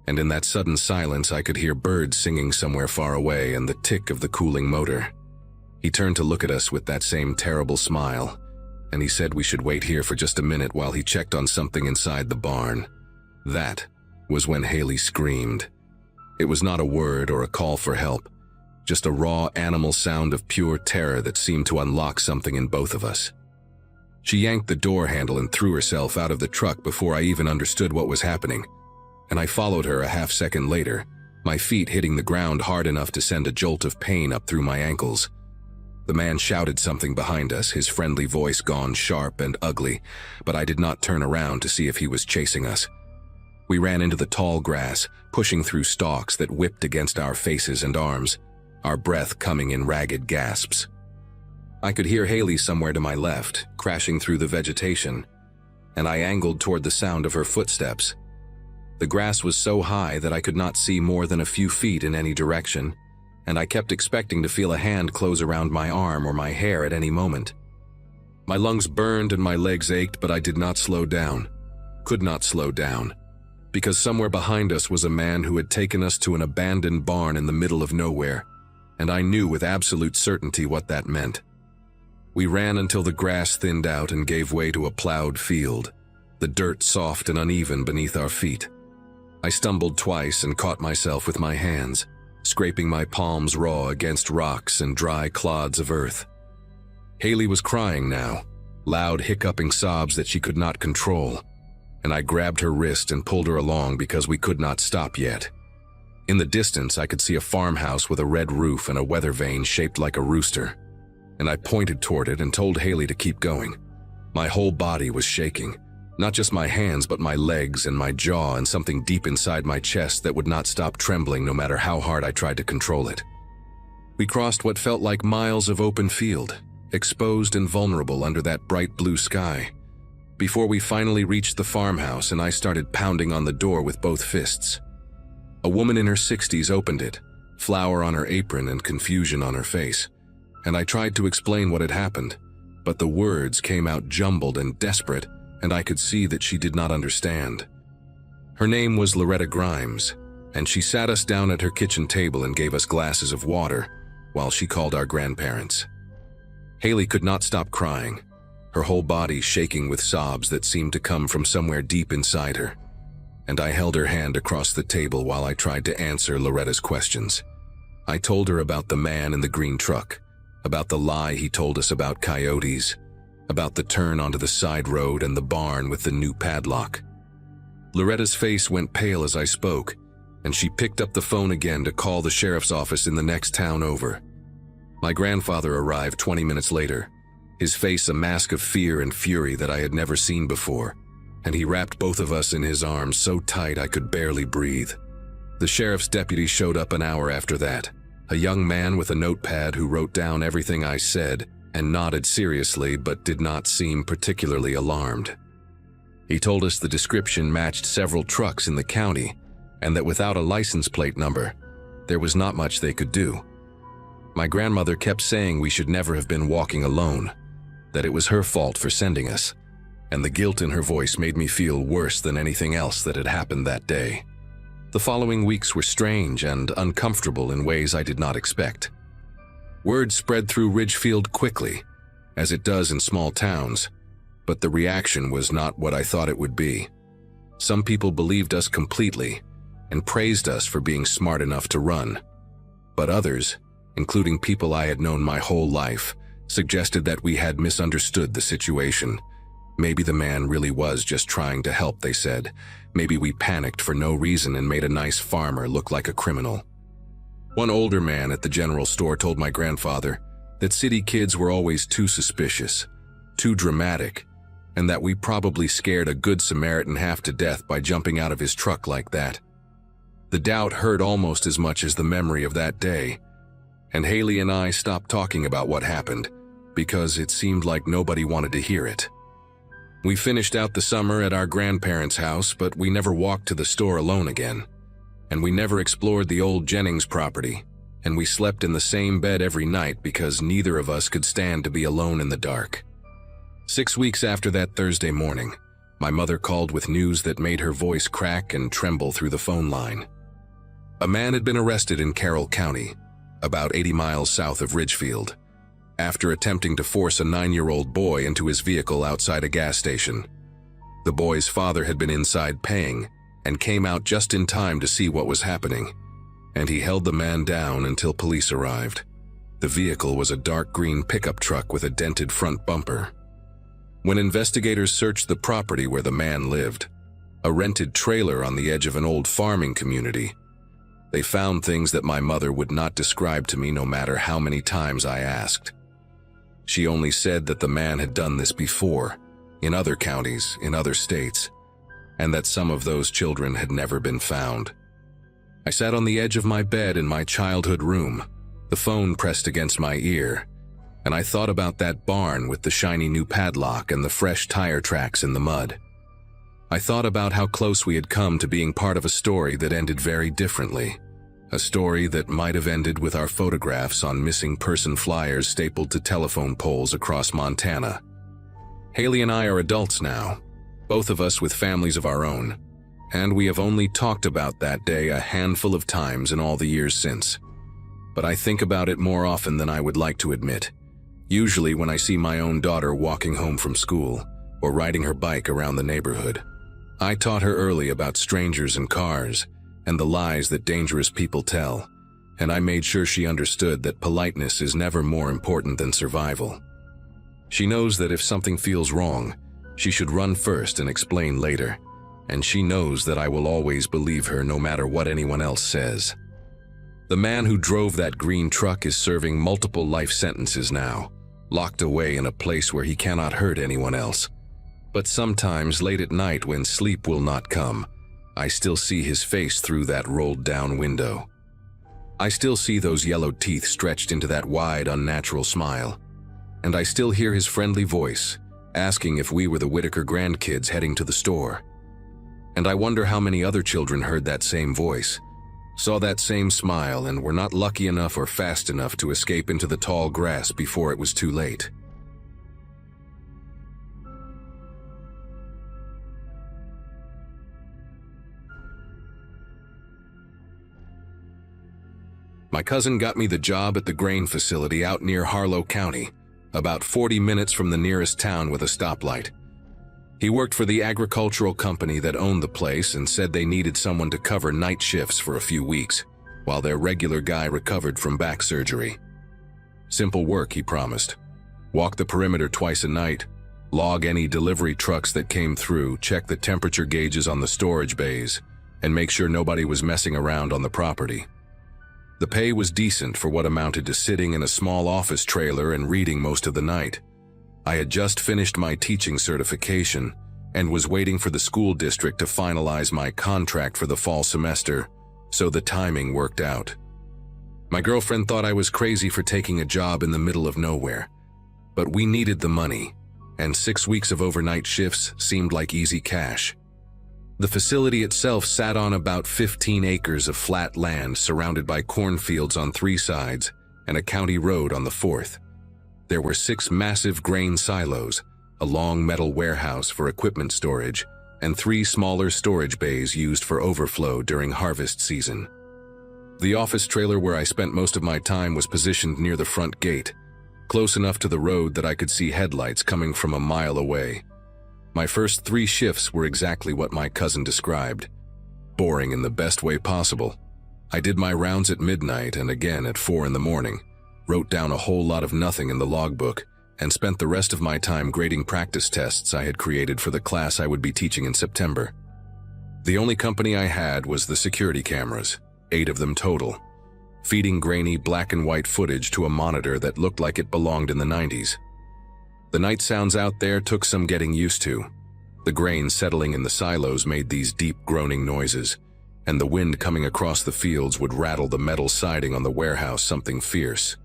and in that sudden silence I could hear birds singing somewhere far away and the tick of the cooling motor. He turned to look at us with that same terrible smile, and he said we should wait here for just a minute while he checked on something inside the barn. That was when Haley screamed. It was not a word or a call for help, just a raw animal sound of pure terror that seemed to unlock something in both of us. She yanked the door handle and threw herself out of the truck before I even understood what was happening, and I followed her a half second later, my feet hitting the ground hard enough to send a jolt of pain up through my ankles. The man shouted something behind us, his friendly voice gone sharp and ugly, but I did not turn around to see if he was chasing us. We ran into the tall grass, pushing through stalks that whipped against our faces and arms, our breath coming in ragged gasps. I could hear Haley somewhere to my left, crashing through the vegetation, and I angled toward the sound of her footsteps. The grass was so high that I could not see more than a few feet in any direction, and I kept expecting to feel a hand close around my arm or my hair at any moment. My lungs burned and my legs ached, but I did not slow down, could not slow down, because somewhere behind us was a man who had taken us to an abandoned barn in the middle of nowhere, and I knew with absolute certainty what that meant. We ran until the grass thinned out and gave way to a plowed field, the dirt soft and uneven beneath our feet. I stumbled twice and caught myself with my hands, scraping my palms raw against rocks and dry clods of earth. Haley was crying now, loud hiccuping sobs that she could not control, and I grabbed her wrist and pulled her along because we could not stop yet. In the distance, I could see a farmhouse with a red roof and a weather vane shaped like a rooster, and I pointed toward it and told Haley to keep going. My whole body was shaking, not just my hands but my legs and my jaw and something deep inside my chest that would not stop trembling no matter how hard I tried to control it. We crossed what felt like miles of open field, exposed and vulnerable under that bright blue sky, before we finally reached the farmhouse and I started pounding on the door with both fists. A woman in her 60s opened it, flour on her apron and confusion on her face, and I tried to explain what had happened, but the words came out jumbled and desperate, and I could see that she did not understand. Her name was Loretta Grimes, and she sat us down at her kitchen table and gave us glasses of water while she called our grandparents. Haley could not stop crying, her whole body shaking with sobs that seemed to come from somewhere deep inside her, and I held her hand across the table while I tried to answer Loretta's questions. I told her about the man in the green truck, about the lie he told us about coyotes, about the turn onto the side road and the barn with the new padlock. Loretta's face went pale as I spoke, and she picked up the phone again to call the sheriff's office in the next town over. My grandfather arrived 20 minutes later, his face a mask of fear and fury that I had never seen before, and he wrapped both of us in his arms so tight I could barely breathe. The sheriff's deputy showed up an hour after that, a young man with a notepad who wrote down everything I said and nodded seriously but did not seem particularly alarmed. He told us the description matched several trucks in the county and that without a license plate number, there was not much they could do. My grandmother kept saying we should never have been walking alone, that it was her fault for sending us, and the guilt in her voice made me feel worse than anything else that had happened that day. The following weeks were strange and uncomfortable in ways I did not expect. Word spread through Ridgefield quickly, as it does in small towns, but the reaction was not what I thought it would be. Some people believed us completely and praised us for being smart enough to run, but others, including people I had known my whole life, suggested that we had misunderstood the situation. Maybe the man really was just trying to help, they said. Maybe we panicked for no reason and made a nice farmer look like a criminal. One older man at the general store told my grandfather that city kids were always too suspicious, too dramatic, and that we probably scared a good Samaritan half to death by jumping out of his truck like that. The doubt hurt almost as much as the memory of that day, and Haley and I stopped talking about what happened because it seemed like nobody wanted to hear it. We finished out the summer at our grandparents' house, but we never walked to the store alone again. And we never explored the old Jennings property, and we slept in the same bed every night because neither of us could stand to be alone in the dark. 6 weeks after that Thursday morning, my mother called with news that made her voice crack and tremble through the phone line. A man had been arrested in Carroll County, about 80 miles south of Ridgefield, after attempting to force a 9-year-old boy into his vehicle outside a gas station. The boy's father had been inside paying and came out just in time to see what was happening, and he held the man down until police arrived. The vehicle was a dark green pickup truck with a dented front bumper. When investigators searched the property where the man lived, a rented trailer on the edge of an old farming community, they found things that my mother would not describe to me no matter how many times I asked. She only said that the man had done this before, in other counties, in other states, and that some of those children had never been found. I sat on the edge of my bed in my childhood room, the phone pressed against my ear, and I thought about that barn with the shiny new padlock and the fresh tire tracks in the mud. I thought about how close we had come to being part of a story that ended very differently. A story that might have ended with our photographs on missing person flyers stapled to telephone poles across Montana. Haley and I are adults now, both of us with families of our own, and we have only talked about that day a handful of times in all the years since. But I think about it more often than I would like to admit, usually when I see my own daughter walking home from school or riding her bike around the neighborhood. I taught her early about strangers and cars, and the lies that dangerous people tell, and I made sure she understood that politeness is never more important than survival. She knows that if something feels wrong, she should run first and explain later, and she knows that I will always believe her no matter what anyone else says. The man who drove that green truck is serving multiple life sentences now, locked away in a place where he cannot hurt anyone else. But sometimes late at night when sleep will not come, I still see his face through that rolled-down window. I still see those yellow teeth stretched into that wide, unnatural smile. And I still hear his friendly voice, asking if we were the Whitaker grandkids heading to the store. And I wonder how many other children heard that same voice, saw that same smile, and were not lucky enough or fast enough to escape into the tall grass before it was too late. My cousin got me the job at the grain facility out near Harlow County, about 40 minutes from the nearest town with a stoplight. He worked for the agricultural company that owned the place and said they needed someone to cover night shifts for a few weeks, while their regular guy recovered from back surgery. Simple work, he promised. Walk the perimeter twice a night, log any delivery trucks that came through, check the temperature gauges on the storage bays, and make sure nobody was messing around on the property. The pay was decent for what amounted to sitting in a small office trailer and reading most of the night. I had just finished my teaching certification and was waiting for the school district to finalize my contract for the fall semester, so the timing worked out. My girlfriend thought I was crazy for taking a job in the middle of nowhere, but we needed the money, and 6 weeks of overnight shifts seemed like easy cash. The facility itself sat on about 15 acres of flat land surrounded by cornfields on 3 sides and a county road on the 4th. There were 6 massive grain silos, a long metal warehouse for equipment storage, and 3 smaller storage bays used for overflow during harvest season. The office trailer where I spent most of my time was positioned near the front gate, close enough to the road that I could see headlights coming from a mile away. My first 3 shifts were exactly what my cousin described. Boring in the best way possible. I did my rounds at midnight and again at 4 in the morning, wrote down a whole lot of nothing in the logbook, and spent the rest of my time grading practice tests I had created for the class I would be teaching in September. The only company I had was the security cameras, 8 of them total, feeding grainy black and white footage to a monitor that looked like it belonged in the 90s. The night sounds out there took some getting used to. The grain settling in the silos made these deep groaning noises, and the wind coming across the fields would rattle the metal siding on the warehouse something fierce.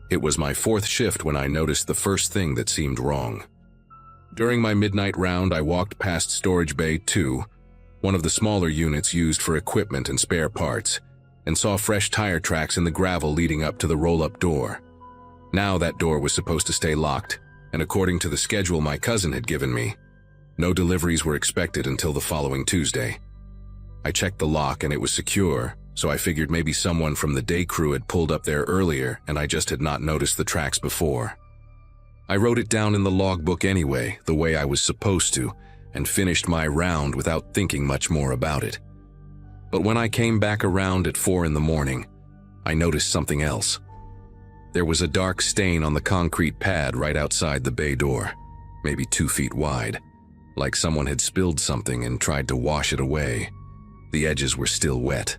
It was my 4th shift when I noticed the first thing that seemed wrong. During my midnight round, I walked past Storage Bay 2, one of the smaller units used for equipment and spare parts, and saw fresh tire tracks in the gravel leading up to the roll-up door. Now that door was supposed to stay locked, and according to the schedule my cousin had given me, no deliveries were expected until the following Tuesday. I checked the lock and it was secure, so I figured maybe someone from the day crew had pulled up there earlier and I just had not noticed the tracks before. I wrote it down in the logbook anyway, the way I was supposed to, and finished my round without thinking much more about it. But when I came back around at 4 in the morning, I noticed something else. There was a dark stain on the concrete pad right outside the bay door, maybe 2 feet wide, like someone had spilled something and tried to wash it away. The edges were still wet.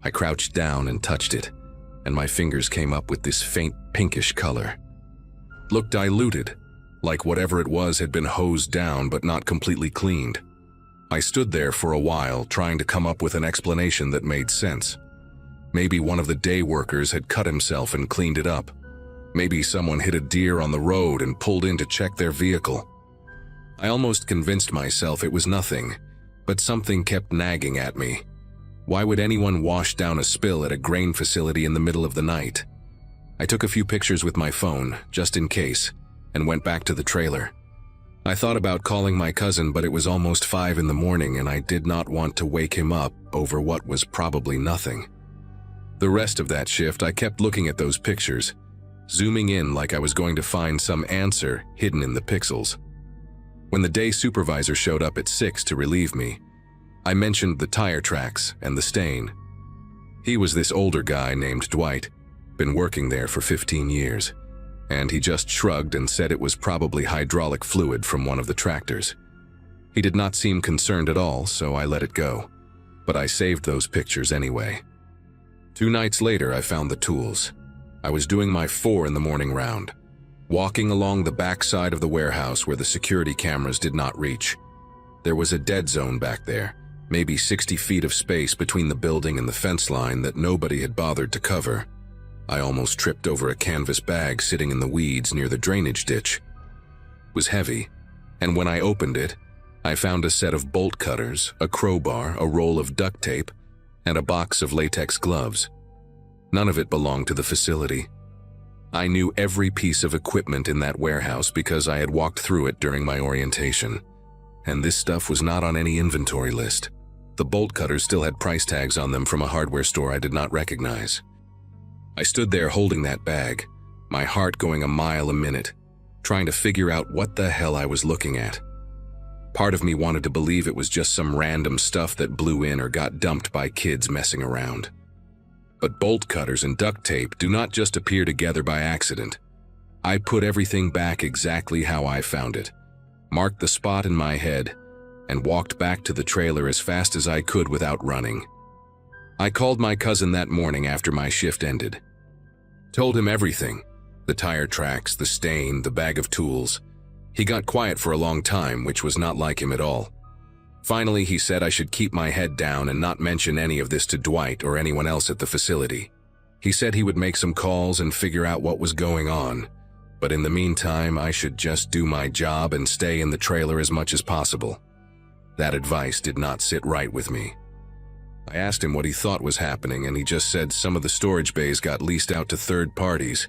I crouched down and touched it, and my fingers came up with this faint pinkish color. Looked diluted, like whatever it was had been hosed down but not completely cleaned. I stood there for a while trying to come up with an explanation that made sense. Maybe one of the day workers had cut himself and cleaned it up. Maybe someone hit a deer on the road and pulled in to check their vehicle. I almost convinced myself it was nothing, but something kept nagging at me. Why would anyone wash down a spill at a grain facility in the middle of the night? I took a few pictures with my phone, just in case, and went back to the trailer. I thought about calling my cousin, but it was almost 5 in the morning and I did not want to wake him up over what was probably nothing. The rest of that shift, I kept looking at those pictures, zooming in like I was going to find some answer hidden in the pixels. When the day supervisor showed up at 6 to relieve me, I mentioned the tire tracks and the stain. He was this older guy named Dwight, been working there for 15 years, and he just shrugged and said it was probably hydraulic fluid from one of the tractors. He did not seem concerned at all, so I let it go, but I saved those pictures anyway. 2 nights later, I found the tools. I was doing my 4 in the morning round, walking along the back side of the warehouse where the security cameras did not reach. There was a dead zone back there, maybe 60 feet of space between the building and the fence line that nobody had bothered to cover. I almost tripped over a canvas bag sitting in the weeds near the drainage ditch. It was heavy, and when I opened it, I found a set of bolt cutters, a crowbar, a roll of duct tape, and a box of latex gloves. None of it belonged to the facility. I knew every piece of equipment in that warehouse because I had walked through it during my orientation, and this stuff was not on any inventory list. The bolt cutters still had price tags on them from a hardware store I did not recognize. I stood there holding that bag, my heart going a mile a minute, trying to figure out what the hell I was looking at. Part of me wanted to believe it was just some random stuff that blew in or got dumped by kids messing around. But bolt cutters and duct tape do not just appear together by accident. I put everything back exactly how I found it, marked the spot in my head, and walked back to the trailer as fast as I could without running. I called my cousin that morning after my shift ended. Told him everything, the tire tracks, the stain, the bag of tools. He got quiet for a long time, which was not like him at all. Finally, he said I should keep my head down and not mention any of this to Dwight or anyone else at the facility. He said he would make some calls and figure out what was going on, but in the meantime, I should just do my job and stay in the trailer as much as possible. That advice did not sit right with me. I asked him what he thought was happening, and he just said some of the storage bays got leased out to third parties,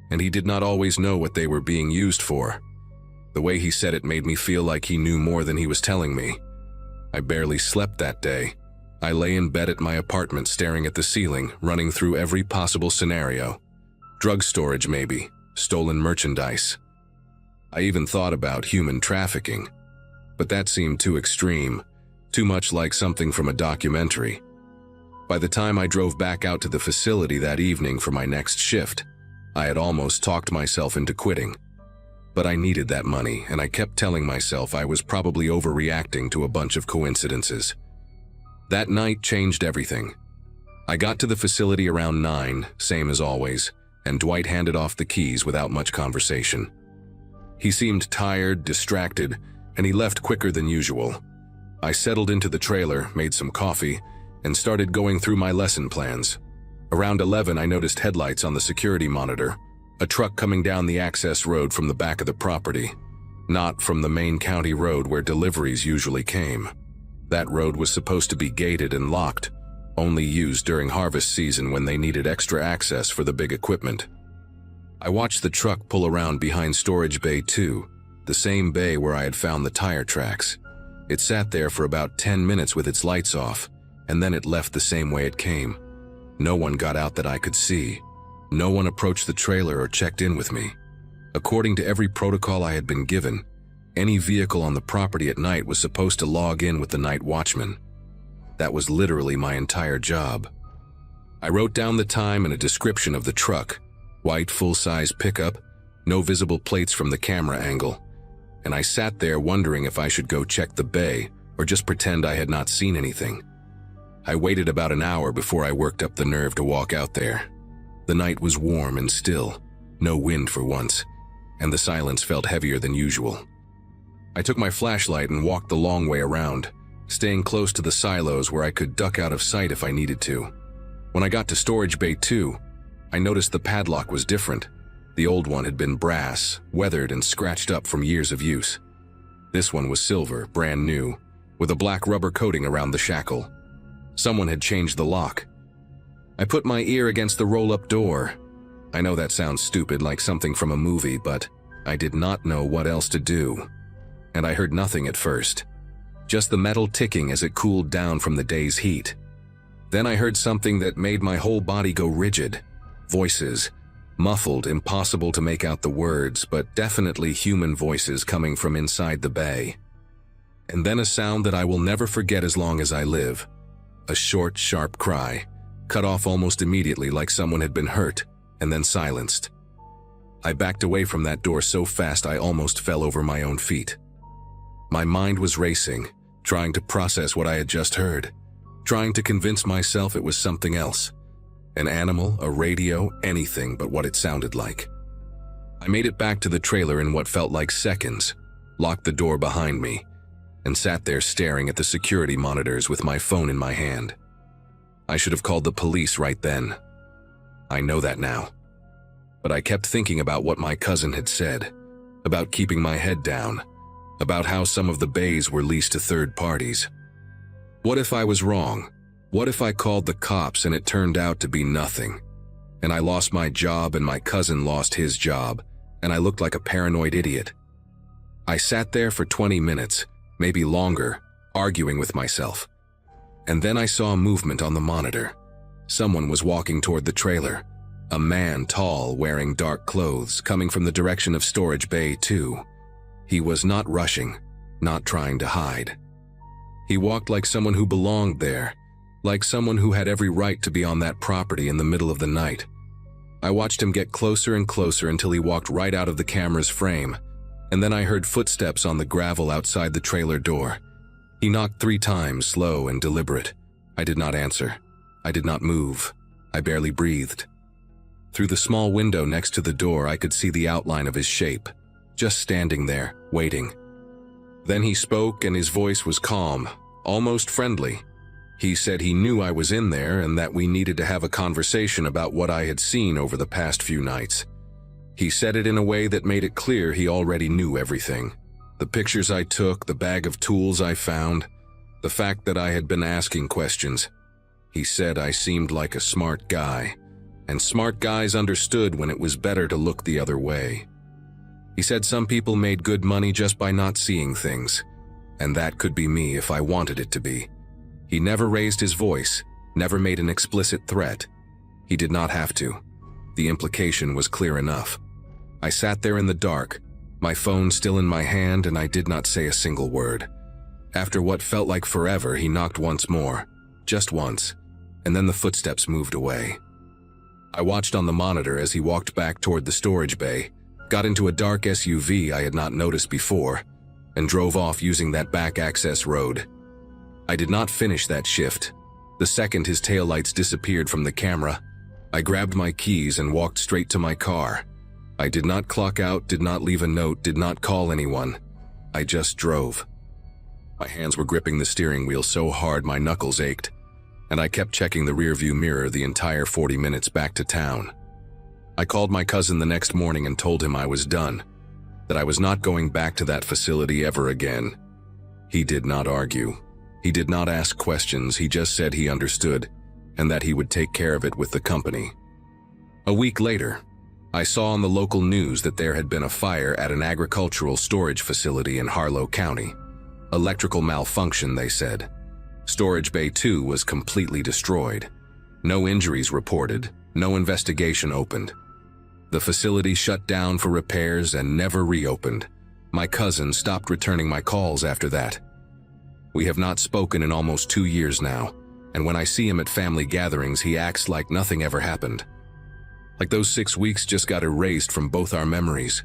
and he did not always know what they were being used for. The way he said it made me feel like he knew more than he was telling me. I barely slept that day. I lay in bed at my apartment staring at the ceiling, running through every possible scenario. Drug storage maybe, stolen merchandise. I even thought about human trafficking, but that seemed too extreme. Too much like something from a documentary. By the time I drove back out to the facility that evening for my next shift, I had almost talked myself into quitting. But I needed that money, and I kept telling myself I was probably overreacting to a bunch of coincidences. That night changed everything. I got to the facility around 9, same as always, and Dwight handed off the keys without much conversation. He seemed tired, distracted, and he left quicker than usual. I settled into the trailer, made some coffee, and started going through my lesson plans. Around 11, I noticed headlights on the security monitor, a truck coming down the access road from the back of the property, not from the main county road where deliveries usually came. That road was supposed to be gated and locked, only used during harvest season when they needed extra access for the big equipment. I watched the truck pull around behind Storage Bay 2, the same bay where I had found the tire tracks. It sat there for about 10 minutes with its lights off, and then it left the same way it came. No one got out that I could see. No one approached the trailer or checked in with me. According to every protocol I had been given, any vehicle on the property at night was supposed to log in with the night watchman. That was literally my entire job. I wrote down the time and a description of the truck, white full-size pickup, no visible plates from the camera angle, and I sat there wondering if I should go check the bay or just pretend I had not seen anything. I waited about an hour before I worked up the nerve to walk out there. The night was warm and still, no wind for once, and the silence felt heavier than usual. I took my flashlight and walked the long way around, staying close to the silos where I could duck out of sight if I needed to. When I got to Storage Bay 2, I noticed the padlock was different. The old one had been brass, weathered and scratched up from years of use. This one was silver, brand new, with a black rubber coating around the shackle. Someone had changed the lock. I put my ear against the roll-up door. I know that sounds stupid, like something from a movie, but I did not know what else to do. And I heard nothing at first. Just the metal ticking as it cooled down from the day's heat. Then I heard something that made my whole body go rigid. Voices. Muffled, impossible to make out the words, but definitely human voices coming from inside the bay. And then a sound that I will never forget as long as I live. A short, sharp cry, cut off almost immediately like someone had been hurt, and then silenced. I backed away from that door so fast I almost fell over my own feet. My mind was racing, trying to process what I had just heard, trying to convince myself it was something else. An animal, a radio, anything but what it sounded like. I made it back to the trailer in what felt like seconds, locked the door behind me, and sat there staring at the security monitors with my phone in my hand. I should have called the police right then. I know that now. But I kept thinking about what my cousin had said, about keeping my head down, about how some of the bays were leased to third parties. What if I was wrong? What if I called the cops and it turned out to be nothing? And I lost my job and my cousin lost his job, and I looked like a paranoid idiot. I sat there for 20 minutes, maybe longer, arguing with myself. And then I saw a movement on the monitor. Someone was walking toward the trailer. A man, tall, wearing dark clothes, coming from the direction of Storage Bay 2. He was not rushing, not trying to hide. He walked like someone who belonged there, like someone who had every right to be on that property in the middle of the night. I watched him get closer and closer until he walked right out of the camera's frame, and then I heard footsteps on the gravel outside the trailer door. He knocked 3 times, slow and deliberate. I did not answer. I did not move. I barely breathed. Through the small window next to the door, I could see the outline of his shape, just standing there, waiting. Then he spoke, and his voice was calm, almost friendly. He said he knew I was in there and that we needed to have a conversation about what I had seen over the past few nights. He said it in a way that made it clear he already knew everything. The pictures I took, the bag of tools I found, the fact that I had been asking questions. He said I seemed like a smart guy, and smart guys understood when it was better to look the other way. He said some people made good money just by not seeing things, and that could be me if I wanted it to be. He never raised his voice, never made an explicit threat. He did not have to. The implication was clear enough. I sat there in the dark, my phone still in my hand, and I did not say a single word. After what felt like forever, he knocked once more, just once, and then the footsteps moved away. I watched on the monitor as he walked back toward the storage bay, got into a dark SUV I had not noticed before, and drove off using that back access road. I did not finish that shift. The second his taillights disappeared from the camera, I grabbed my keys and walked straight to my car. I did not clock out, did not leave a note, did not call anyone. I just drove. My hands were gripping the steering wheel so hard my knuckles ached, and I kept checking the rearview mirror the entire 40 minutes back to town. I called my cousin the next morning and told him I was done, that I was not going back to that facility ever again. He did not argue. He did not ask questions, he just said he understood, and that he would take care of it with the company. A week later, I saw on the local news that there had been a fire at an agricultural storage facility in Harlow County. Electrical malfunction, they said. Storage Bay 2 was completely destroyed. No injuries reported, no investigation opened. The facility shut down for repairs and never reopened. My cousin stopped returning my calls after that. We have not spoken in almost 2 years now, and when I see him at family gatherings, he acts like nothing ever happened. Like those 6 weeks just got erased from both our memories.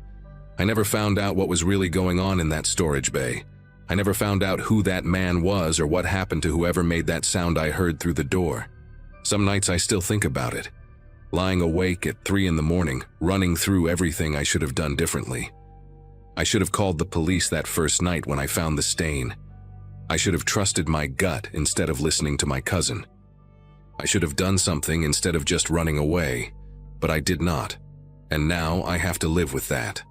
I never found out what was really going on in that storage bay. I never found out who that man was or what happened to whoever made that sound I heard through the door. Some nights I still think about it. Lying awake at 3 in the morning, running through everything I should have done differently. I should have called the police that first night when I found the stain. I should have trusted my gut instead of listening to my cousin. I should have done something instead of just running away, but I did not, and now I have to live with that.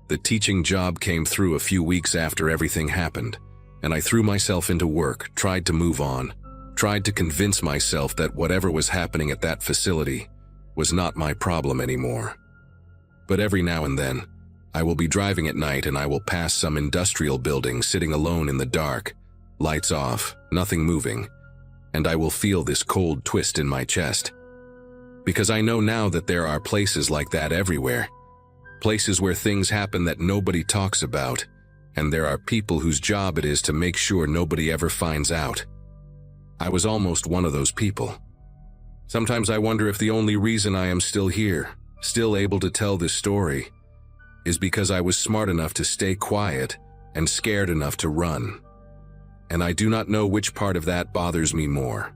The teaching job came through a few weeks after everything happened, and I threw myself into work, tried to move on, tried to convince myself that whatever was happening at that facility was not my problem anymore. But every now and then, I will be driving at night and I will pass some industrial building sitting alone in the dark, lights off, nothing moving, and I will feel this cold twist in my chest. Because I know now that there are places like that everywhere. Places where things happen that nobody talks about, and there are people whose job it is to make sure nobody ever finds out. I was almost one of those people. Sometimes I wonder if the only reason I am still here, still able to tell this story, is because I was smart enough to stay quiet and scared enough to run. And I do not know which part of that bothers me more.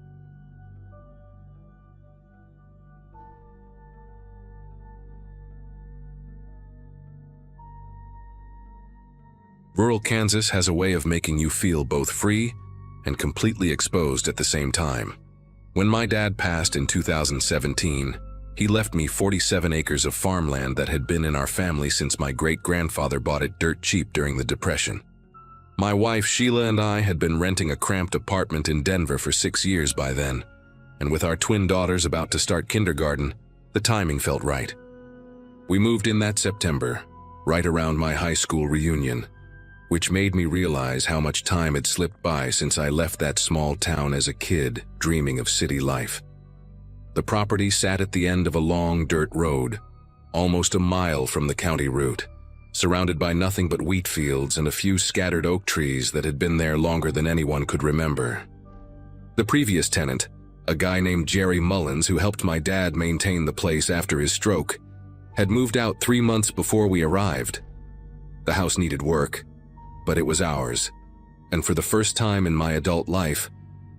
Rural Kansas has a way of making you feel both free and completely exposed at the same time. When my dad passed in 2017, he left me 47 acres of farmland that had been in our family since my great-grandfather bought it dirt cheap during the Depression. My wife Sheila and I had been renting a cramped apartment in Denver for 6 years by then, and with our twin daughters about to start kindergarten, the timing felt right. We moved in that September, right around my high school reunion, which made me realize how much time had slipped by since I left that small town as a kid, dreaming of city life. The property sat at the end of a long dirt road, almost a mile from the county route, surrounded by nothing but wheat fields and a few scattered oak trees that had been there longer than anyone could remember. The previous tenant, a guy named Jerry Mullins who helped my dad maintain the place after his stroke, had moved out 3 months before we arrived. The house needed work, but it was ours, and for the first time in my adult life,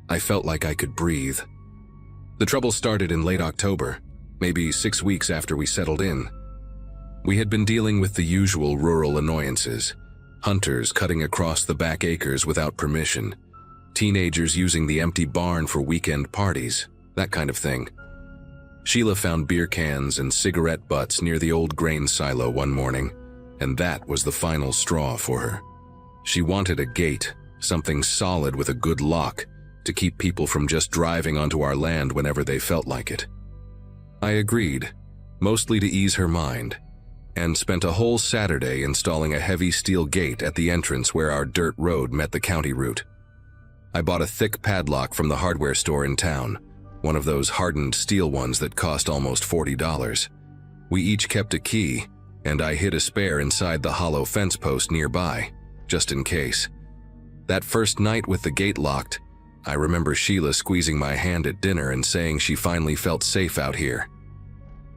I felt like I could breathe. The trouble started in late October, maybe 6 weeks after we settled in. We had been dealing with the usual rural annoyances, hunters cutting across the back acres without permission, teenagers using the empty barn for weekend parties, that kind of thing. Sheila found beer cans and cigarette butts near the old grain silo one morning, and that was the final straw for her. She wanted a gate, something solid with a good lock, to keep people from just driving onto our land whenever they felt like it. I agreed, mostly to ease her mind, and spent a whole Saturday installing a heavy steel gate at the entrance where our dirt road met the county route. I bought a thick padlock from the hardware store in town, one of those hardened steel ones that cost almost $40. We each kept a key, and I hid a spare inside the hollow fence post nearby, just in case. That first night with the gate locked, I remember Sheila squeezing my hand at dinner and saying she finally felt safe out here.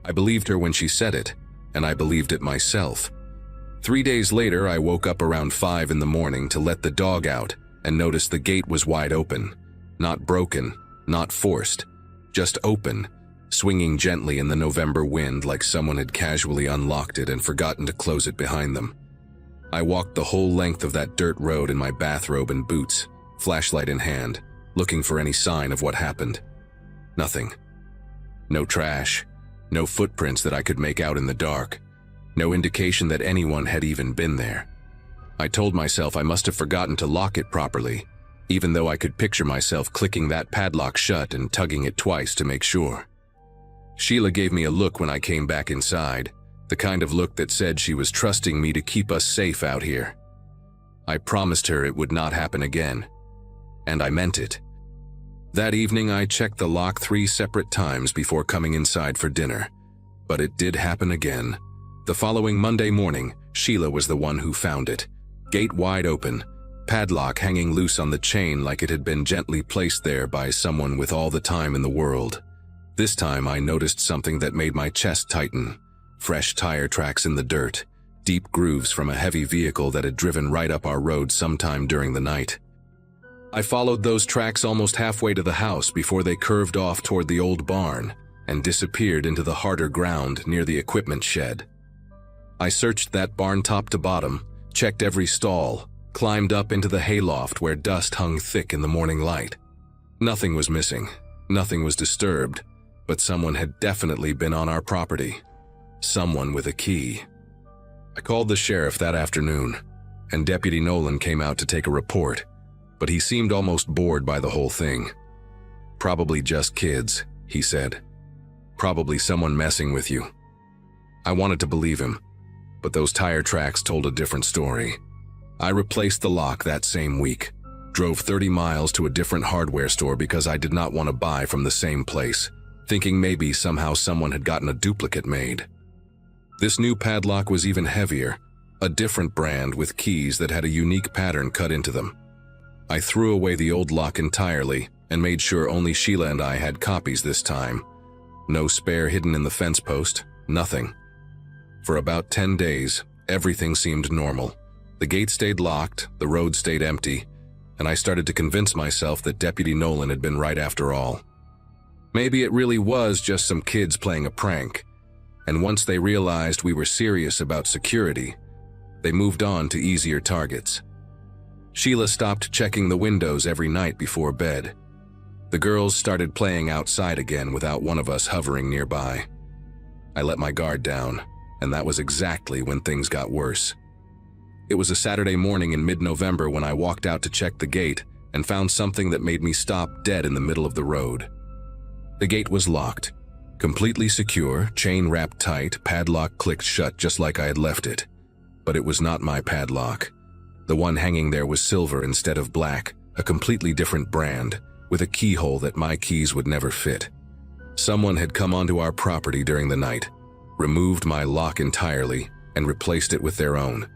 I believed her when she said it, and I believed it myself. 3 days later, I woke up around 5 in the morning to let the dog out and noticed the gate was wide open. Not broken, not forced, just open, swinging gently in the November wind like someone had casually unlocked it and forgotten to close it behind them. I walked the whole length of that dirt road in my bathrobe and boots, flashlight in hand, looking for any sign of what happened. Nothing. No trash, no footprints that I could make out in the dark, no indication that anyone had even been there. I told myself I must have forgotten to lock it properly, even though I could picture myself clicking that padlock shut and tugging it twice to make sure. Sheila gave me a look when I came back inside, the kind of look that said she was trusting me to keep us safe out here. I promised her it would not happen again, and I meant it. That evening, I checked the lock 3 separate times before coming inside for dinner, but it did happen again. The following Monday morning, Sheila was the one who found it. Gate wide open, padlock hanging loose on the chain like it had been gently placed there by someone with all the time in the world. This time I noticed something that made my chest tighten. Fresh tire tracks in the dirt, deep grooves from a heavy vehicle that had driven right up our road sometime during the night. I followed those tracks almost halfway to the house before they curved off toward the old barn and disappeared into the harder ground near the equipment shed. I searched that barn top to bottom, checked every stall, climbed up into the hayloft where dust hung thick in the morning light. Nothing was missing, nothing was disturbed, but someone had definitely been on our property. Someone with a key. I called the sheriff that afternoon, and Deputy Nolan came out to take a report, but he seemed almost bored by the whole thing. "Probably just kids," he said. "Probably someone messing with you." I wanted to believe him, but those tire tracks told a different story. I replaced the lock that same week, drove 30 miles to a different hardware store because I did not want to buy from the same place, thinking maybe somehow someone had gotten a duplicate made. This new padlock was even heavier, a different brand with keys that had a unique pattern cut into them. I threw away the old lock entirely and made sure only Sheila and I had copies this time. No spare hidden in the fence post, nothing. For about 10 days, everything seemed normal. The gate stayed locked, the road stayed empty, and I started to convince myself that Deputy Nolan had been right after all. Maybe it really was just some kids playing a prank, and once they realized we were serious about security, they moved on to easier targets. Sheila stopped checking the windows every night before bed. The girls started playing outside again without one of us hovering nearby. I let my guard down, and that was exactly when things got worse. It was a Saturday morning in mid-November when I walked out to check the gate and found something that made me stop dead in the middle of the road. The gate was locked, completely secure, chain wrapped tight, padlock clicked shut just like I had left it. But it was not my padlock. The one hanging there was silver instead of black, a completely different brand, with a keyhole that my keys would never fit. Someone had come onto our property during the night, removed my lock entirely, and replaced it with their own.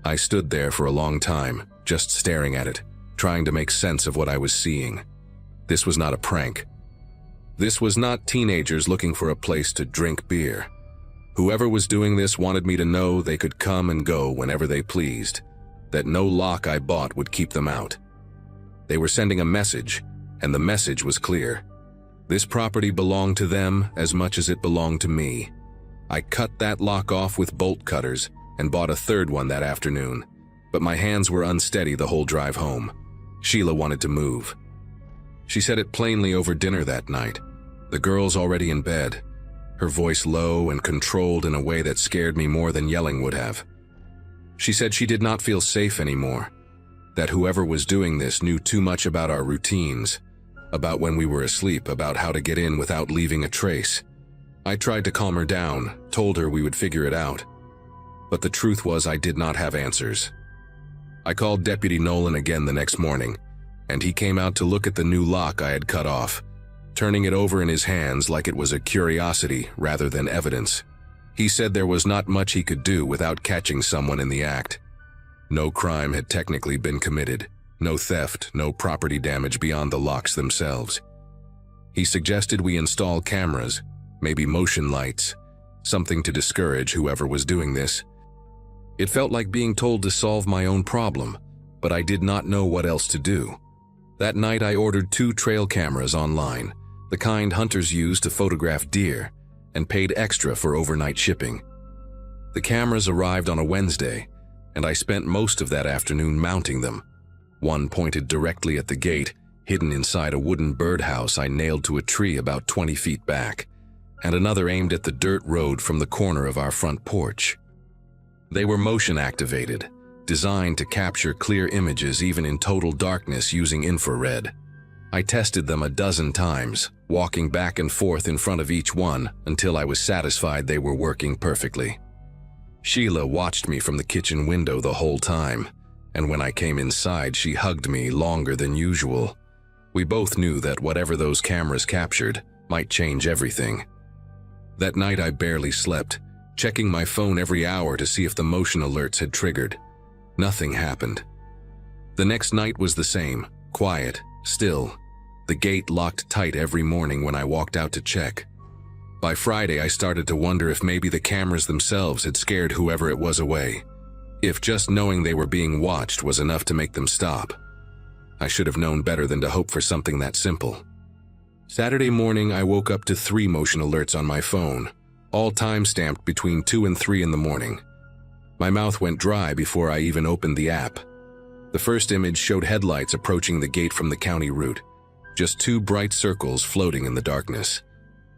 I stood there for a long time, just staring at it, trying to make sense of what I was seeing. This was not a prank. This was not teenagers looking for a place to drink beer. Whoever was doing this wanted me to know they could come and go whenever they pleased, that no lock I bought would keep them out. They were sending a message, and the message was clear. This property belonged to them as much as it belonged to me. I cut that lock off with bolt cutters and bought a third one that afternoon, but my hands were unsteady the whole drive home. Sheila wanted to move. She said it plainly over dinner that night, the girls already in bed, her voice low and controlled in a way that scared me more than yelling would have. She said she did not feel safe anymore, that whoever was doing this knew too much about our routines, about when we were asleep, about how to get in without leaving a trace. I tried to calm her down, told her we would figure it out. But the truth was I did not have answers. I called Deputy Nolan again the next morning, and he came out to look at the new lock I had cut off, turning it over in his hands like it was a curiosity rather than evidence. He said there was not much he could do without catching someone in the act. No crime had technically been committed, no theft, no property damage beyond the locks themselves. He suggested we install cameras, maybe motion lights, something to discourage whoever was doing this. It felt like being told to solve my own problem, but I did not know what else to do. That night I ordered 2 trail cameras online, the kind hunters use to photograph deer, and paid extra for overnight shipping. The cameras arrived on a Wednesday, and I spent most of that afternoon mounting them. One pointed directly at the gate, hidden inside a wooden birdhouse I nailed to a tree about 20 feet back, and another aimed at the dirt road from the corner of our front porch. They were motion-activated, designed to capture clear images even in total darkness using infrared. I tested them a dozen times, walking back and forth in front of each one until I was satisfied they were working perfectly. Sheila watched me from the kitchen window the whole time, and when I came inside, she hugged me longer than usual. We both knew that whatever those cameras captured might change everything. That night I barely slept, checking my phone every hour to see if the motion alerts had triggered. Nothing happened. The next night was the same, quiet, still. The gate locked tight every morning when I walked out to check. By Friday, I started to wonder if maybe the cameras themselves had scared whoever it was away. If just knowing they were being watched was enough to make them stop. I should have known better than to hope for something that simple. Saturday morning, I woke up to 3 motion alerts on my phone, all time-stamped between 2 and 3 in the morning. My mouth went dry before I even opened the app. The first image showed headlights approaching the gate from the county route, just 2 bright circles floating in the darkness.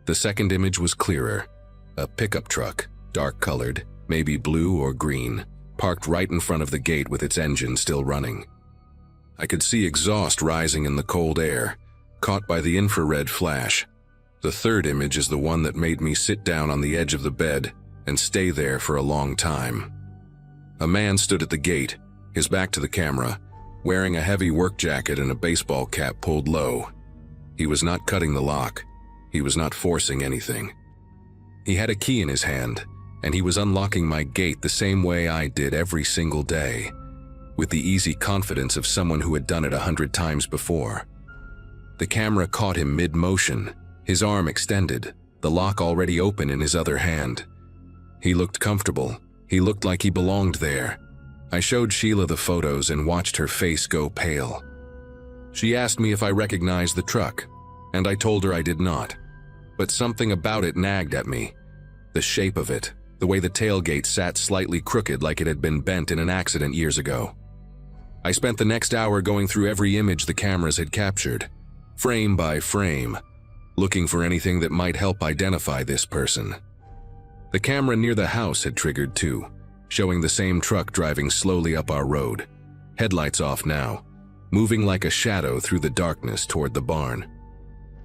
The second image was clearer. A pickup truck, dark-colored, maybe blue or green, parked right in front of the gate with its engine still running. I could see exhaust rising in the cold air, caught by the infrared flash. The third image is the one that made me sit down on the edge of the bed and stay there for a long time. A man stood at the gate, his back to the camera, wearing a heavy work jacket and a baseball cap pulled low. He was not cutting the lock. He was not forcing anything. He had a key in his hand, and he was unlocking my gate the same way I did every single day, with the easy confidence of someone who had done it 100 times before. The camera caught him mid-motion, his arm extended, the lock already open in his other hand. He looked comfortable. He looked like he belonged there. I showed Sheila the photos and watched her face go pale. She asked me if I recognized the truck, and I told her I did not. But something about it nagged at me. The shape of it, the way the tailgate sat slightly crooked like it had been bent in an accident years ago. I spent the next hour going through every image the cameras had captured, frame by frame, looking for anything that might help identify this person. The camera near the house had triggered too, showing the same truck driving slowly up our road, headlights off now, moving like a shadow through the darkness toward the barn.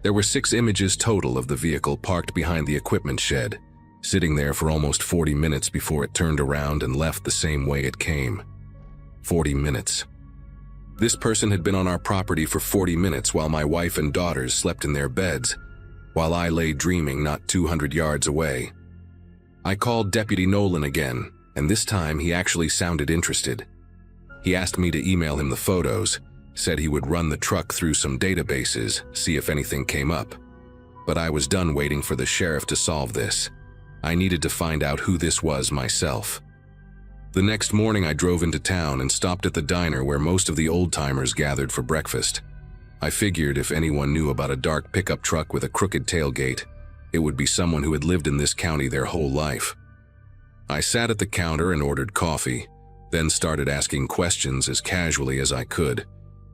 There were 6 images total of the vehicle parked behind the equipment shed, sitting there for almost 40 minutes before it turned around and left the same way it came. 40 minutes. This person had been on our property for 40 minutes while my wife and daughters slept in their beds, while I lay dreaming not 200 yards away. I called Deputy Nolan again, and this time he actually sounded interested. He asked me to email him the photos, said he would run the truck through some databases, see if anything came up. But I was done waiting for the sheriff to solve this. I needed to find out who this was myself. The next morning I drove into town and stopped at the diner where most of the old-timers gathered for breakfast. I figured if anyone knew about a dark pickup truck with a crooked tailgate, it would be someone who had lived in this county their whole life. I sat at the counter and ordered coffee, then started asking questions as casually as I could.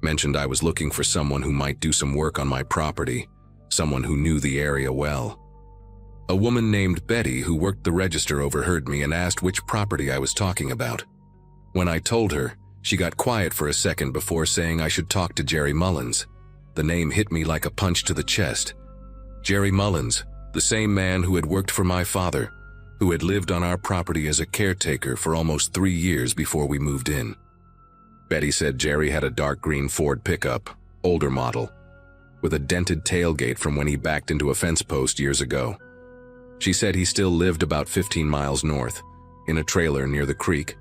Mentioned I was looking for someone who might do some work on my property, someone who knew the area well. A woman named Betty who worked the register overheard me and asked which property I was talking about. When I told her, she got quiet for a second before saying I should talk to Jerry Mullins. The name hit me like a punch to the chest. Jerry Mullins, the same man who had worked for my father, who had lived on our property as a caretaker for almost 3 years before we moved in. Betty said Jerry had a dark green Ford pickup, older model, with a dented tailgate from when he backed into a fence post years ago. She said he still lived about 15 miles north, in a trailer near the creek,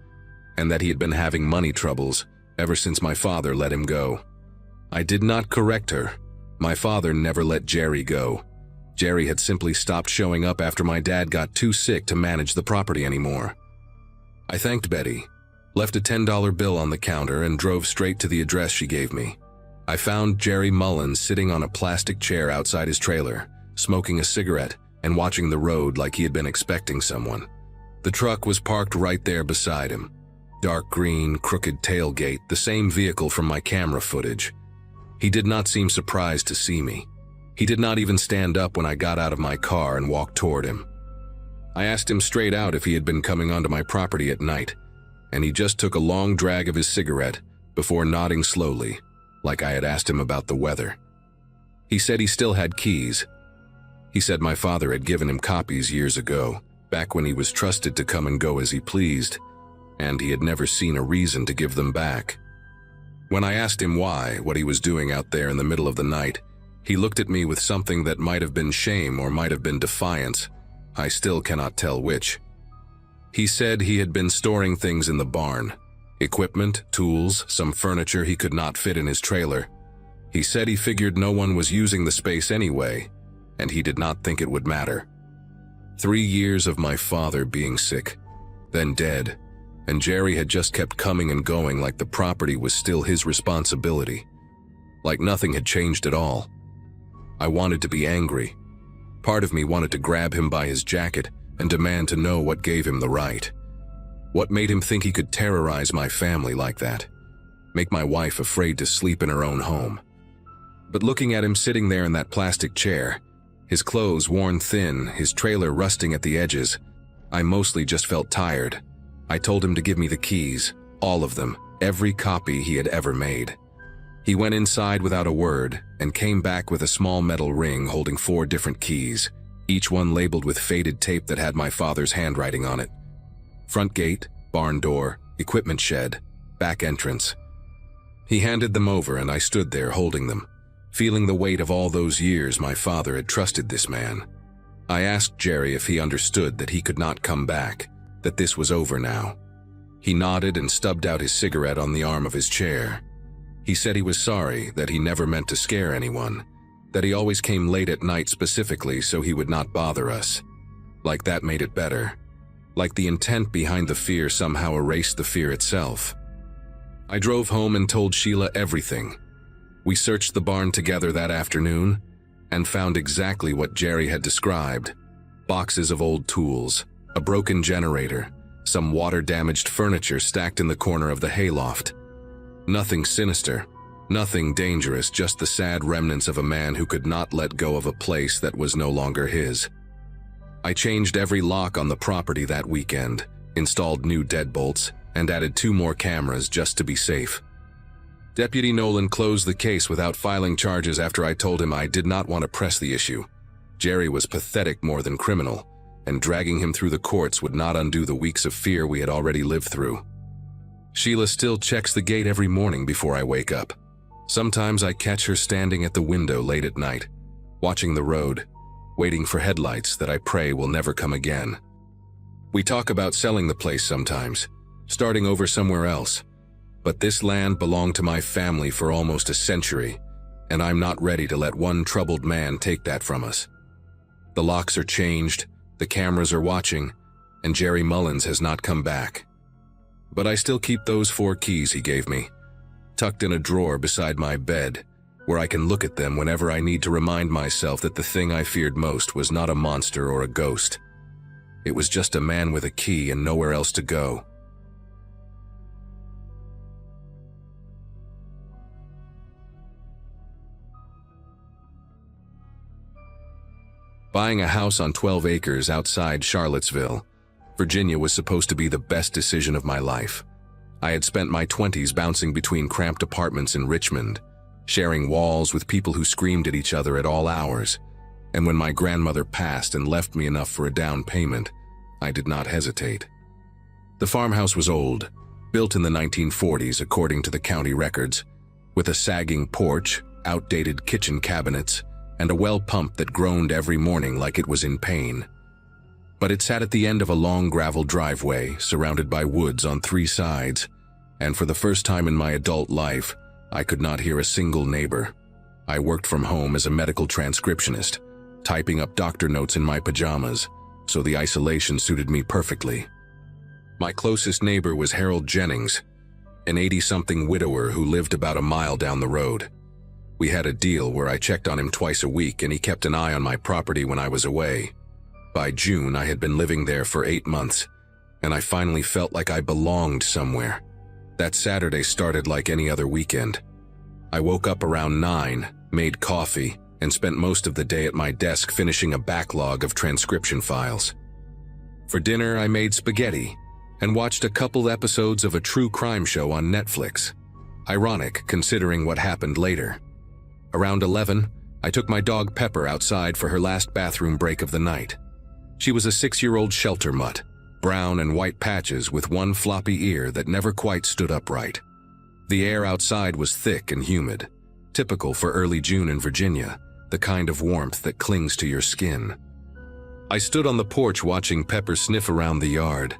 and that he had been having money troubles ever since my father let him go. I did not correct her. My father never let Jerry go. Jerry had simply stopped showing up after my dad got too sick to manage the property anymore. I thanked Betty, left a $10 bill on the counter, and drove straight to the address she gave me. I found Jerry Mullins sitting on a plastic chair outside his trailer, smoking a cigarette and watching the road like he had been expecting someone. The truck was parked right there beside him. Dark green, crooked tailgate, the same vehicle from my camera footage. He did not seem surprised to see me. He did not even stand up when I got out of my car and walked toward him. I asked him straight out if he had been coming onto my property at night, and he just took a long drag of his cigarette before nodding slowly, like I had asked him about the weather. He said he still had keys. He said my father had given him copies years ago, back when he was trusted to come and go as he pleased, and he had never seen a reason to give them back. When I asked him why, what he was doing out there in the middle of the night, he looked at me with something that might have been shame or might have been defiance. I still cannot tell which. He said he had been storing things in the barn. Equipment, tools, some furniture he could not fit in his trailer. He said he figured no one was using the space anyway, and he did not think it would matter. 3 years of my father being sick, then dead, and Jerry had just kept coming and going like the property was still his responsibility. Like nothing had changed at all. I wanted to be angry. Part of me wanted to grab him by his jacket and demand to know what gave him the right. What made him think he could terrorize my family like that? Make my wife afraid to sleep in her own home. But looking at him sitting there in that plastic chair, his clothes worn thin, his trailer rusting at the edges, I mostly just felt tired. I told him to give me the keys, all of them, every copy he had ever made. He went inside without a word and came back with a small metal ring holding 4 different keys, each one labeled with faded tape that had my father's handwriting on it. Front gate, barn door, equipment shed, back entrance. He handed them over and I stood there holding them, feeling the weight of all those years my father had trusted this man. I asked Jerry if he understood that he could not come back, that this was over now. He nodded and stubbed out his cigarette on the arm of his chair. He said he was sorry, that he never meant to scare anyone, that he always came late at night specifically so he would not bother us. Like that made it better. Like the intent behind the fear somehow erased the fear itself. I drove home and told Sheila everything. We searched the barn together that afternoon and found exactly what Jerry had described. Boxes of old tools, a broken generator, some water-damaged furniture stacked in the corner of the hayloft. Nothing sinister, nothing dangerous, just the sad remnants of a man who could not let go of a place that was no longer his. I changed every lock on the property that weekend, installed new deadbolts, and added 2 more cameras just to be safe. Deputy Nolan closed the case without filing charges after I told him I did not want to press the issue. Jerry was pathetic more than criminal, and dragging him through the courts would not undo the weeks of fear we had already lived through. Sheila still checks the gate every morning before I wake up. Sometimes I catch her standing at the window late at night, watching the road, waiting for headlights that I pray will never come again. We talk about selling the place sometimes, starting over somewhere else, but this land belonged to my family for almost a century, and I'm not ready to let one troubled man take that from us. The locks are changed, the cameras are watching, and Jerry Mullins has not come back. But I still keep those 4 keys he gave me, tucked in a drawer beside my bed, where I can look at them whenever I need to remind myself that the thing I feared most was not a monster or a ghost. It was just a man with a key and nowhere else to go. Buying a house on 12 acres outside Charlottesville, Virginia was supposed to be the best decision of my life. I had spent my 20s bouncing between cramped apartments in Richmond, sharing walls with people who screamed at each other at all hours, and when my grandmother passed and left me enough for a down payment, I did not hesitate. The farmhouse was old, built in the 1940s according to the county records, with a sagging porch, outdated kitchen cabinets, and a well pump that groaned every morning like it was in pain. But it sat at the end of a long gravel driveway, surrounded by woods on 3 sides, and for the first time in my adult life, I could not hear a single neighbor. I worked from home as a medical transcriptionist, typing up doctor notes in my pajamas, so the isolation suited me perfectly. My closest neighbor was Harold Jennings, an 80-something widower who lived about a mile down the road. We had a deal where I checked on him twice a week and he kept an eye on my property when I was away. By June, I had been living there for 8 months, and I finally felt like I belonged somewhere. That Saturday started like any other weekend. I woke up around 9, made coffee, and spent most of the day at my desk finishing a backlog of transcription files. For dinner, I made spaghetti and watched a couple episodes of a true crime show on Netflix. Ironic, considering what happened later. Around 11, I took my dog Pepper outside for her last bathroom break of the night. She was a 6-year-old shelter mutt, brown and white patches with one floppy ear that never quite stood upright. The air outside was thick and humid, typical for early June in Virginia, the kind of warmth that clings to your skin. I stood on the porch watching Pepper sniff around the yard,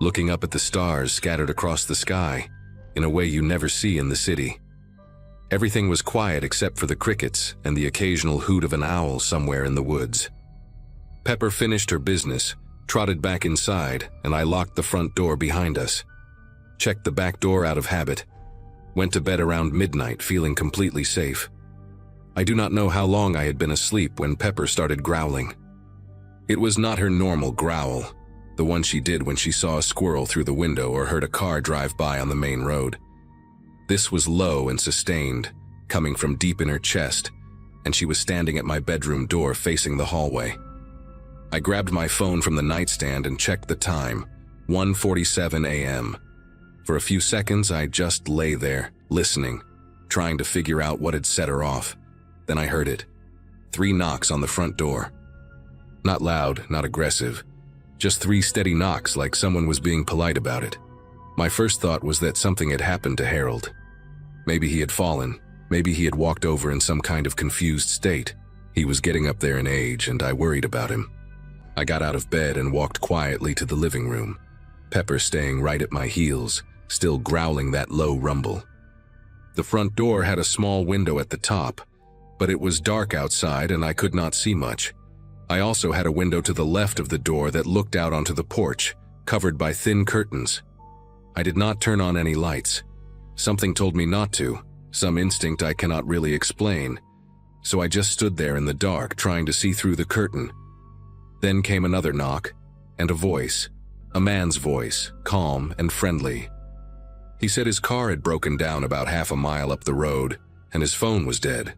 looking up at the stars scattered across the sky, in a way you never see in the city. Everything was quiet except for the crickets and the occasional hoot of an owl somewhere in the woods. Pepper finished her business, trotted back inside, and I locked the front door behind us. Checked the back door out of habit. Went to bed around midnight, feeling completely safe. I do not know how long I had been asleep when Pepper started growling. It was not her normal growl, the one she did when she saw a squirrel through the window or heard a car drive by on the main road. This was low and sustained, coming from deep in her chest, and she was standing at my bedroom door facing the hallway. I grabbed my phone from the nightstand and checked the time, 1:47 a.m. For a few seconds, I just lay there, listening, trying to figure out what had set her off. Then I heard it. 3 knocks on the front door. Not loud, not aggressive, just 3 steady knocks like someone was being polite about it. My first thought was that something had happened to Harold. Maybe he had fallen, maybe he had walked over in some kind of confused state. He was getting up there in age, and I worried about him. I got out of bed and walked quietly to the living room, Pepper staying right at my heels, still growling that low rumble. The front door had a small window at the top, but it was dark outside and I could not see much. I also had a window to the left of the door that looked out onto the porch, covered by thin curtains. I did not turn on any lights. Something told me not to, some instinct I cannot really explain, so I just stood there in the dark trying to see through the curtain. Then came another knock, and a voice, a man's voice, calm and friendly. He said his car had broken down about half a mile up the road, and his phone was dead.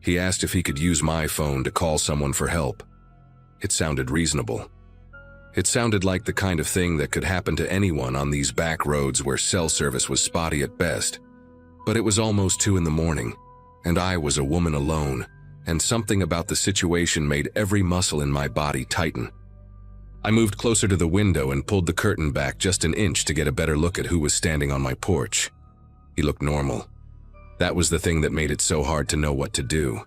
He asked if he could use my phone to call someone for help. It sounded reasonable. It sounded like the kind of thing that could happen to anyone on these back roads where cell service was spotty at best. But it was almost 2 in the morning, and I was a woman alone, and something about the situation made every muscle in my body tighten. I moved closer to the window and pulled the curtain back just an inch to get a better look at who was standing on my porch. He looked normal. That was the thing that made it so hard to know what to do.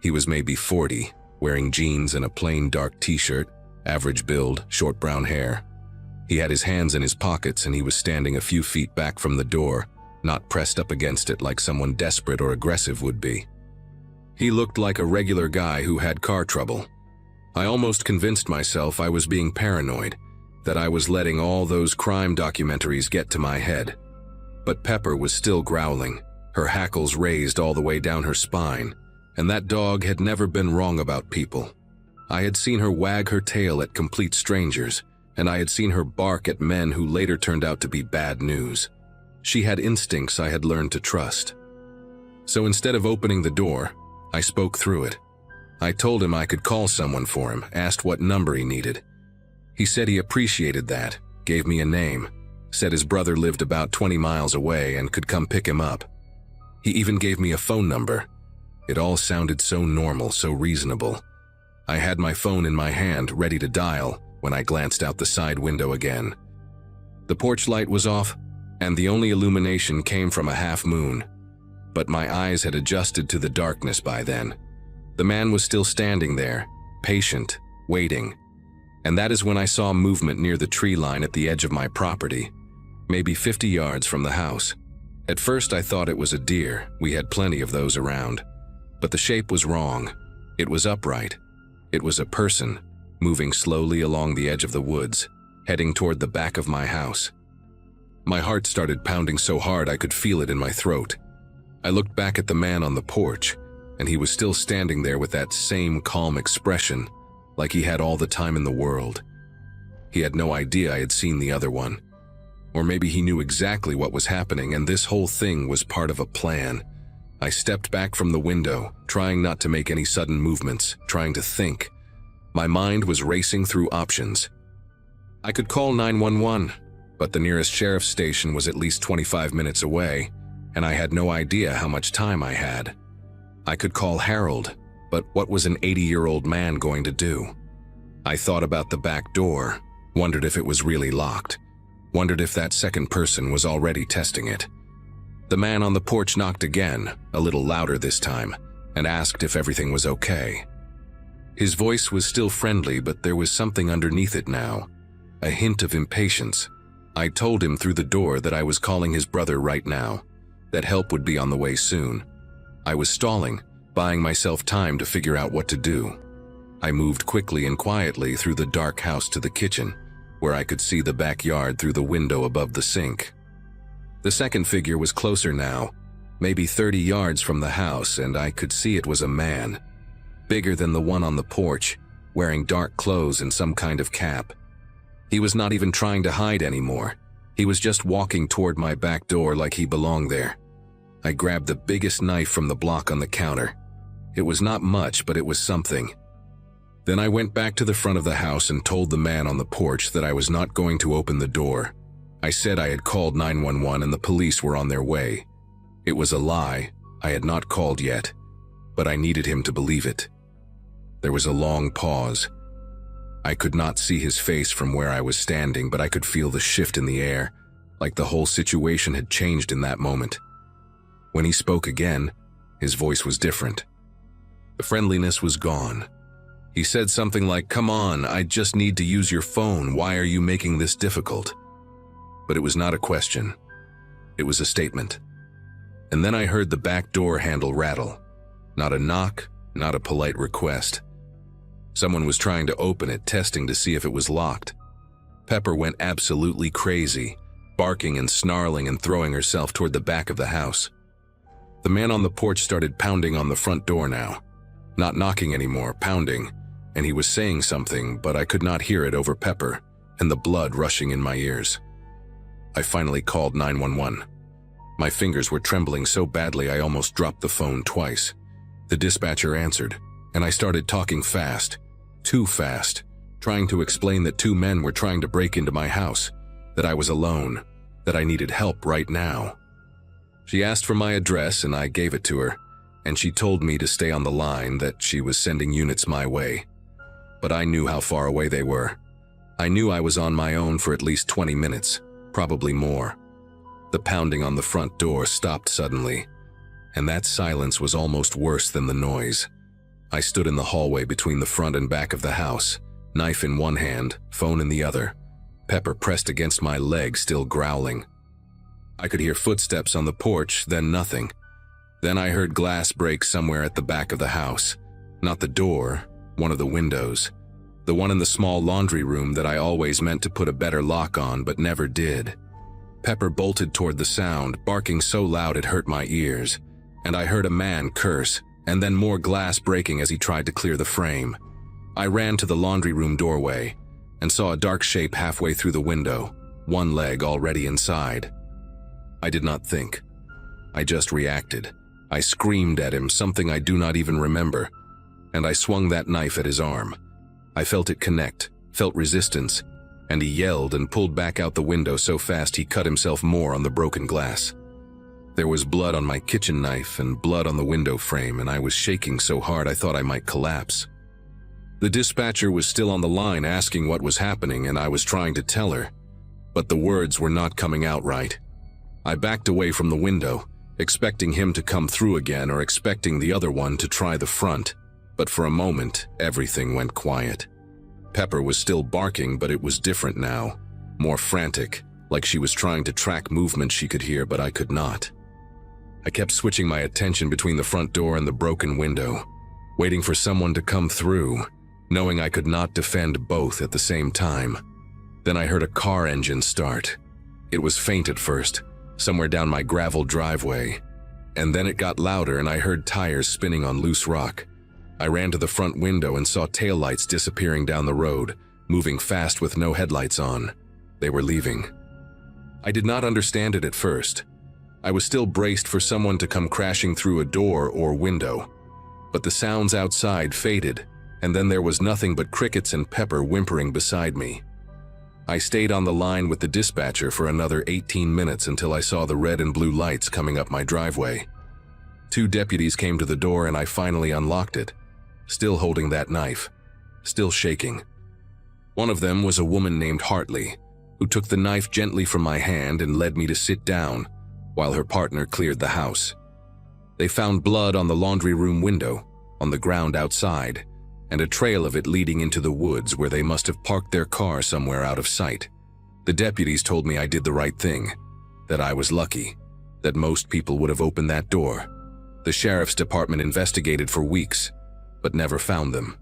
He was maybe 40, wearing jeans and a plain dark t-shirt, average build, short brown hair. He had his hands in his pockets and he was standing a few feet back from the door, not pressed up against it like someone desperate or aggressive would be. He looked like a regular guy who had car trouble. I almost convinced myself I was being paranoid, that I was letting all those crime documentaries get to my head. But Pepper was still growling, her hackles raised all the way down her spine, and that dog had never been wrong about people. I had seen her wag her tail at complete strangers, and I had seen her bark at men who later turned out to be bad news. She had instincts I had learned to trust. So instead of opening the door, I spoke through it. I told him I could call someone for him, asked what number he needed. He said he appreciated that, gave me a name, said his brother lived about 20 miles away and could come pick him up. He even gave me a phone number. It all sounded so normal, so reasonable. I had my phone in my hand, ready to dial, when I glanced out the side window again. The porch light was off, and the only illumination came from a half moon. But my eyes had adjusted to the darkness by then. The man was still standing there, patient, waiting. And that is when I saw movement near the tree line at the edge of my property, maybe 50 yards from the house. At first I thought it was a deer, we had plenty of those around. But the shape was wrong. It was upright. It was a person, moving slowly along the edge of the woods, heading toward the back of my house. My heart started pounding so hard I could feel it in my throat. I looked back at the man on the porch, and he was still standing there with that same calm expression, like he had all the time in the world. He had no idea I had seen the other one. Or maybe he knew exactly what was happening, and this whole thing was part of a plan. I stepped back from the window, trying not to make any sudden movements, trying to think. My mind was racing through options. I could call 911, but the nearest sheriff's station was at least 25 minutes away, and I had no idea how much time I had. I could call Harold, but what was an 80-year-old man going to do? I thought about the back door, wondered if it was really locked, wondered if that second person was already testing it. The man on the porch knocked again, a little louder this time, and asked if everything was okay. His voice was still friendly, but there was something underneath it now, a hint of impatience. I told him through the door that I was calling his brother right now, that help would be on the way soon. I was stalling, buying myself time to figure out what to do. I moved quickly and quietly through the dark house to the kitchen, where I could see the backyard through the window above the sink. The second figure was closer now, maybe 30 yards from the house, and I could see it was a man, bigger than the one on the porch, wearing dark clothes and some kind of cap. He was not even trying to hide anymore. He was just walking toward my back door like he belonged there. I grabbed the biggest knife from the block on the counter. It was not much, but it was something. Then I went back to the front of the house and told the man on the porch that I was not going to open the door. I said I had called 911 and the police were on their way. It was a lie. I had not called yet, but I needed him to believe it. There was a long pause. I could not see his face from where I was standing, but I could feel the shift in the air, like the whole situation had changed in that moment. When he spoke again, his voice was different. The friendliness was gone. He said something like, "Come on, I just need to use your phone. Why are you making this difficult?" But it was not a question. It was a statement. And then I heard the back door handle rattle. Not a knock, not a polite request. Someone was trying to open it, testing to see if it was locked. Pepper went absolutely crazy, barking and snarling and throwing herself toward the back of the house. The man on the porch started pounding on the front door now. Not knocking anymore, pounding, and he was saying something, but I could not hear it over Pepper and the blood rushing in my ears. I finally called 911. My fingers were trembling so badly I almost dropped the phone twice. The dispatcher answered, and I started talking fast, too fast, trying to explain that two men were trying to break into my house, that I was alone, that I needed help right now. She asked for my address and I gave it to her, and she told me to stay on the line, that she was sending units my way. But I knew how far away they were. I knew I was on my own for at least 20 minutes, probably more. The pounding on the front door stopped suddenly, and that silence was almost worse than the noise. I stood in the hallway between the front and back of the house, knife in one hand, phone in the other. Pepper pressed against my leg, still growling. I could hear footsteps on the porch, then nothing. Then I heard glass break somewhere at the back of the house. Not the door, one of the windows. The one in the small laundry room that I always meant to put a better lock on but never did. Pepper bolted toward the sound, barking so loud it hurt my ears, and I heard a man curse, and then more glass breaking as he tried to clear the frame. I ran to the laundry room doorway and saw a dark shape halfway through the window, one leg already inside. I did not think. I just reacted. I screamed at him, something I do not even remember, and I swung that knife at his arm. I felt it connect, felt resistance, and he yelled and pulled back out the window so fast he cut himself more on the broken glass. There was blood on my kitchen knife and blood on the window frame, and I was shaking so hard I thought I might collapse. The dispatcher was still on the line asking what was happening, and I was trying to tell her, but the words were not coming out right. I backed away from the window, expecting him to come through again or expecting the other one to try the front, but for a moment, everything went quiet. Pepper was still barking, but it was different now, more frantic, like she was trying to track movements she could hear, but I could not. I kept switching my attention between the front door and the broken window, waiting for someone to come through, knowing I could not defend both at the same time. Then I heard a car engine start. It was faint at first, somewhere down my gravel driveway, and then it got louder and I heard tires spinning on loose rock. I ran to the front window and saw taillights disappearing down the road, moving fast with no headlights on. They were leaving. I did not understand it at first. I was still braced for someone to come crashing through a door or window. But the sounds outside faded, and then there was nothing but crickets and Pepper whimpering beside me. I stayed on the line with the dispatcher for another 18 minutes until I saw the red and blue lights coming up my driveway. 2 deputies came to the door and I finally unlocked it, still holding that knife, still shaking. One of them was a woman named Hartley, who took the knife gently from my hand and led me to sit down while her partner cleared the house. They found blood on the laundry room window, on the ground outside, and a trail of it leading into the woods where they must have parked their car somewhere out of sight. The deputies told me I did the right thing, that I was lucky, that most people would have opened that door. The sheriff's department investigated for weeks, but never found them.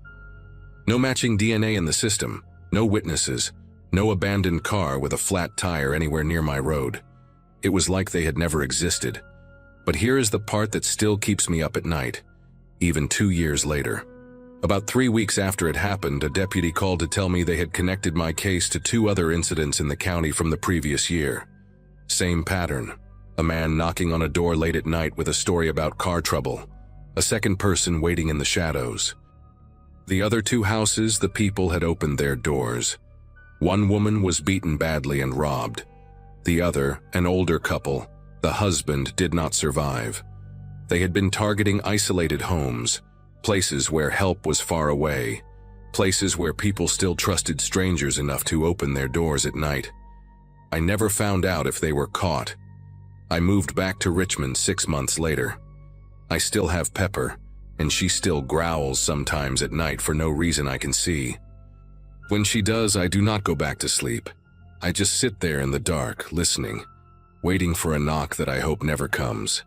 No matching DNA in the system, no witnesses, no abandoned car with a flat tire anywhere near my road. It was like they had never existed. But here is the part that still keeps me up at night, even 2 years later. About 3 weeks after it happened, a deputy called to tell me they had connected my case to 2 other incidents in the county from the previous year. Same pattern. A man knocking on a door late at night with a story about car trouble. A second person waiting in the shadows. The other 2 houses, the people had opened their doors. One woman was beaten badly and robbed. The other, an older couple, the husband did not survive. They had been targeting isolated homes, places where help was far away, places where people still trusted strangers enough to open their doors at night. I never found out if they were caught. I moved back to Richmond 6 months later. I still have Pepper, and she still growls sometimes at night for no reason I can see. When she does, I do not go back to sleep. I just sit there in the dark, listening, waiting for a knock that I hope never comes.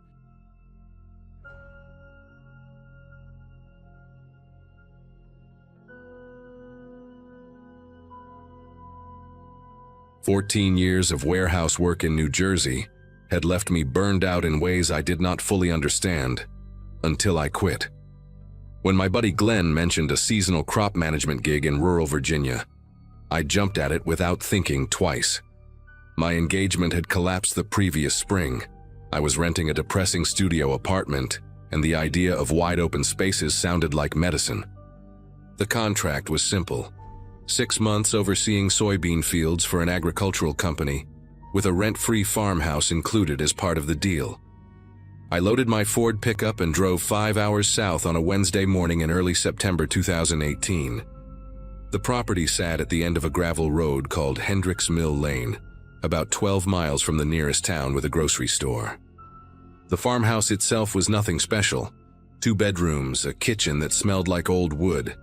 "14 years of warehouse work in New Jersey had left me burned out in ways I did not fully understand, until I quit. When my buddy Glenn mentioned a seasonal crop management gig in rural Virginia, I jumped at it without thinking twice. My engagement had collapsed the previous spring. I was renting a depressing studio apartment, and the idea of wide-open spaces sounded like medicine. The contract was simple: 6 months overseeing soybean fields for an agricultural company, with a rent-free farmhouse included as part of the deal. I loaded my Ford pickup and drove 5 hours south on a Wednesday morning in early September 2018. The property sat at the end of a gravel road called Hendricks Mill Lane, about 12 miles from the nearest town with a grocery store. The farmhouse itself was nothing special: 2 bedrooms, a kitchen that smelled like old wood,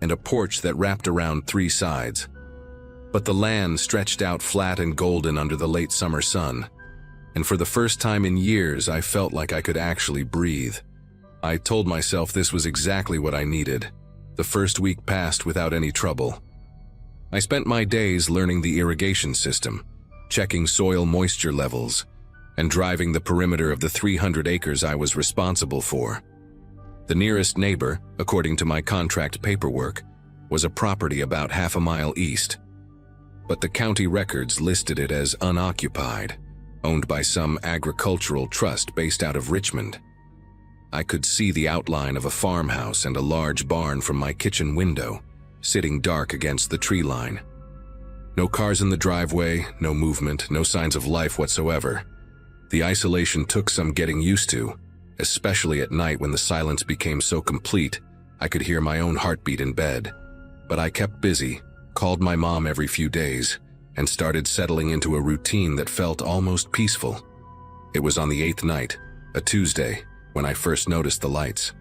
and a porch that wrapped around 3 sides. But the land stretched out flat and golden under the late summer sun, and for the first time in years I felt like I could actually breathe. I told myself this was exactly what I needed. The first week passed without any trouble. I spent my days learning the irrigation system, checking soil moisture levels, and driving the perimeter of the 300 acres I was responsible for. The nearest neighbor, according to my contract paperwork, was a property about half a mile east, but the county records listed it as unoccupied, owned by some agricultural trust based out of Richmond. I could see the outline of a farmhouse and a large barn from my kitchen window, sitting dark against the tree line. No cars in the driveway, no movement, no signs of life whatsoever. The isolation took some getting used to, especially at night when the silence became so complete I could hear my own heartbeat in bed. But I kept busy, called my mom every few days, and started settling into a routine that felt almost peaceful. It was on the 8th night, a Tuesday, when I first noticed the lights.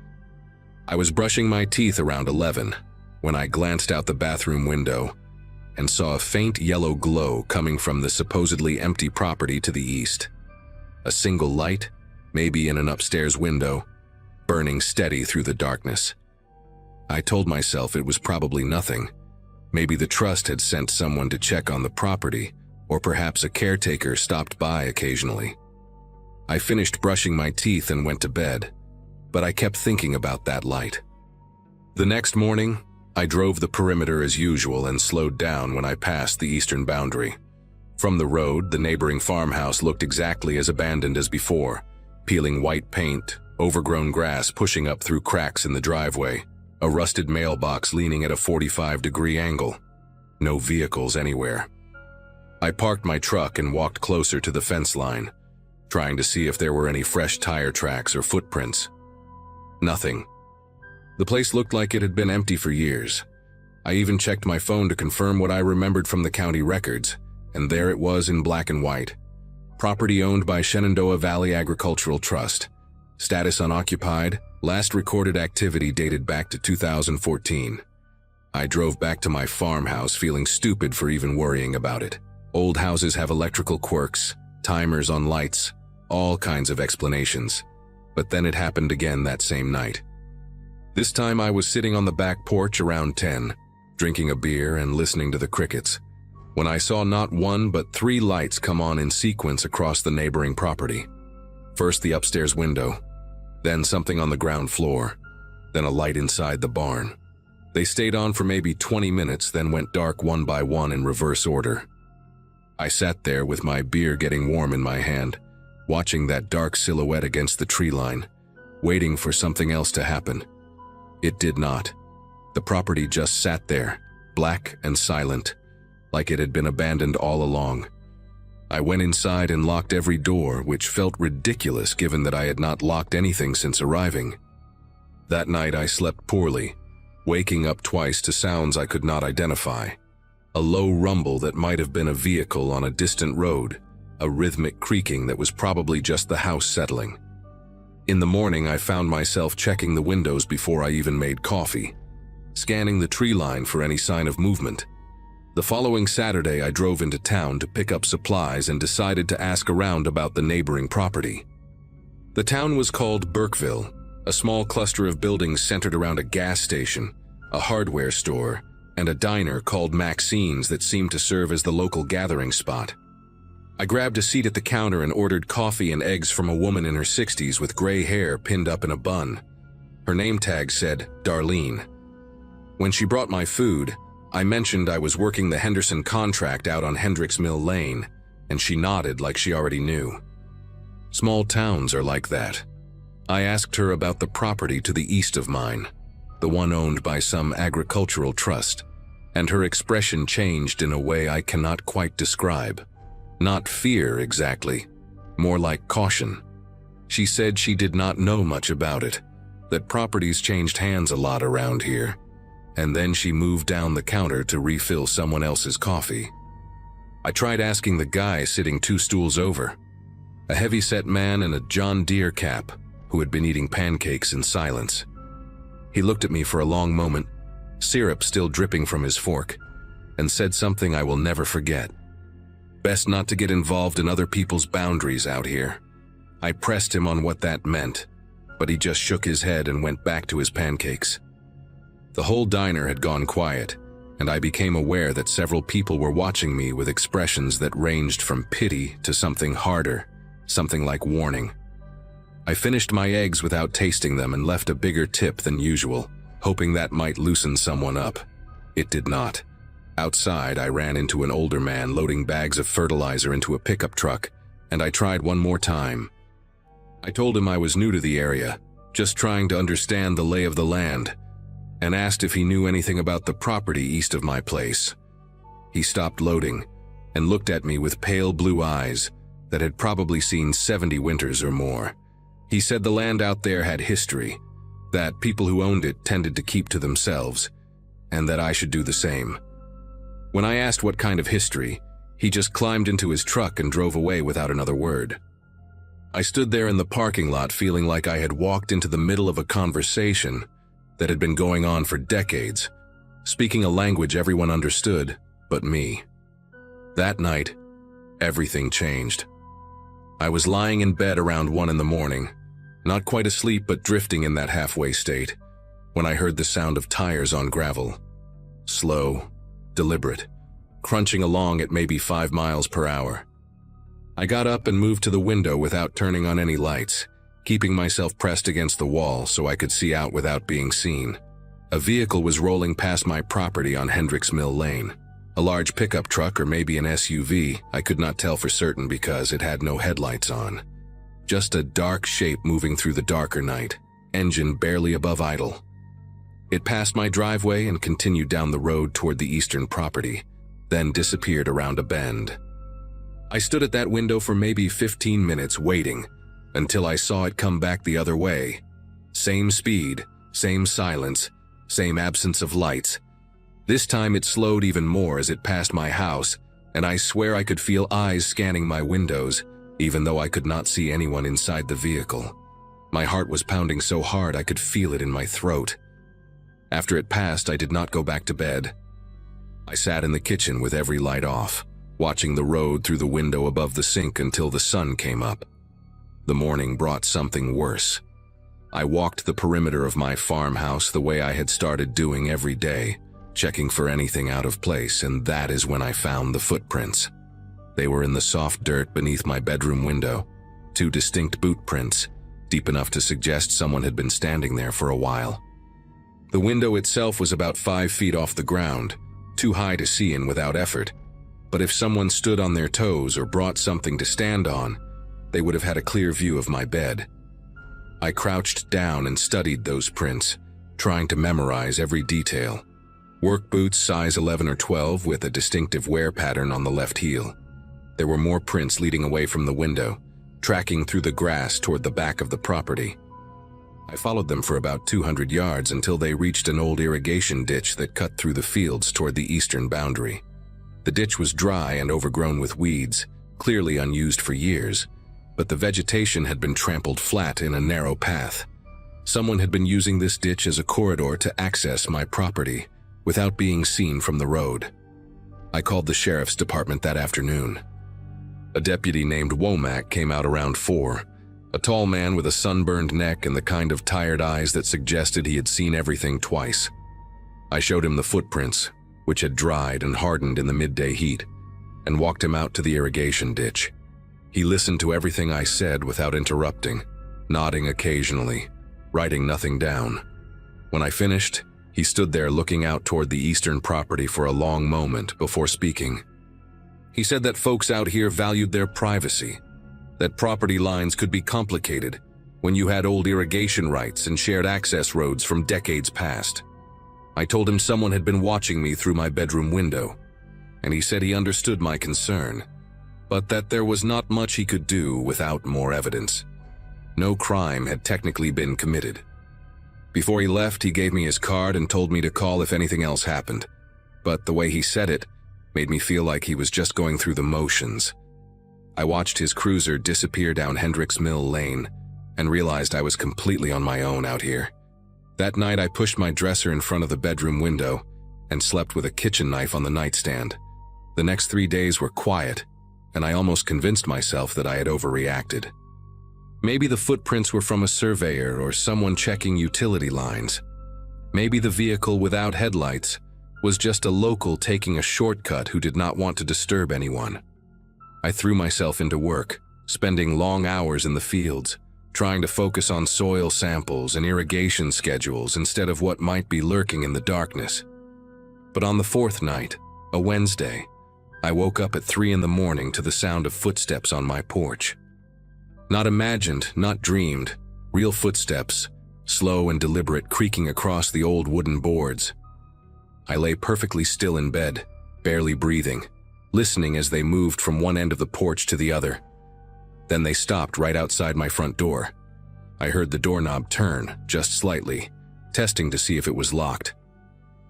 I was brushing my teeth around 11 when I glanced out the bathroom window and saw a faint yellow glow coming from the supposedly empty property to the east. A single light, maybe in an upstairs window, burning steady through the darkness. I told myself it was probably nothing. Maybe the trust had sent someone to check on the property, or perhaps a caretaker stopped by occasionally. I finished brushing my teeth and went to bed, but I kept thinking about that light. The next morning, I drove the perimeter as usual and slowed down when I passed the eastern boundary. From the road, the neighboring farmhouse looked exactly as abandoned as before, peeling white paint, overgrown grass pushing up through cracks in the driveway, a rusted mailbox leaning at a 45-degree angle. No vehicles anywhere. I parked my truck and walked closer to the fence line, trying to see if there were any fresh tire tracks or footprints. Nothing. The place looked like it had been empty for years. I even checked my phone to confirm what I remembered from the county records, and there it was in black and white. Property owned by Shenandoah Valley Agricultural Trust. Status unoccupied, last recorded activity dated back to 2014. I drove back to my farmhouse feeling stupid for even worrying about it. Old houses have electrical quirks, timers on lights, all kinds of explanations. But then it happened again that same night. This time I was sitting on the back porch around 10, drinking a beer and listening to the crickets, when I saw not one but 3 lights come on in sequence across the neighboring property. First the upstairs window, then something on the ground floor, then a light inside the barn. They stayed on for maybe 20 minutes, then went dark one by one in reverse order. I sat there with my beer getting warm in my hand, watching that dark silhouette against the tree line, waiting for something else to happen. It did not. The property just sat there, black and silent, like it had been abandoned all along. I went inside and locked every door, which felt ridiculous given that I had not locked anything since arriving. That night I slept poorly, waking up twice to sounds I could not identify. A low rumble that might have been a vehicle on a distant road, a rhythmic creaking that was probably just the house settling. In the morning, I found myself checking the windows before I even made coffee, scanning the tree line for any sign of movement. The following Saturday, I drove into town to pick up supplies and decided to ask around about the neighboring property. The town was called Burkeville, a small cluster of buildings centered around a gas station, a hardware store, and a diner called Maxine's that seemed to serve as the local gathering spot. I grabbed a seat at the counter and ordered coffee and eggs from a woman in her 60s with gray hair pinned up in a bun. Her name tag said Darlene. When she brought my food, I mentioned I was working the Henderson contract out on Hendricks Mill Lane, and she nodded like she already knew. Small towns are like that. I asked her about the property to the east of mine, the one owned by some agricultural trust, and her expression changed in a way I cannot quite describe. Not fear exactly, more like caution. She said she did not know much about it, that properties changed hands a lot around here, and then she moved down the counter to refill someone else's coffee. I tried asking the guy sitting 2 stools over, a heavy-set man in a John Deere cap who had been eating pancakes in silence. He looked at me for a long moment, syrup still dripping from his fork, and said something I will never forget. Best not to get involved in other people's boundaries out here. I pressed him on what that meant, but he just shook his head and went back to his pancakes. The whole diner had gone quiet, and I became aware that several people were watching me with expressions that ranged from pity to something harder, something like warning. I finished my eggs without tasting them and left a bigger tip than usual, hoping that might loosen someone up. It did not. Outside, I ran into an older man loading bags of fertilizer into a pickup truck, and I tried one more time. I told him I was new to the area, just trying to understand the lay of the land, and asked if he knew anything about the property east of my place. He stopped loading and looked at me with pale blue eyes that had probably seen 70 winters or more. He said the land out there had history, that people who owned it tended to keep to themselves, and that I should do the same. When I asked what kind of history, he just climbed into his truck and drove away without another word. I stood there in the parking lot feeling like I had walked into the middle of a conversation that had been going on for decades, speaking a language everyone understood but me. That night, everything changed. I was lying in bed around 1 in the morning, not quite asleep but drifting in that halfway state, when I heard the sound of tires on gravel. Slow, deliberate, crunching along at maybe 5 miles per hour. I got up and moved to the window without turning on any lights, keeping myself pressed against the wall so I could see out without being seen. A vehicle was rolling past my property on Hendricks Mill Lane. A large pickup truck or maybe an SUV, I could not tell for certain because it had no headlights on. Just a dark shape moving through the darker night, engine barely above idle. It passed my driveway and continued down the road toward the eastern property, then disappeared around a bend. I stood at that window for maybe 15 minutes waiting until I saw it come back the other way. Same speed, same silence, same absence of lights. This time it slowed even more as it passed my house, and I swear I could feel eyes scanning my windows, even though I could not see anyone inside the vehicle. My heart was pounding so hard I could feel it in my throat. After it passed, I did not go back to bed. I sat in the kitchen with every light off, watching the road through the window above the sink until the sun came up. The morning brought something worse. I walked the perimeter of my farmhouse the way I had started doing every day, checking for anything out of place, and that is when I found the footprints. They were in the soft dirt beneath my bedroom window, 2 distinct boot prints, deep enough to suggest someone had been standing there for a while. The window itself was about 5 feet off the ground, too high to see in without effort, but if someone stood on their toes or brought something to stand on, they would have had a clear view of my bed. I crouched down and studied those prints, trying to memorize every detail. Work boots size 11 or 12 with a distinctive wear pattern on the left heel. There were more prints leading away from the window, tracking through the grass toward the back of the property. I followed them for about 200 yards until they reached an old irrigation ditch that cut through the fields toward the eastern boundary. The ditch was dry and overgrown with weeds, clearly unused for years, but the vegetation had been trampled flat in a narrow path. Someone had been using this ditch as a corridor to access my property, without being seen from the road. I called the sheriff's department that afternoon. A deputy named Womack came out around 4, a tall man with a sunburned neck and the kind of tired eyes that suggested he had seen everything twice. I showed him the footprints, which had dried and hardened in the midday heat, and walked him out to the irrigation ditch. He listened to everything I said without interrupting, nodding occasionally, writing nothing down. When I finished, he stood there looking out toward the eastern property for a long moment before speaking. He said that folks out here valued their privacy, that property lines could be complicated when you had old irrigation rights and shared access roads from decades past. I told him someone had been watching me through my bedroom window, and he said he understood my concern, but that there was not much he could do without more evidence. No crime had technically been committed. Before he left, he gave me his card and told me to call if anything else happened, but the way he said it made me feel like he was just going through the motions. I watched his cruiser disappear down Hendricks Mill Lane and realized I was completely on my own out here. That night, I pushed my dresser in front of the bedroom window and slept with a kitchen knife on the nightstand. The next 3 days were quiet, and I almost convinced myself that I had overreacted. Maybe the footprints were from a surveyor or someone checking utility lines. Maybe the vehicle without headlights was just a local taking a shortcut who did not want to disturb anyone. I threw myself into work, spending long hours in the fields, trying to focus on soil samples and irrigation schedules instead of what might be lurking in the darkness. But on the 4th night, a Wednesday, I woke up at 3 in the morning to the sound of footsteps on my porch. Not imagined, not dreamed, real footsteps, slow and deliberate, creaking across the old wooden boards. I lay perfectly still in bed, barely breathing, listening as they moved from one end of the porch to the other. Then they stopped right outside my front door. I heard the doorknob turn, just slightly, testing to see if it was locked.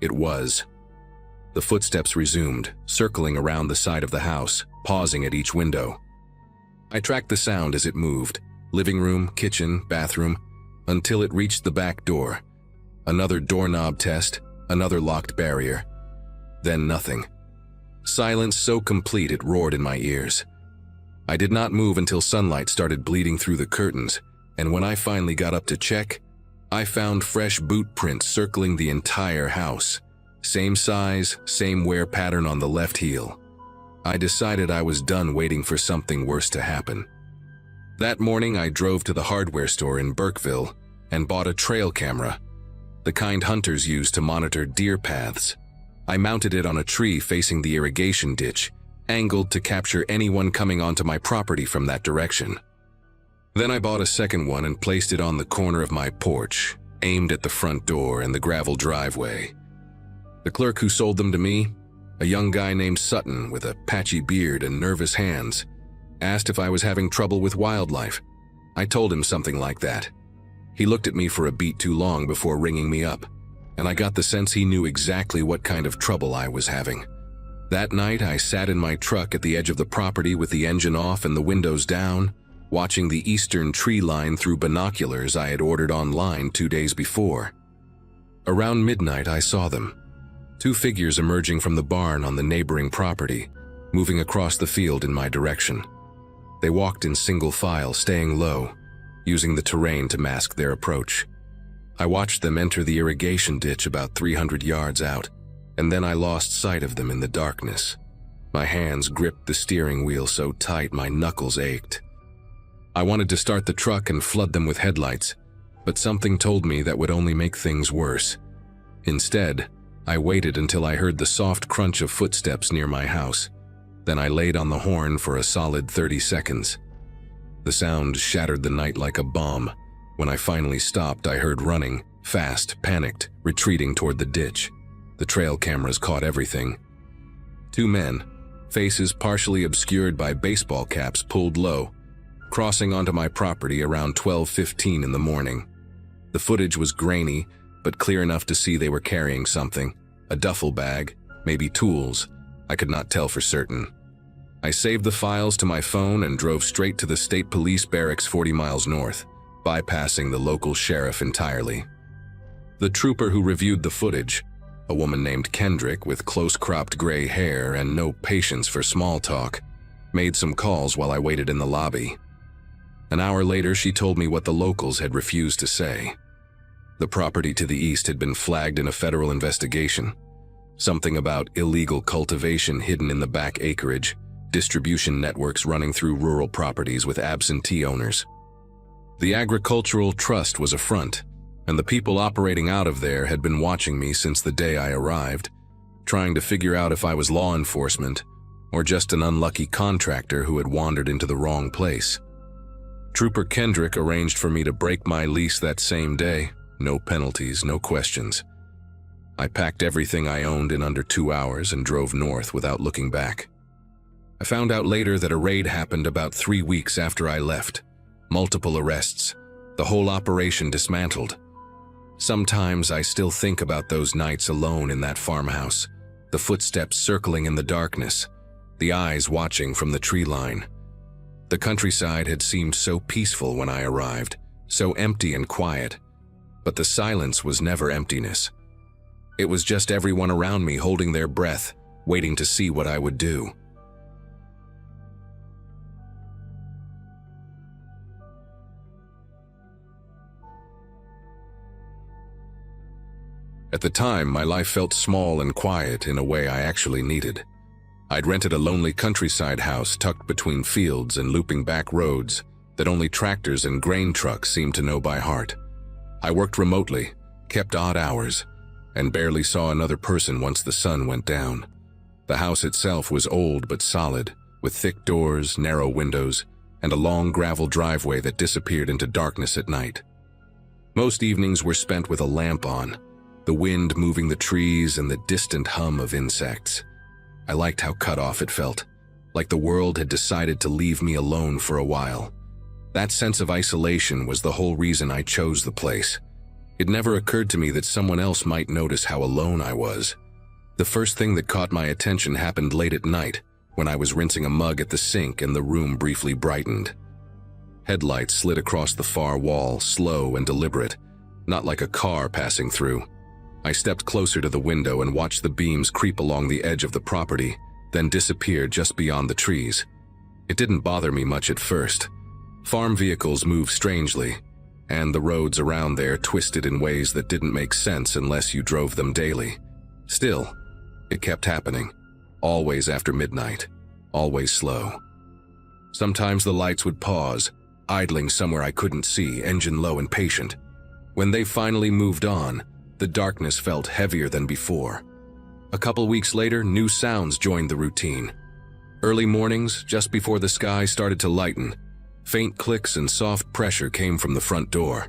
It was. The footsteps resumed, circling around the side of the house, pausing at each window. I tracked the sound as it moved, living room, kitchen, bathroom, until it reached the back door. Another doorknob test, another locked barrier. Then nothing. Silence so complete it roared in my ears. I did not move until sunlight started bleeding through the curtains, and when I finally got up to check, I found fresh boot prints circling the entire house. Same size, same wear pattern on the left heel. I decided I was done waiting for something worse to happen. That morning, I drove to the hardware store in Burkeville and bought a trail camera, the kind hunters use to monitor deer paths. I mounted it on a tree facing the irrigation ditch, angled to capture anyone coming onto my property from that direction. Then I bought a second one and placed it on the corner of my porch, aimed at the front door and the gravel driveway. The clerk who sold them to me, a young guy named Sutton with a patchy beard and nervous hands, asked if I was having trouble with wildlife. I told him something like that. He looked at me for a beat too long before ringing me up, and I got the sense he knew exactly what kind of trouble I was having. That night, I sat in my truck at the edge of the property with the engine off and the windows down, watching the eastern tree line through binoculars I had ordered online 2 days before. Around midnight, I saw them. 2 figures emerging from the barn on the neighboring property, moving across the field in my direction. They walked in single file, staying low, using the terrain to mask their approach. I watched them enter the irrigation ditch about 300 yards out, and then I lost sight of them in the darkness. My hands gripped the steering wheel so tight my knuckles ached. I wanted to start the truck and flood them with headlights, but something told me that would only make things worse. Instead, I waited until I heard the soft crunch of footsteps near my house. Then I laid on the horn for a solid 30 seconds. The sound shattered the night like a bomb. When I finally stopped, I heard running, fast, panicked, retreating toward the ditch. The trail cameras caught everything. 2 men, faces partially obscured by baseball caps pulled low, crossing onto my property around 12:15 in the morning. The footage was grainy, but clear enough to see they were carrying something, a duffel bag, maybe tools. I could not tell for certain. I saved the files to my phone and drove straight to the state police barracks 40 miles north, bypassing the local sheriff entirely. The trooper who reviewed the footage, a woman named Kendrick with close-cropped gray hair and no patience for small talk, made some calls while I waited in the lobby. An hour later, she told me what the locals had refused to say. The property to the east had been flagged in a federal investigation. Something about illegal cultivation hidden in the back acreage, distribution networks running through rural properties with absentee owners. The agricultural trust was a front, and the people operating out of there had been watching me since the day I arrived, trying to figure out if I was law enforcement or just an unlucky contractor who had wandered into the wrong place. Trooper Kendrick arranged for me to break my lease that same day. No penalties, no questions. I packed everything I owned in under 2 hours and drove north without looking back. I found out later that a raid happened about 3 weeks after I left. Multiple arrests, the whole operation dismantled. Sometimes I still think about those nights alone in that farmhouse, the footsteps circling in the darkness, the eyes watching from the tree line. The countryside had seemed so peaceful when I arrived, so empty and quiet, but the silence was never emptiness. It was just everyone around me holding their breath, waiting to see what I would do. At the time, my life felt small and quiet in a way I actually needed. I'd rented a lonely countryside house tucked between fields and looping back roads that only tractors and grain trucks seemed to know by heart. I worked remotely, kept odd hours, and barely saw another person once the sun went down. The house itself was old but solid, with thick doors, narrow windows, and a long gravel driveway that disappeared into darkness at night. Most evenings were spent with a lamp on, the wind moving the trees and the distant hum of insects. I liked how cut off it felt, like the world had decided to leave me alone for a while. That sense of isolation was the whole reason I chose the place. It never occurred to me that someone else might notice how alone I was. The first thing that caught my attention happened late at night, when I was rinsing a mug at the sink and the room briefly brightened. Headlights slid across the far wall, slow and deliberate, not like a car passing through. I stepped closer to the window and watched the beams creep along the edge of the property, then disappear just beyond the trees. It didn't bother me much at first. Farm vehicles move strangely. and the roads around there twisted in ways that didn't make sense unless you drove them daily. Still, it kept happening, always after midnight, always slow. Sometimes the lights would pause, idling somewhere I couldn't see, engine low and patient. When they finally moved on, the darkness felt heavier than before. A couple weeks later, new sounds joined the routine. Early mornings, just before the sky started to lighten, faint clicks and soft pressure came from the front door.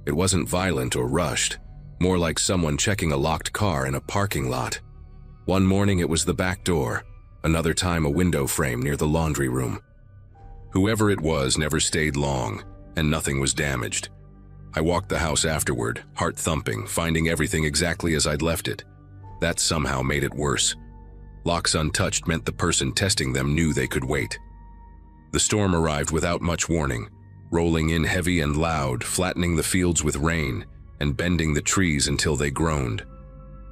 It wasn't violent or rushed, more like someone checking a locked car in a parking lot. One morning it was the back door, another time a window frame near the laundry room. Whoever it was never stayed long, and nothing was damaged. I walked the house afterward, heart thumping, finding everything exactly as I'd left it. That somehow made it worse. Locks untouched meant the person testing them knew they could wait. The storm arrived without much warning, rolling in heavy and loud, flattening the fields with rain and bending the trees until they groaned.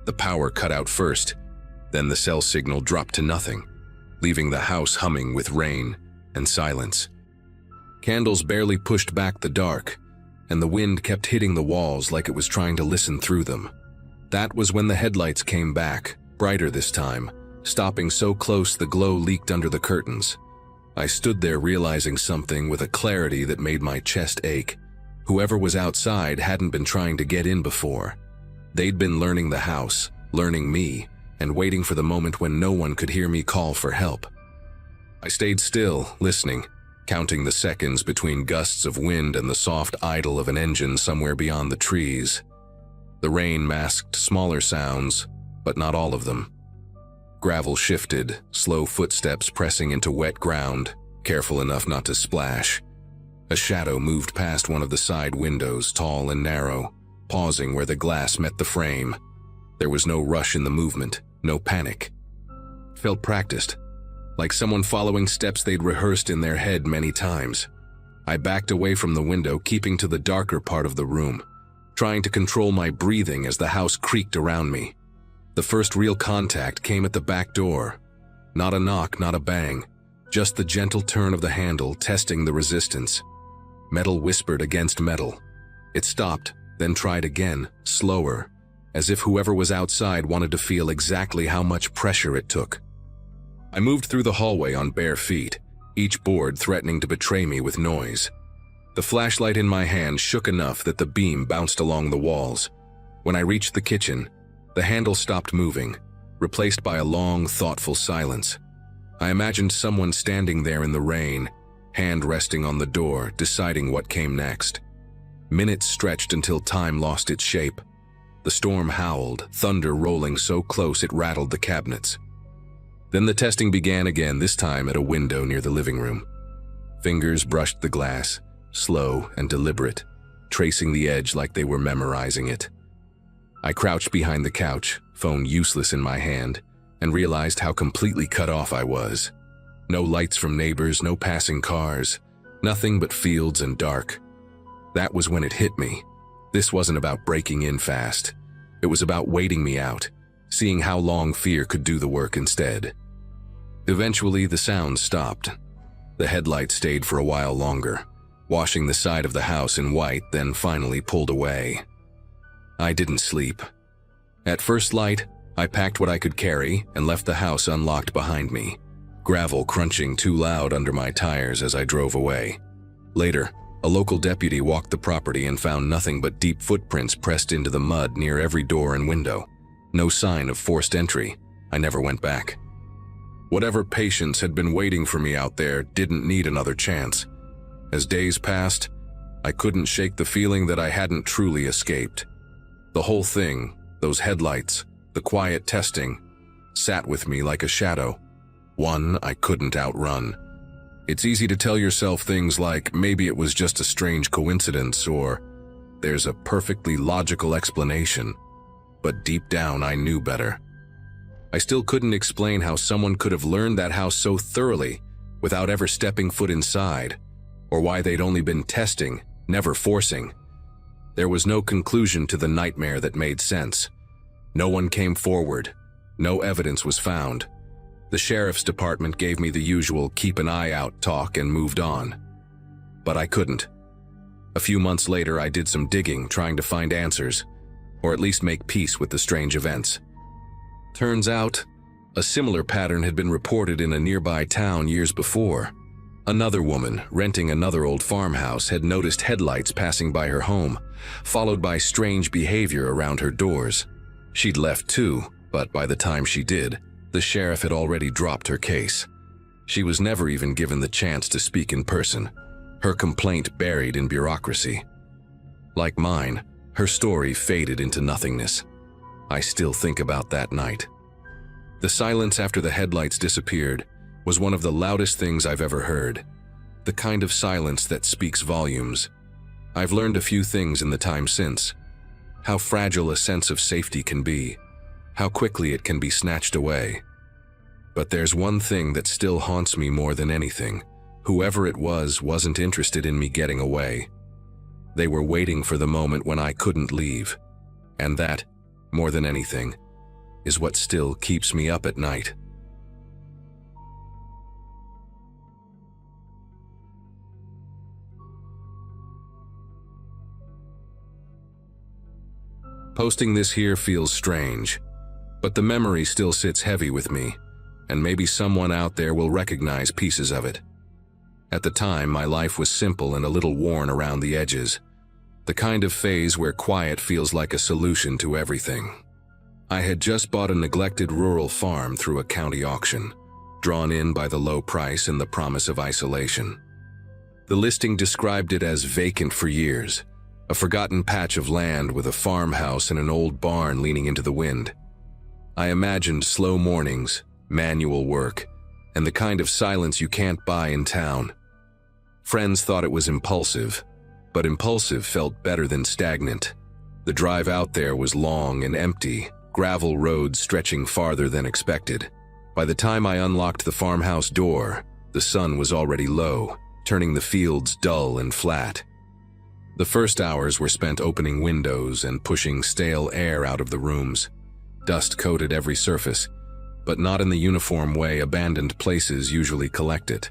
The power cut out first, then the cell signal dropped to nothing, leaving the house humming with rain and silence. Candles barely pushed back the dark, and the wind kept hitting the walls like it was trying to listen through them. That was when the headlights came back, brighter this time, stopping so close the glow leaked under the curtains. I stood there realizing something with a clarity that made my chest ache. Whoever was outside hadn't been trying to get in before. They'd been learning the house, learning me, and waiting for the moment when no one could hear me call for help. I stayed still, listening, counting the seconds between gusts of wind and the soft idle of an engine somewhere beyond the trees. The rain masked smaller sounds, but not all of them. Gravel shifted, slow footsteps pressing into wet ground, careful enough not to splash. A shadow moved past one of the side windows, tall and narrow, pausing where the glass met the frame. There was no rush in the movement, no panic. It felt practiced, like someone following steps they'd rehearsed in their head many times. I backed away from the window, keeping to the darker part of the room, trying to control my breathing as the house creaked around me. The first real contact came at the back door. Not a knock, not a bang, just the gentle turn of the handle testing the resistance. Metal whispered against metal. It stopped, then tried again, slower, as if whoever was outside wanted to feel exactly how much pressure it took. I moved through the hallway on bare feet, each board threatening to betray me with noise. The flashlight in my hand shook enough that the beam bounced along the walls. When I reached the kitchen, the handle stopped moving, replaced by a long, thoughtful silence. I imagined someone standing there in the rain, hand resting on the door, deciding what came next. Minutes stretched until time lost its shape. The storm howled, thunder rolling so close it rattled the cabinets. Then the testing began again, this time at a window near the living room. Fingers brushed the glass, slow and deliberate, tracing the edge like they were memorizing it. I crouched behind the couch, phone useless in my hand, and realized how completely cut off I was. No lights from neighbors, no passing cars, nothing but fields and dark. That was when it hit me. This wasn't about breaking in fast. It was about waiting me out, seeing how long fear could do the work instead. Eventually, the sounds stopped. The headlights stayed for a while longer, washing the side of the house in white, then finally pulled away. I didn't sleep. At first light, I packed what I could carry and left the house unlocked behind me, gravel crunching too loud under my tires as I drove away. Later, a local deputy walked the property and found nothing but deep footprints pressed into the mud near every door and window. No sign of forced entry. I never went back. Whatever patience had been waiting for me out there didn't need another chance. As days passed, I couldn't shake the feeling that I hadn't truly escaped. The whole thing, those headlights, the quiet testing, sat with me like a shadow, one I couldn't outrun. It's easy to tell yourself things like, maybe it was just a strange coincidence, or there's a perfectly logical explanation. But deep down, I knew better. I still couldn't explain how someone could have learned that house so thoroughly without ever stepping foot inside, or why they'd only been testing, never forcing. There was no conclusion to the nightmare that made sense. No one came forward. No evidence was found. The sheriff's department gave me the usual keep an eye out talk and moved on. But I couldn't. A few months later, I did some digging, trying to find answers, or at least make peace with the strange events. Turns out, a similar pattern had been reported in a nearby town years before. Another woman, renting another old farmhouse, had noticed headlights passing by her home, followed by strange behavior around her doors. She'd left too, but by the time she did, the sheriff had already dropped her case. She was never even given the chance to speak in person, her complaint buried in bureaucracy. Like mine, her story faded into nothingness. I still think about that night. The silence after the headlights disappeared was one of the loudest things I've ever heard. The kind of silence that speaks volumes. I've learned a few things in the time since. How fragile a sense of safety can be. How quickly it can be snatched away. But there's one thing that still haunts me more than anything. Whoever it was wasn't interested in me getting away. They were waiting for the moment when I couldn't leave. And that, more than anything, is what still keeps me up at night. Posting this here feels strange, but the memory still sits heavy with me, and maybe someone out there will recognize pieces of it. At the time, my life was simple and a little worn around the edges, the kind of phase where quiet feels like a solution to everything. I had just bought a neglected rural farm through a county auction, drawn in by the low price and the promise of isolation. The listing described it as vacant for years, a forgotten patch of land with a farmhouse and an old barn leaning into the wind. I imagined slow mornings, manual work, and the kind of silence you can't buy in town. Friends thought it was impulsive, but impulsive felt better than stagnant. The drive out there was long and empty, gravel roads stretching farther than expected. By the time I unlocked the farmhouse door, the sun was already low, turning the fields dull and flat. The first hours were spent opening windows and pushing stale air out of the rooms. Dust coated every surface, but not in the uniform way abandoned places usually collect it.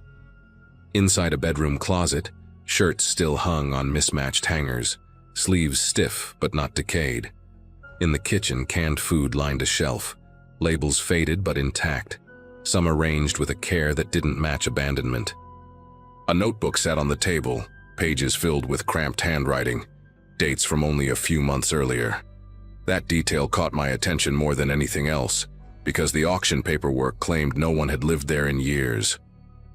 Inside a bedroom closet, shirts still hung on mismatched hangers, sleeves stiff but not decayed. In the kitchen, canned food lined a shelf, labels faded but intact, some arranged with a care that didn't match abandonment. A notebook sat on the table, pages filled with cramped handwriting, dates from only a few months earlier. That detail caught my attention more than anything else, because the auction paperwork claimed no one had lived there in years.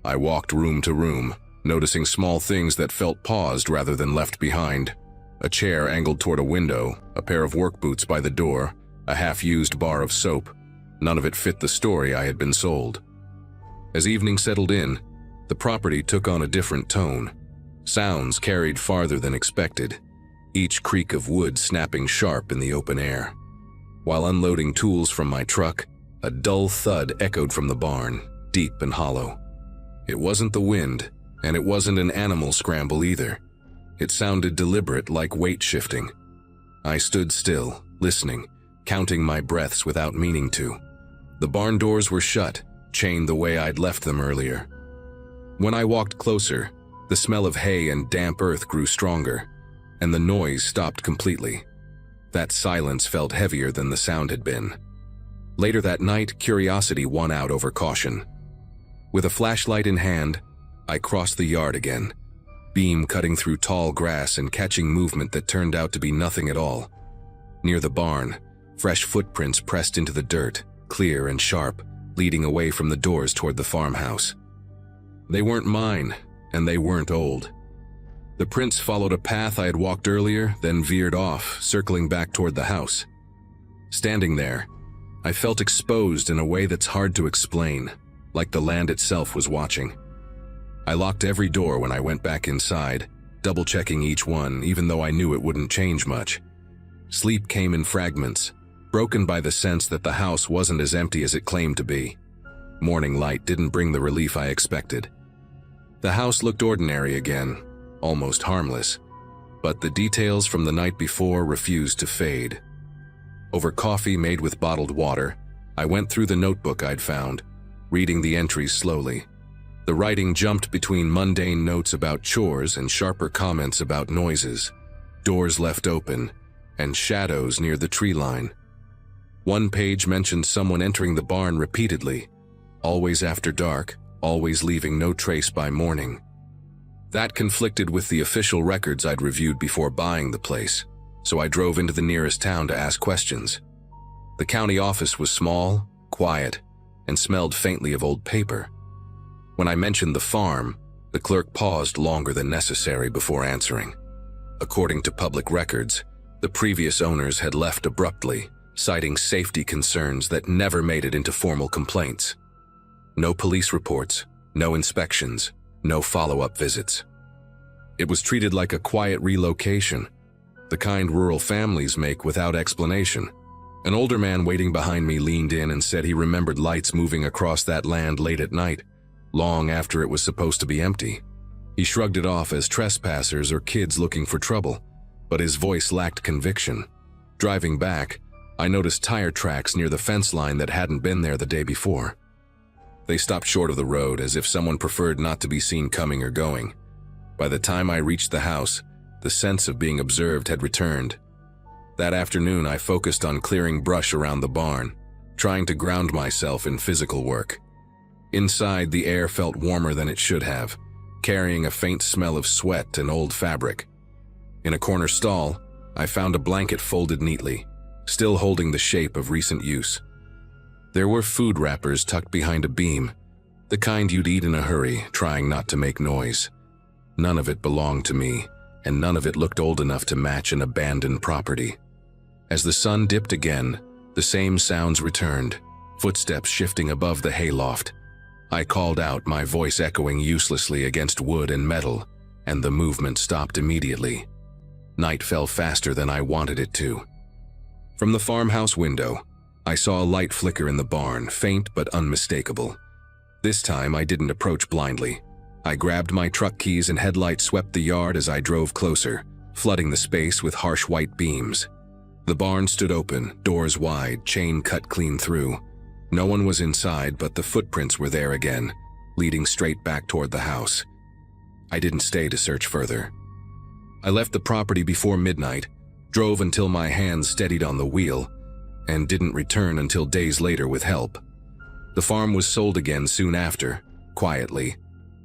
I walked room to room, noticing small things that felt paused rather than left behind. A chair angled toward a window, a pair of work boots by the door, a half-used bar of soap. None of it fit the story I had been sold. As evening settled in, the property took on a different tone. Sounds carried farther than expected, each creak of wood snapping sharp in the open air. While unloading tools from my truck, a dull thud echoed from the barn, deep and hollow. It wasn't the wind, and it wasn't an animal scramble either. It sounded deliberate, like weight shifting. I stood still, listening, counting my breaths without meaning to. The barn doors were shut, chained the way I'd left them earlier. When I walked closer, the smell of hay and damp earth grew stronger, and the noise stopped completely. That silence felt heavier than the sound had been. Later that night, curiosity won out over caution. With a flashlight in hand, I crossed the yard again, beam cutting through tall grass and catching movement that turned out to be nothing at all. Near the barn, fresh footprints pressed into the dirt, clear and sharp, leading away from the doors toward the farmhouse. They weren't mine, and they weren't old. The prints followed a path I had walked earlier, then veered off, circling back toward the house. Standing there, I felt exposed in a way that's hard to explain, like the land itself was watching. I locked every door when I went back inside, double-checking each one, even though I knew it wouldn't change much. Sleep came in fragments, broken by the sense that the house wasn't as empty as it claimed to be. Morning light didn't bring the relief I expected. The house looked ordinary again, almost harmless, but the details from the night before refused to fade. Over coffee made with bottled water, I went through the notebook I'd found, reading the entries slowly. The The writing jumped between mundane notes about chores and sharper comments about noises, doors left open, and shadows near the tree line. One page mentioned someone entering the barn repeatedly, always after dark, always leaving no trace by morning. That conflicted with the official records I'd reviewed before buying the place, so I drove into the nearest town to ask questions. The county office was small, quiet, and smelled faintly of old paper. When I mentioned the farm, the clerk paused longer than necessary before answering. According to public records, the previous owners had left abruptly, citing safety concerns that never made it into formal complaints. No police reports, no inspections, no follow-up visits. It was treated like a quiet relocation, the kind rural families make without explanation. An older man waiting behind me leaned in and said he remembered lights moving across that land late at night, long after it was supposed to be empty. He shrugged it off as trespassers or kids looking for trouble, but his voice lacked conviction. Driving back, I noticed tire tracks near the fence line that hadn't been there the day before. They stopped short of the road as if someone preferred not to be seen coming or going. By the time I reached the house, the sense of being observed had returned. That afternoon, I focused on clearing brush around the barn, trying to ground myself in physical work. Inside, the air felt warmer than it should have, carrying a faint smell of sweat and old fabric. In a corner stall, I found a blanket folded neatly, still holding the shape of recent use. There were food wrappers tucked behind a beam, the kind you'd eat in a hurry, trying not to make noise. None of it belonged to me, and none of it looked old enough to match an abandoned property. As the sun dipped again, the same sounds returned, footsteps shifting above the hayloft. I called out, my voice echoing uselessly against wood and metal, and the movement stopped immediately. Night fell faster than I wanted it to. From the farmhouse window, I saw a light flicker in the barn, faint but unmistakable. This time I didn't approach blindly. I grabbed my truck keys and headlight swept the yard as I drove closer, flooding the space with harsh white beams. The barn stood open, doors wide, chain cut clean through. No one was inside, but the footprints were there again, leading straight back toward the house. I didn't stay to search further. I left the property before midnight, drove until my hands steadied on the wheel, and didn't return until days later with help. The farm was sold again soon after, quietly,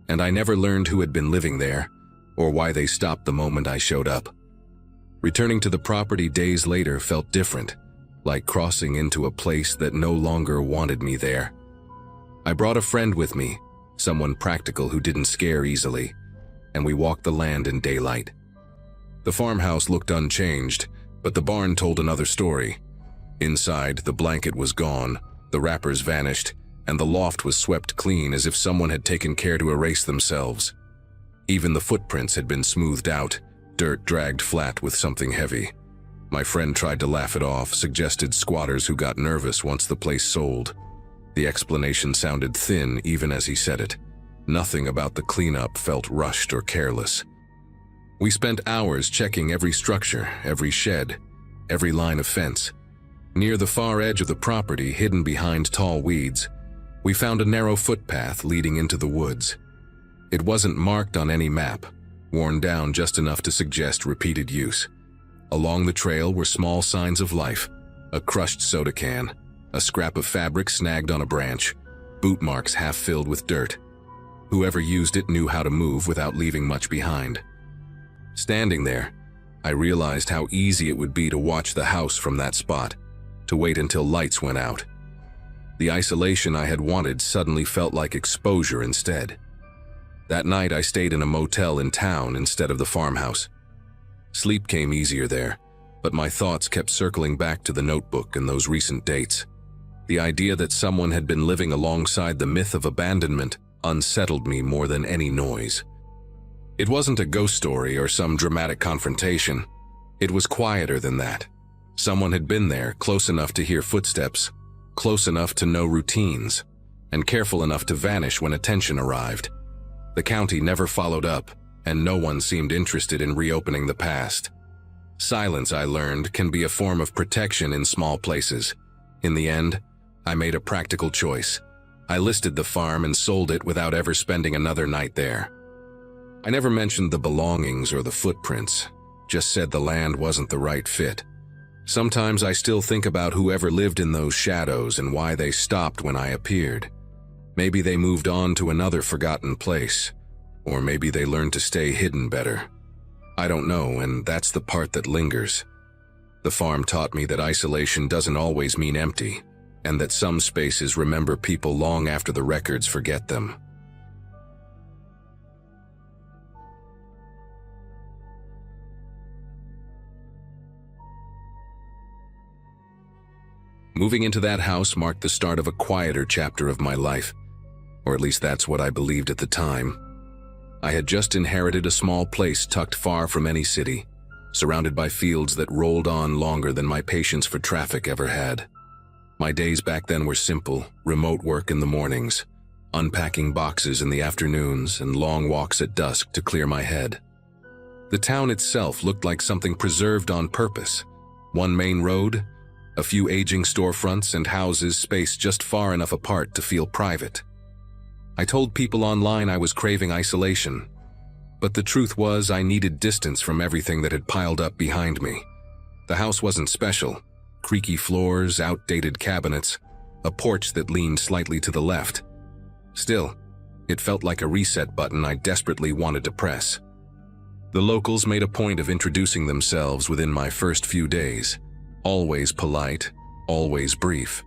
and I never learned who had been living there, or why they stopped the moment I showed up. Returning to the property days later felt different, like crossing into a place that no longer wanted me there. I brought a friend with me, someone practical who didn't scare easily, and we walked the land in daylight. The farmhouse looked unchanged, but the barn told another story. Inside, the blanket was gone, the wrappers vanished, and the loft was swept clean as if someone had taken care to erase themselves. Even the footprints had been smoothed out, dirt dragged flat with something heavy. My friend tried to laugh it off, suggested squatters who got nervous once the place sold. The explanation sounded thin even as he said it. Nothing about the cleanup felt rushed or careless. We spent hours checking every structure, every shed, every line of fence. Near the far edge of the property, hidden behind tall weeds, we found a narrow footpath leading into the woods. It wasn't marked on any map, worn down just enough to suggest repeated use. Along the trail were small signs of life: a crushed soda can, a scrap of fabric snagged on a branch, boot marks half filled with dirt. Whoever used it knew how to move without leaving much behind. Standing there, I realized how easy it would be to watch the house from that spot, to wait until lights went out. The isolation I had wanted suddenly felt like exposure instead. That night I stayed in a motel in town instead of the farmhouse. Sleep came easier there, but my thoughts kept circling back to the notebook and those recent dates. The idea that someone had been living alongside the myth of abandonment unsettled me more than any noise. It wasn't a ghost story or some dramatic confrontation. It was quieter than that. Someone had been there, close enough to hear footsteps, close enough to know routines, and careful enough to vanish when attention arrived. The county never followed up, and no one seemed interested in reopening the past. Silence, I learned, can be a form of protection in small places. In the end, I made a practical choice. I listed the farm and sold it without ever spending another night there. I never mentioned the belongings or the footprints, just said the land wasn't the right fit. Sometimes I still think about whoever lived in those shadows and why they stopped when I appeared. Maybe they moved on to another forgotten place, or maybe they learned to stay hidden better. I don't know, and that's the part that lingers. The farm taught me that isolation doesn't always mean empty, and that some spaces remember people long after the records forget them. Moving into that house marked the start of a quieter chapter of my life, or at least that's what I believed at the time. I had just inherited a small place tucked far from any city, surrounded by fields that rolled on longer than my patience for traffic ever had. My days back then were simple: remote work in the mornings, unpacking boxes in the afternoons, and long walks at dusk to clear my head. The town itself looked like something preserved on purpose. One main road, a few aging storefronts, and houses spaced just far enough apart to feel private. I told people online I was craving isolation, but the truth was I needed distance from everything that had piled up behind me. The house wasn't special: creaky floors, outdated cabinets, a porch that leaned slightly to the left. Still, it felt like a reset button I desperately wanted to press. The locals made a point of introducing themselves within my first few days. Always polite, always brief.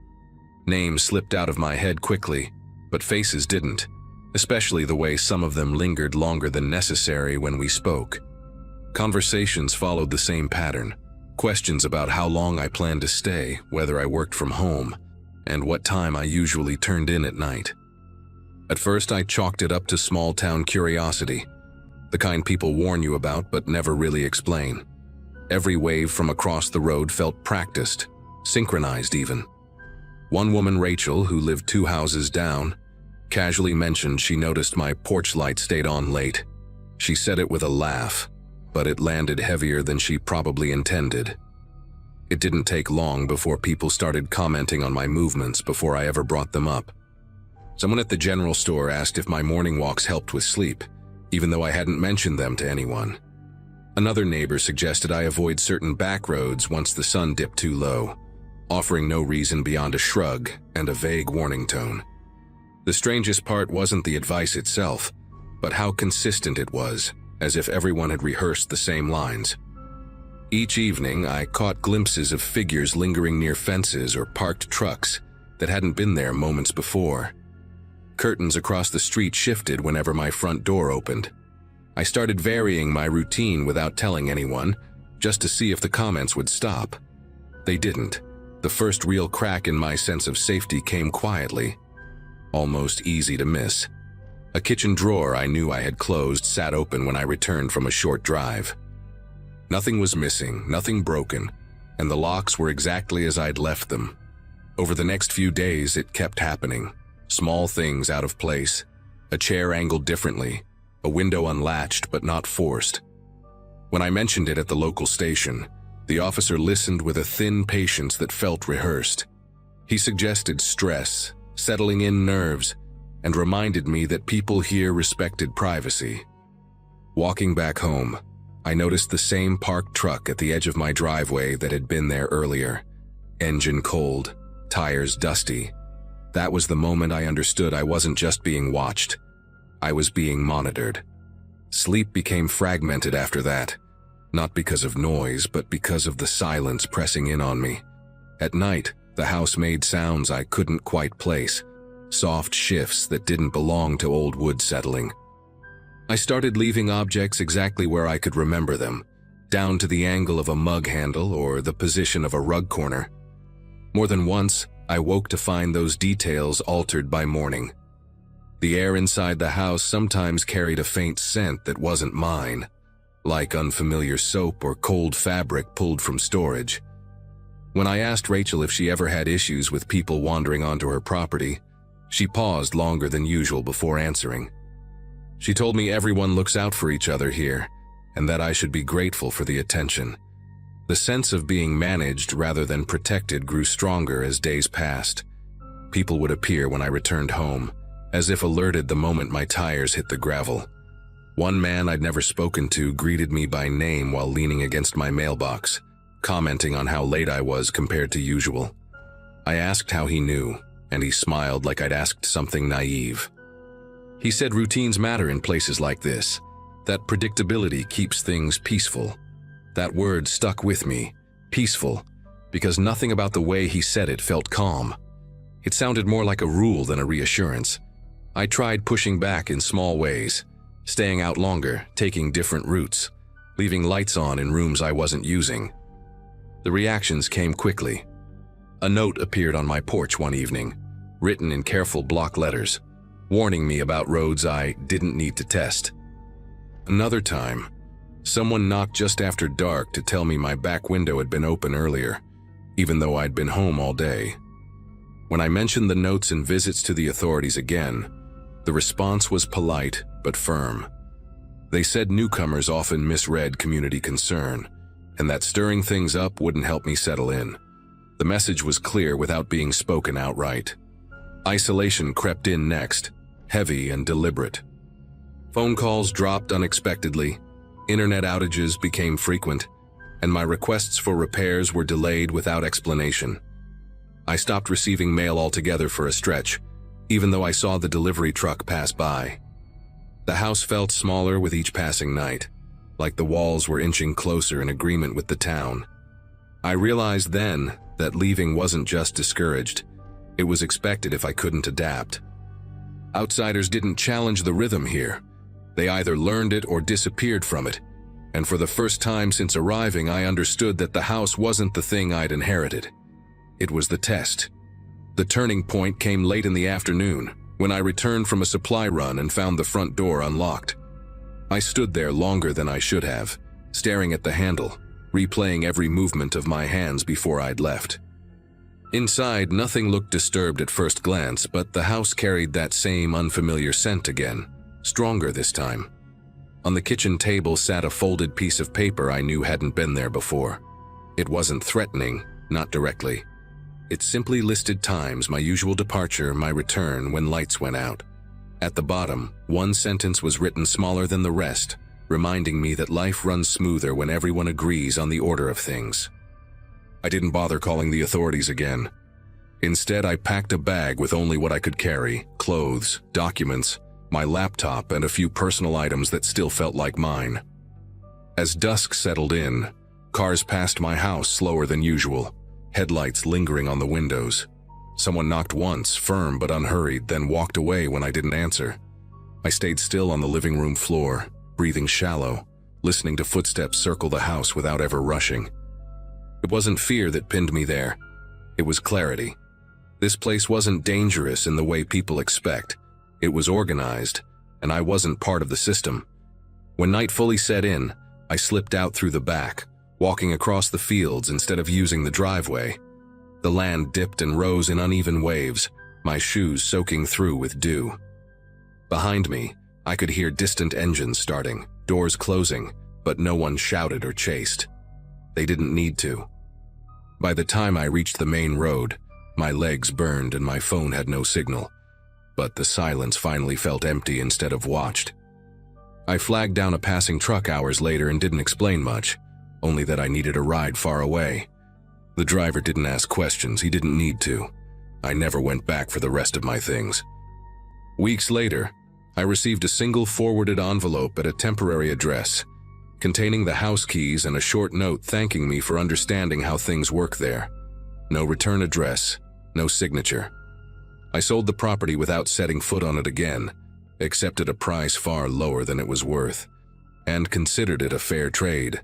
Names slipped out of my head quickly, but faces didn't, especially the way some of them lingered longer than necessary when we spoke. Conversations followed the same pattern: questions about how long I planned to stay, whether I worked from home, and what time I usually turned in at night. At first, I chalked it up to small-town curiosity, the kind people warn you about but never really explain. Every wave from across the road felt practiced, synchronized even. One woman, Rachel, who lived 2 houses down, casually mentioned she noticed my porch light stayed on late. She said it with a laugh, but it landed heavier than she probably intended. It didn't take long before people started commenting on my movements before I ever brought them up. Someone at the general store asked if my morning walks helped with sleep, even though I hadn't mentioned them to anyone. Another neighbor suggested I avoid certain back roads once the sun dipped too low, offering no reason beyond a shrug and a vague warning tone. The strangest part wasn't the advice itself, but how consistent it was, as if everyone had rehearsed the same lines. Each evening, I caught glimpses of figures lingering near fences or parked trucks that hadn't been there moments before. Curtains across the street shifted whenever my front door opened. I started varying my routine without telling anyone, just to see if the comments would stop. They didn't. The first real crack in my sense of safety came quietly, almost easy to miss. A kitchen drawer I knew I had closed sat open when I returned from a short drive. Nothing was missing, nothing broken, and the locks were exactly as I'd left them. Over the next few days, it kept happening. Small things out of place, a chair angled differently, a window unlatched but not forced. When I mentioned it at the local station, the officer listened with a thin patience that felt rehearsed. He suggested stress, settling in nerves, and reminded me that people here respected privacy. Walking back home, I noticed the same parked truck at the edge of my driveway that had been there earlier. Engine cold, tires dusty. That was the moment I understood I wasn't just being watched. I was being monitored. Sleep became fragmented after that, not because of noise, but because of the silence pressing in on me. At night, the house made sounds I couldn't quite place, soft shifts that didn't belong to old wood settling. I started leaving objects exactly where I could remember them, down to the angle of a mug handle or the position of a rug corner. More than once, I woke to find those details altered by morning. The air inside the house sometimes carried a faint scent that wasn't mine, like unfamiliar soap or cold fabric pulled from storage. When I asked Rachel if she ever had issues with people wandering onto her property, she paused longer than usual before answering. She told me everyone looks out for each other here, and that I should be grateful for the attention. The sense of being managed rather than protected grew stronger as days passed. People would appear when I returned home, as if alerted the moment my tires hit the gravel. One man I'd never spoken to greeted me by name while leaning against my mailbox, commenting on how late I was compared to usual. I asked how he knew, and he smiled like I'd asked something naive. He said routines matter in places like this, that predictability keeps things peaceful. That word stuck with me, peaceful, because nothing about the way he said it felt calm. It sounded more like a rule than a reassurance. I tried pushing back in small ways, staying out longer, taking different routes, leaving lights on in rooms I wasn't using. The reactions came quickly. A note appeared on my porch one evening, written in careful block letters, warning me about roads I didn't need to test. Another time, someone knocked just after dark to tell me my back window had been open earlier, even though I'd been home all day. When I mentioned the notes and visits to the authorities again, the response was polite but firm. They said newcomers often misread community concern, and that stirring things up wouldn't help me settle in. The message was clear without being spoken outright. Isolation crept in next, heavy and deliberate. Phone calls dropped unexpectedly, internet outages became frequent, and my requests for repairs were delayed without explanation. I stopped receiving mail altogether for a stretch, even though I saw the delivery truck pass by. The house felt smaller with each passing night, like the walls were inching closer in agreement with the town. I realized then that leaving wasn't just discouraged, it was expected if I couldn't adapt. Outsiders didn't challenge the rhythm here. They either learned it or disappeared from it, and for the first time since arriving I understood that the house wasn't the thing I'd inherited. It was the test. The turning point came late in the afternoon, when I returned from a supply run and found the front door unlocked. I stood there longer than I should have, staring at the handle, replaying every movement of my hands before I'd left. Inside, nothing looked disturbed at first glance, but the house carried that same unfamiliar scent again, stronger this time. On the kitchen table sat a folded piece of paper I knew hadn't been there before. It wasn't threatening, not directly. It simply listed times, my usual departure, my return when lights went out. At the bottom, one sentence was written smaller than the rest, reminding me that life runs smoother when everyone agrees on the order of things. I didn't bother calling the authorities again. Instead, I packed a bag with only what I could carry: clothes, documents, my laptop, and a few personal items that still felt like mine. As dusk settled in, cars passed my house slower than usual, headlights lingering on the windows. Someone knocked once, firm but unhurried, then walked away when I didn't answer. I stayed still on the living room floor, breathing shallow, listening to footsteps circle the house without ever rushing. It wasn't fear that pinned me there. It was clarity. This place wasn't dangerous in the way people expect. It was organized, and I wasn't part of the system. When night fully set in, I slipped out through the back, walking across the fields instead of using the driveway. The land dipped and rose in uneven waves, my shoes soaking through with dew. Behind me, I could hear distant engines starting, doors closing, but no one shouted or chased. They didn't need to. By the time I reached the main road, my legs burned and my phone had no signal, but the silence finally felt empty instead of watched. I flagged down a passing truck hours later and didn't explain much, only that I needed a ride far away. The driver didn't ask questions, he didn't need to. I never went back for the rest of my things. Weeks later, I received a single forwarded envelope at a temporary address, containing the house keys and a short note thanking me for understanding how things work there. No return address, no signature. I sold the property without setting foot on it again, accepted a price far lower than it was worth, and considered it a fair trade.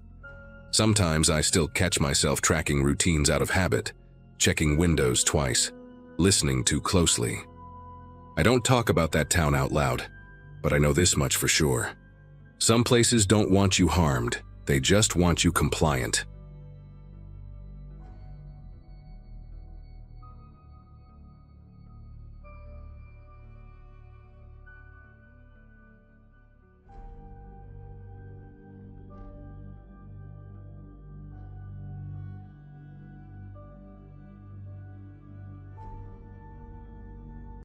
Sometimes I still catch myself tracking routines out of habit, checking windows twice, listening too closely. I don't talk about that town out loud, but I know this much for sure. Some places don't want you harmed, they just want you compliant.